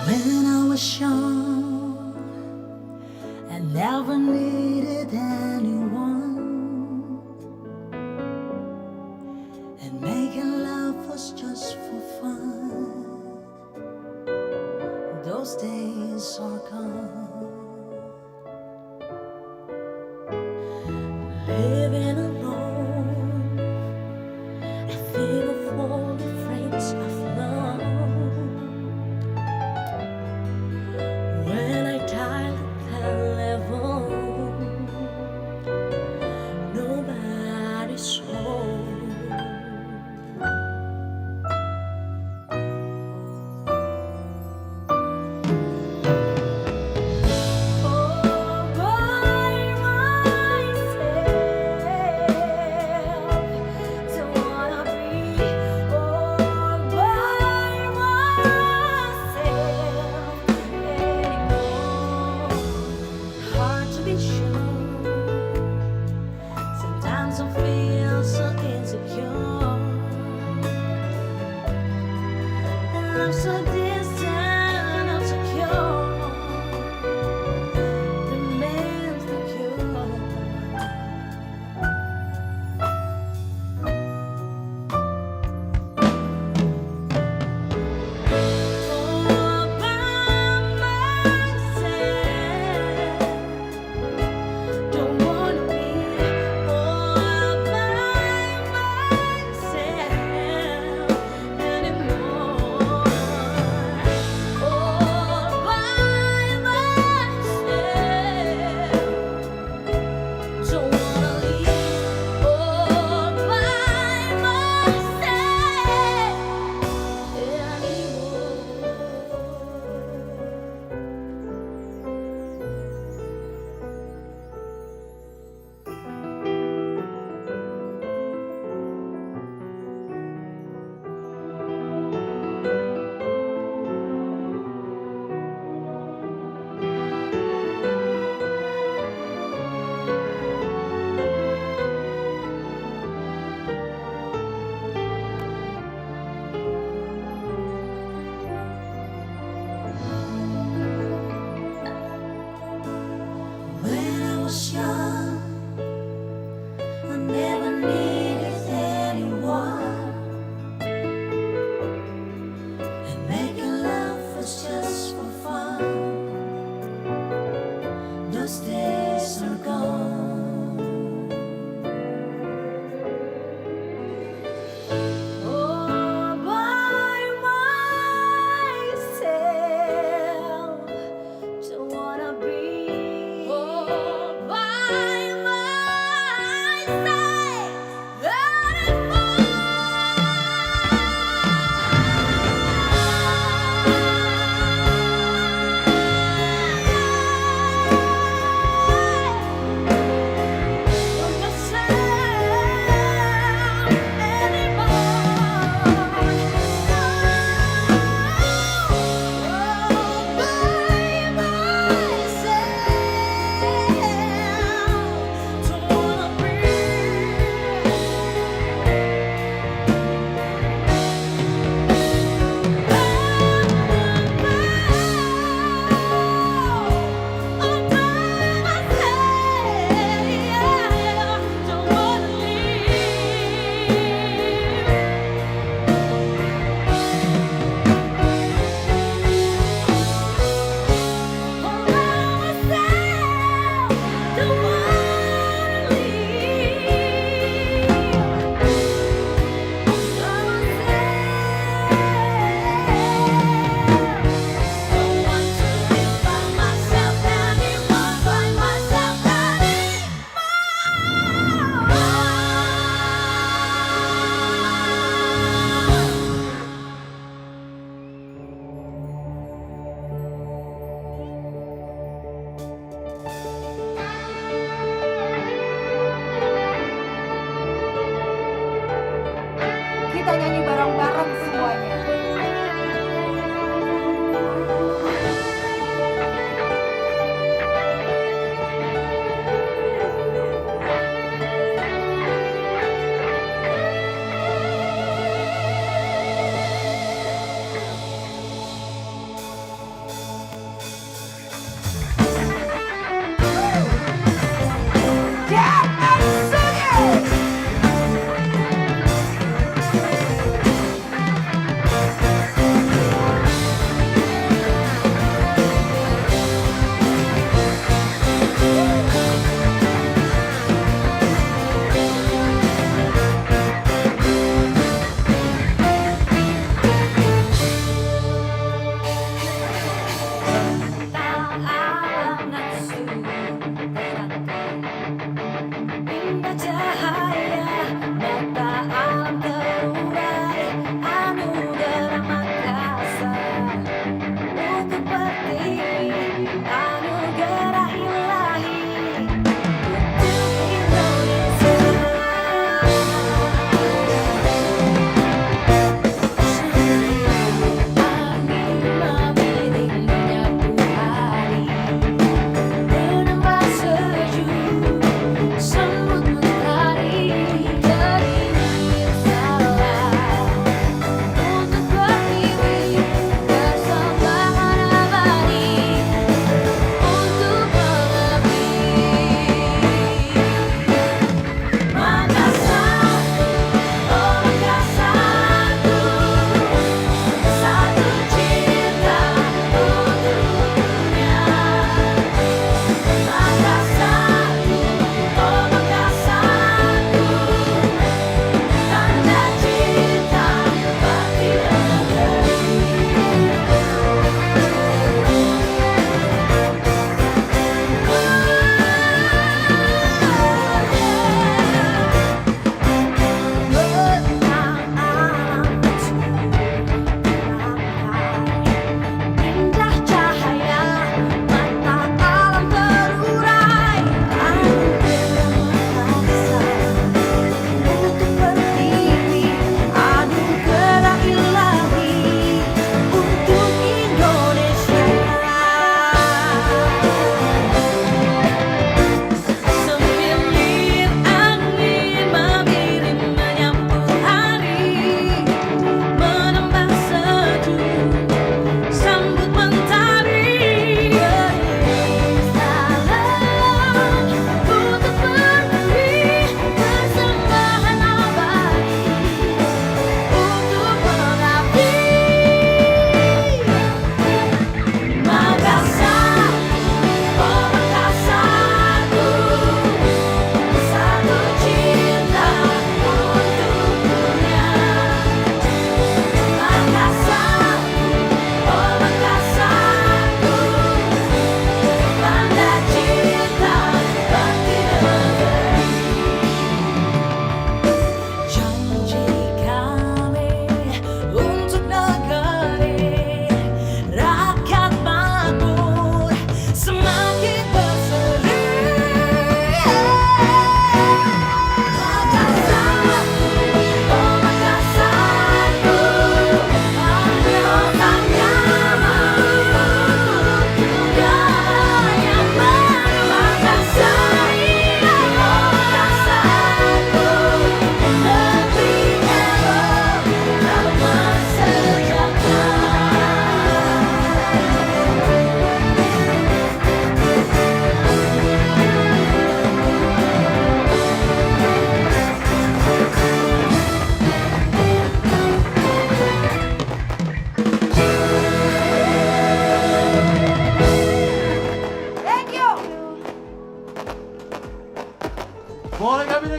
When I was young, I never needed anyone, and making love was just for fun. Those days are gone. Living alone, I think of all the friends I've known. When I die like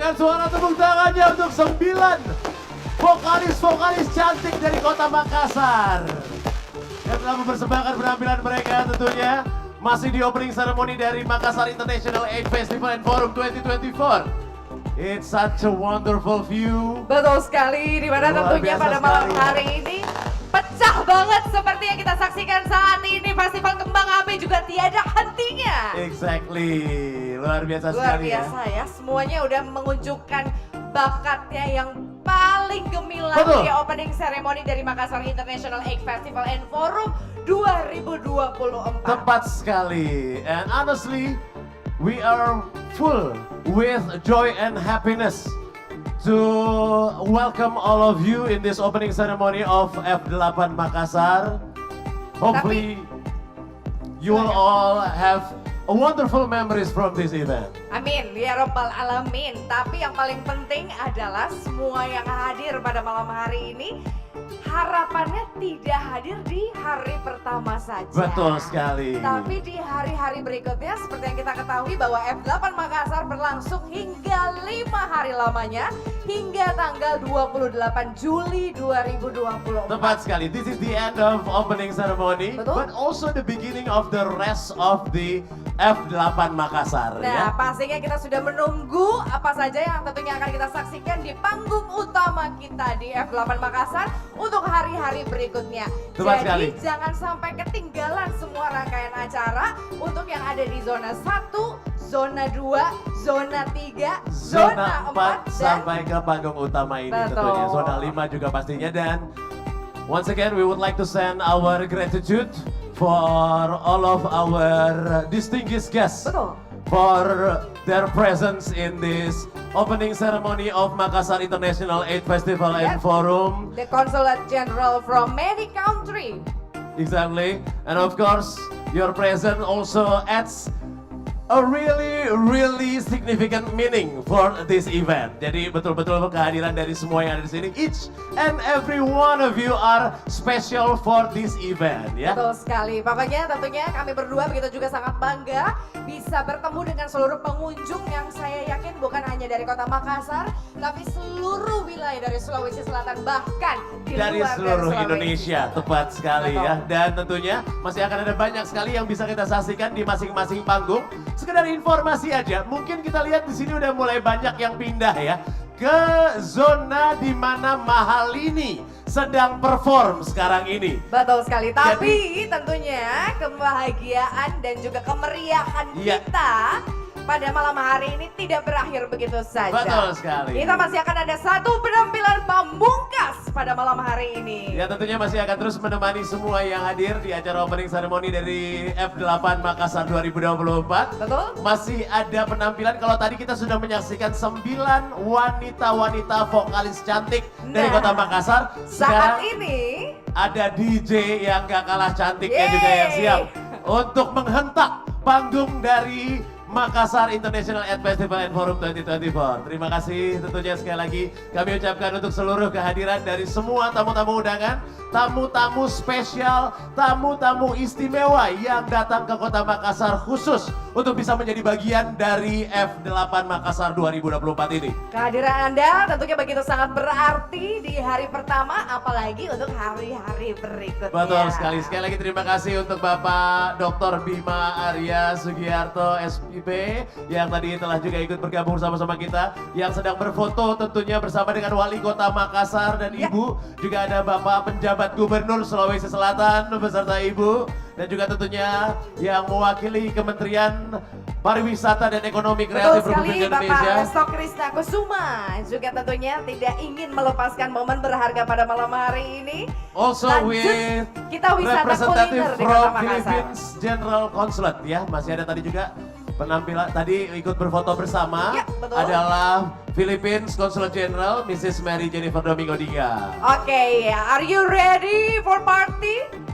Berikan suara tepuk tangannya untuk 9 vokalis-vokalis cantik dari kota Makassar yang telah mempersembahkan penampilan mereka tentunya masih di opening ceremony dari Makassar International AIDS Festival and Forum 2024. It's such a wonderful view. Betul sekali, di mana Luar tentunya biasa pada malam sekali. hari ini pecah banget seperti yang kita saksikan saat ini. Festival Kembang Api juga tiada hentinya. Exactly, luar biasa Luar sekali biasa ya, semuanya udah menunjukkan bakatnya yang paling gemilang Betul. di opening ceremony dari Makassar International AIDS Festival and Forum 2024. Tepat sekali. And honestly, we are full with joy and happiness to welcome all of you in this opening ceremony of F8 Makassar. Hopefully, you will all have a wonderful memories from this event. Amin, ya Rabbal Alamin. Tapi yang paling penting adalah semua yang hadir pada malam hari ini harapannya tidak hadir di hari pertama saja. Betul sekali. Tapi di hari-hari berikutnya seperti yang kita ketahui bahwa F8 Makassar berlangsung hingga 5 hari lamanya hingga tanggal 28 Juli 2024. Tepat sekali. This is the end of opening ceremony, but also the beginning of the rest of the F8 Makassar. Nah, pastinya kita sudah menunggu apa saja yang tentunya akan kita saksikan di panggung utama kita di F8 Makassar untuk hari-hari berikutnya. Tepat Jadi sekali. jangan sampai ketinggalan semua rangkaian acara untuk yang ada di zona 1, zona 2, zona 3, Zona 4 dan sampai ke panggung utama ini Betul. tentunya. Zona 5 juga pastinya. Dan once again we would like to send our gratitude for all of our distinguished guests for their presence in this opening ceremony of Makassar International AIDS Festival and Yes. Forum. the Consulate General from many countries. Exactly. And of course, your presence also adds a really significant meaning for this event. Jadi betul-betul kehadiran dari semua yang ada di sini, each and every one of you are special for this event, ya. Betul sekali. Pokoknya tentunya kami berdua begitu juga sangat bangga bisa bertemu dengan seluruh pengunjung yang saya yakin bukan hanya dari kota Makassar, tapi seluruh wilayah dari Sulawesi Selatan, bahkan di Dari luar seluruh dari Sulawesi. Indonesia, tepat sekali ya. Dan tentunya masih akan ada banyak sekali yang bisa kita saksikan di masing-masing panggung. Sekedar informasi aja, mungkin kita lihat di sini udah mulai banyak yang pindah ya ke zona di mana Mahalini sedang perform sekarang ini. Betul sekali, tapi tentunya kebahagiaan dan juga kemeriahan Iya. kita pada malam hari ini tidak berakhir begitu saja. Betul sekali. Kita masih akan ada satu penampilan pamungkas pada malam hari ini. Ya tentunya masih akan terus menemani semua yang hadir di acara opening ceremony dari F8 Makassar 2024. Betul. Masih ada penampilan, kalau tadi kita sudah menyaksikan 9 wanita-wanita vokalis cantik dari kota Makassar. Saat Sekarang ini ada DJ yang gak kalah cantiknya Yeay. juga yang siap untuk menghentak panggung dari Makassar International AIDS Festival and Forum 2024. Terima kasih tentunya sekali lagi kami ucapkan untuk seluruh kehadiran dari semua tamu-tamu undangan, tamu-tamu spesial, tamu-tamu istimewa yang datang ke kota Makassar khusus untuk bisa menjadi bagian dari F8 Makassar 2024 ini. kehadiran Anda tentunya begitu sangat berarti di hari pertama, apalagi untuk hari-hari berikutnya. Betul sekali. Sekali lagi terima kasih untuk Bapak Dr. Bima Arya Sugiarto SPP yang tadi telah juga ikut bergabung bersama-sama kita, yang sedang berfoto tentunya bersama dengan Wali Kota Makassar dan Ibu. Juga ada Bapak Penjabat Gubernur Sulawesi Selatan beserta Ibu, dan juga tentunya yang mewakili Kementerian Pariwisata dan Ekonomi Kreatif Betul sekali, Republik Indonesia. Bapak Resto Krisna Kusuma juga tentunya tidak ingin melepaskan momen berharga pada malam hari ini. Also Lanjut, with kita wisata representative kuliner di from Kota Makassar. Philippines General Consulate ya. Masih ada tadi juga penampilan tadi ikut berfoto bersama Ya, betul. adalah Philippines Consulate General Mrs. Mary Jennifer Domingo Diga. Oke, are you ready for party?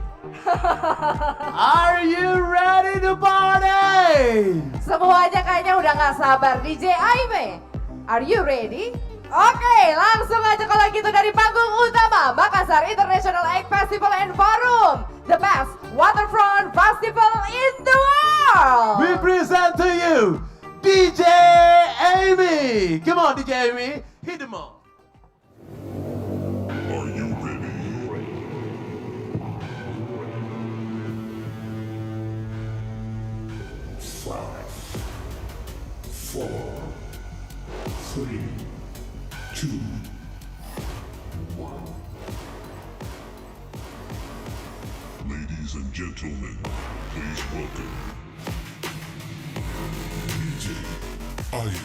Are you ready to party? Semuanya kayaknya udah gak sabar. DJ Aime, are you ready? Oke, langsung aja kalau gitu dari panggung utama Makassar International AIDS Festival and Forum, the best waterfront festival in the world. We present to you DJ Amy. Come on, DJ Amy. Hit them all. Are you ready? 5, 4, 3, 2, 1. Ladies and gentlemen, please welcome DJ Amy.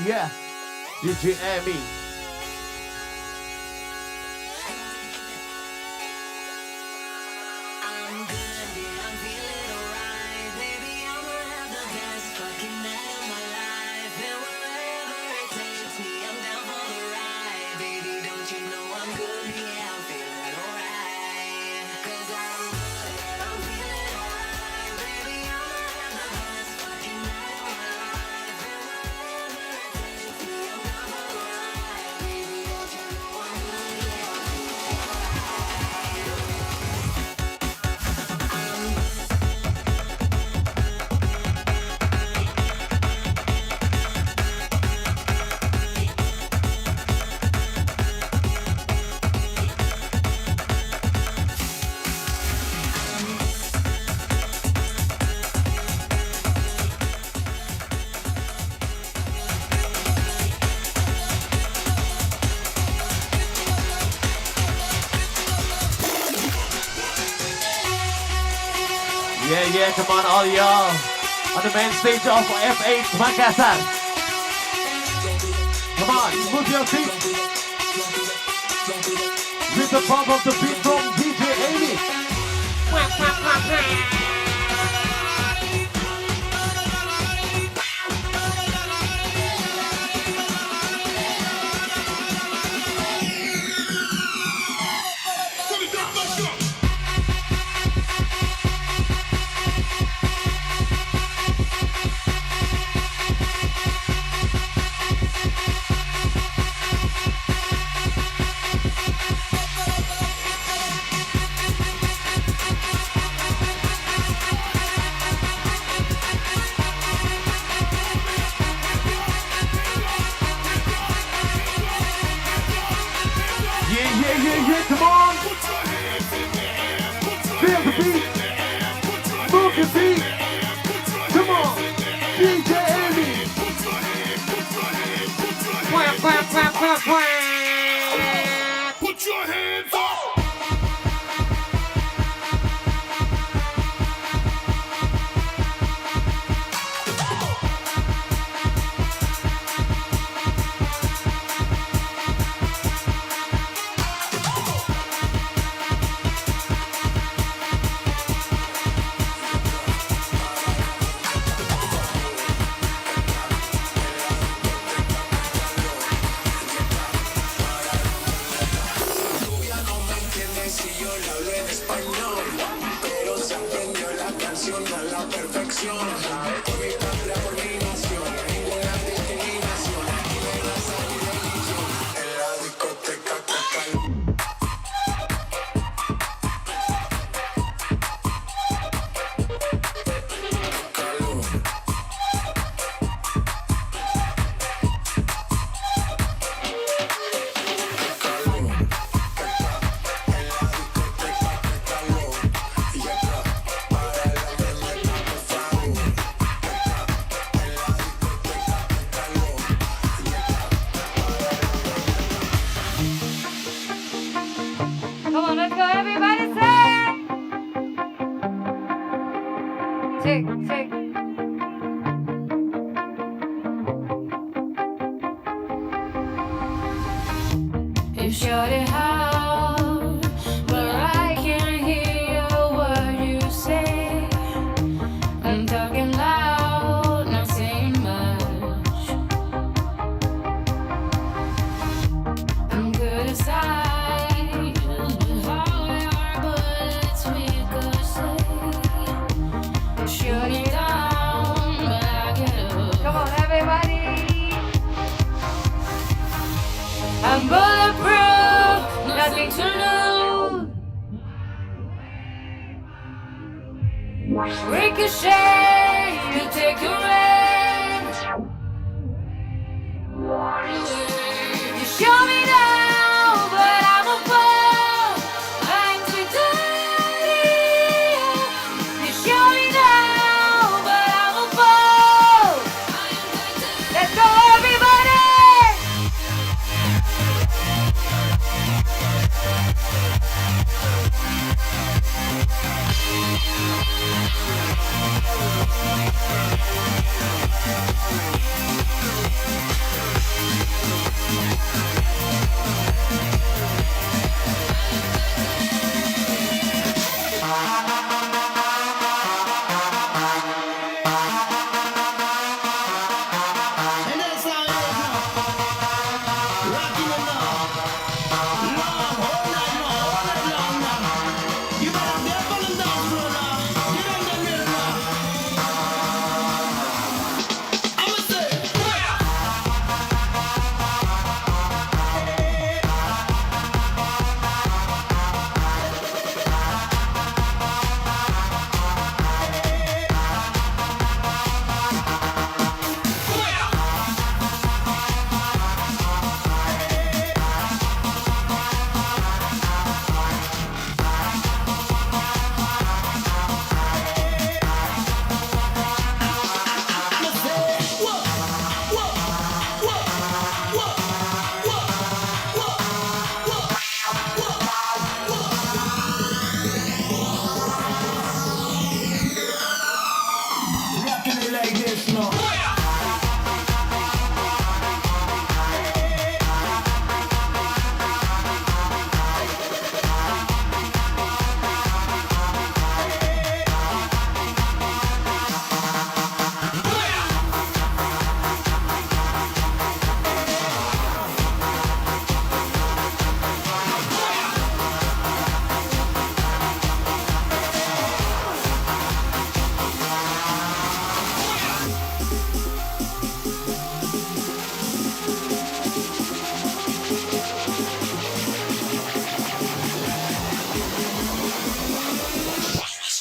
Yeah. DJ Amy. Yeah, come on all y'all on the main stage of F8 Makassar. Come on, move your feet with the pump of the beat from DJ Amy. Yeah, come on! Feel the beat! Move your feet! Come on! DJ Amy! Put your hands up! Come on, let's go, everybody say it. Tick. You shut it out, but I can't hear a word you say. I'm talking loud, not saying much. I'm good aside, how we are, but it's ricochet. Shut it down, but I get up. Come on, everybody. I'm bulletproof, nothing to lose. Ricochet, you take your aim. You show me now, but I'm above. I'm too dirty. You show me now, but I'm above. Let's go, everybody!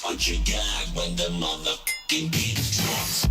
What you got when the motherfucking beat drops?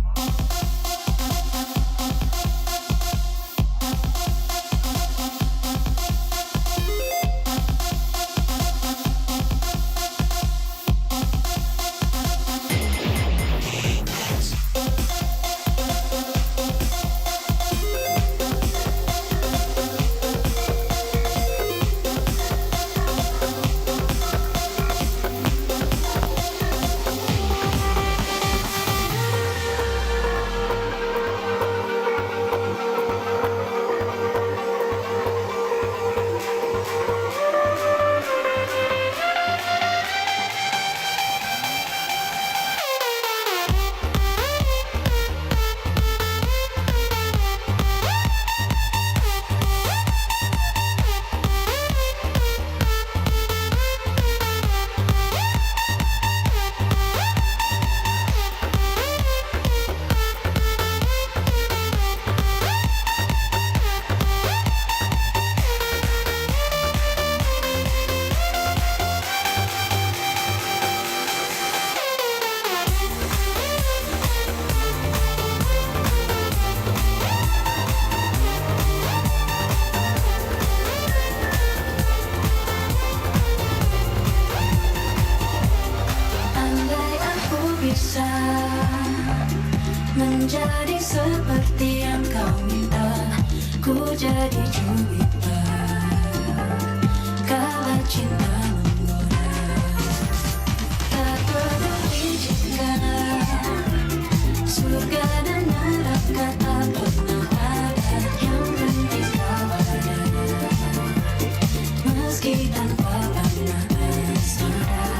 Andai aku bisa menjadi seperti yang kau minta, ku jadi Jupiter kala cinta menggoda. Tak peduli jika surga dan neraka tak pernah ada, yang penting kau ada, meski tanpa pernah bersadar.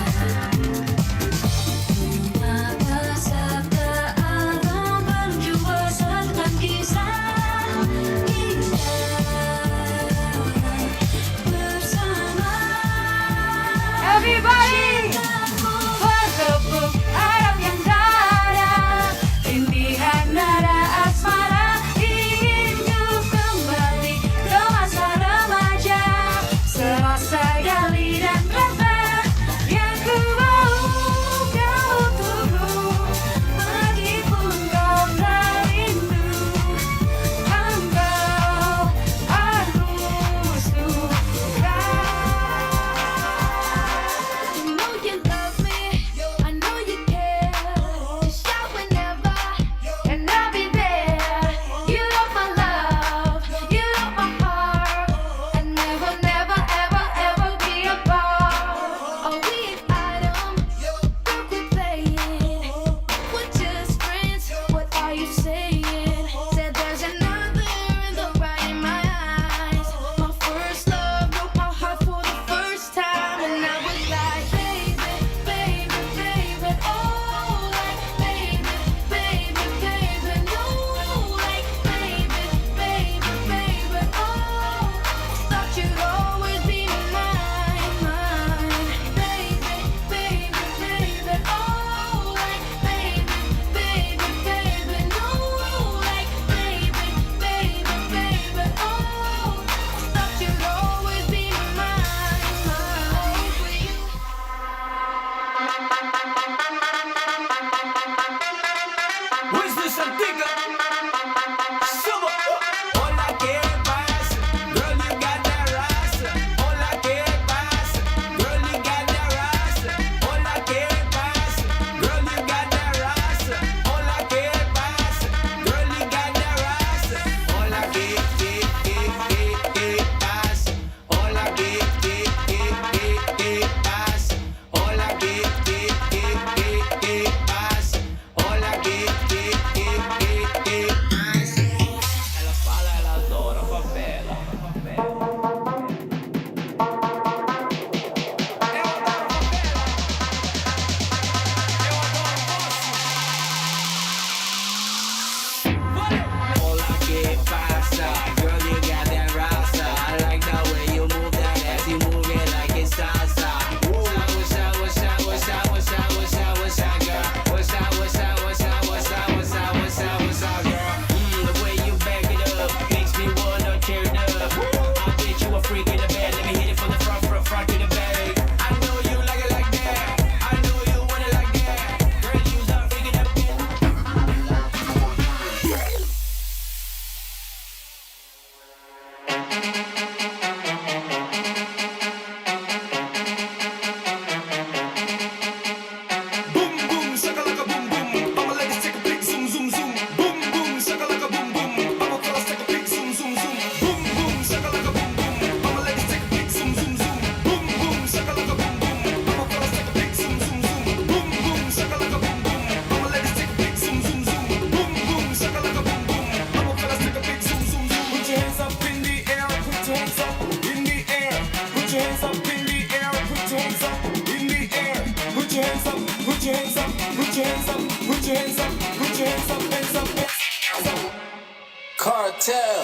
Cartel.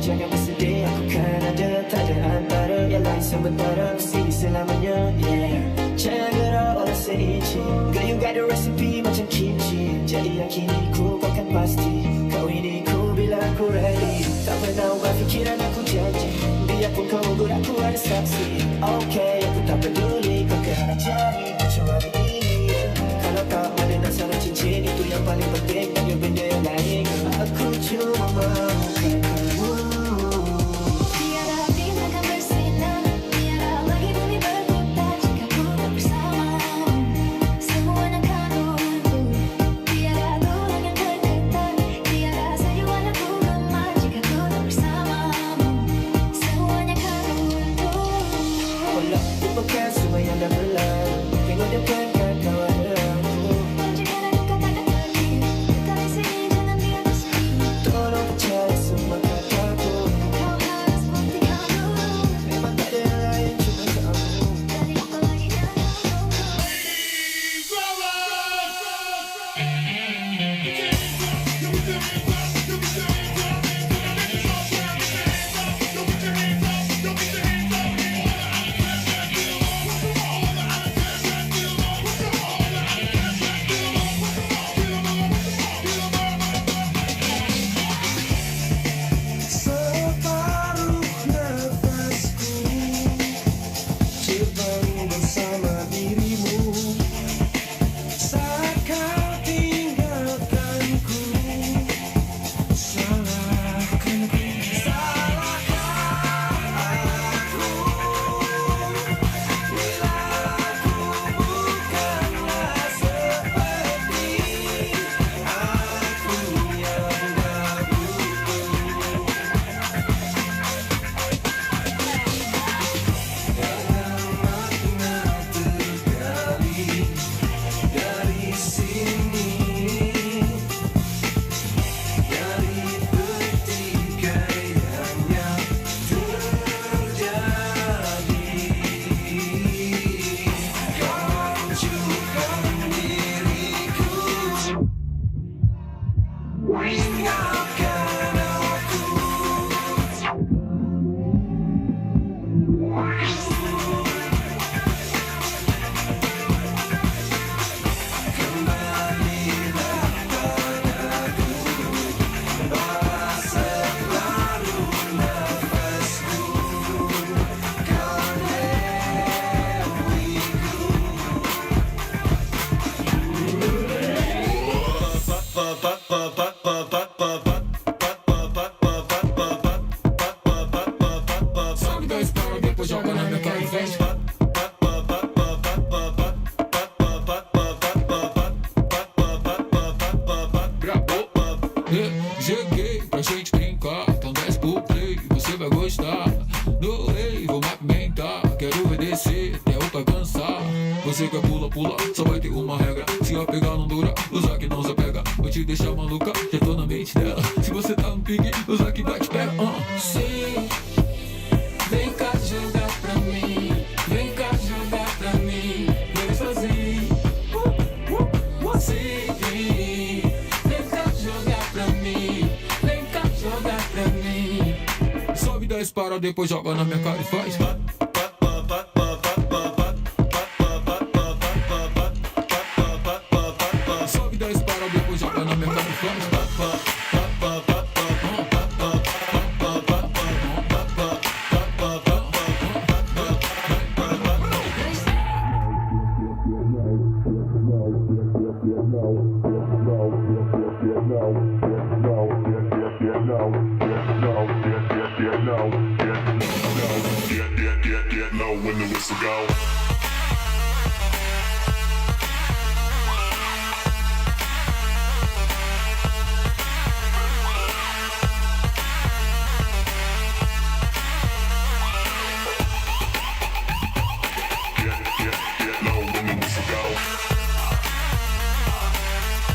jangan bersedih, aku kan ada, tak ada antara yang lain sementara sini selamanya, yeah. Jangan gerak walau seinci, girl you got the recipe macam kimchi. Jadi yakini ku kau kan pasti, kau ini ku bila aku ready. Tak pernah ubah fikiran aku janji, biarpun kau gugur aku ada saksi. Okay, aku tak peduli kau kena cari kecuali ini. Kalau kau ada nasara cincin itu yang paling penting, dan benda yang lain aku cuma mahukan kamu. tem uma regra. Se apegar não dura, usar que não se apega. Vou te deixar maluca, já tô na mente dela. Se você tá no pique, usar que vai te pega. Sim, vem cá jogar pra mim. Vem cá jogar pra mim. Vem sozinho. Sim, vem cá jogar pra mim. Vem cá jogar pra mim. Sobe 10 para, depois joga na minha cara e faz. Sobe 10 para, depois joga na minha cara e faz. When the whistle go. Get low when the whistle go. Get low when the whistle go.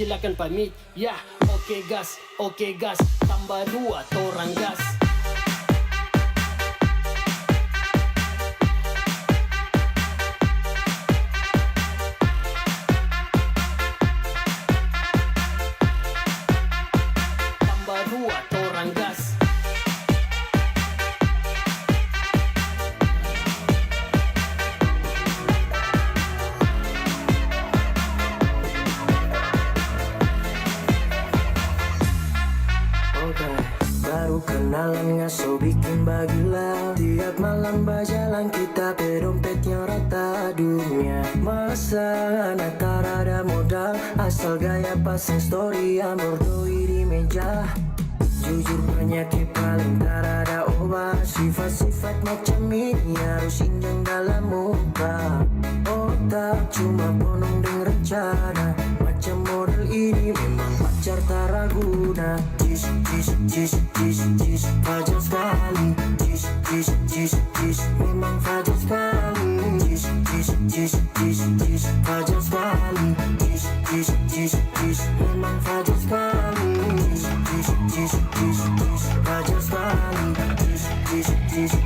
silakan pamit. Ya, oke gas, tambah 2 torang gas. Tambah 2 torang gas. Baru kenalan ngaso bikin bagilah. Tiap malam berjalan kita pedompetnya rata dunia. Masa tak ada modal, asal gaya pasang story amor doi di meja. Jujur penyakit paling tak ada obat. Sifat-sifat macam ini harus injang dalam muka. Otak cuma penuh dengan rencana. Macam model ini memang pacar tak raguna. Jis, fajar sekali. Jis, memang fajar sekali. Jis, fajar sekali. Jis, memang fajar sekali. Jis, fajar sekali. Jis,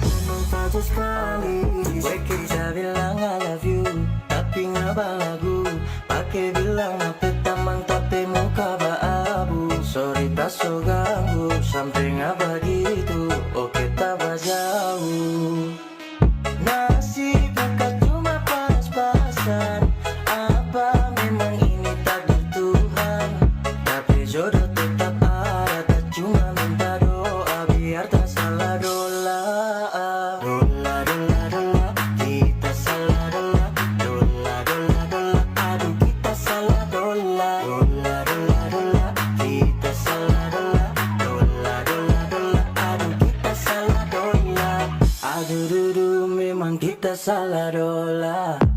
memang fajar sekali. Weh kita bilang I love you, tapi ngapa lagu? Pakai bilang apa tamang tapi muka abu. Sorry tak so ganggu, sampai ngapa gitu. Oke tak jauh. Nasib kakak cuma pas-pasan. Apa memang ini takdir Tuhan? Tapi jodoh tetap ada, tak cuma minta doa biar tak salah dola. Dola, kita salah dola. Dola, aduh kita salah dola. Dola, kita salah dola. Dola, aduh kita salah dola. Aduh memang kita salah dola.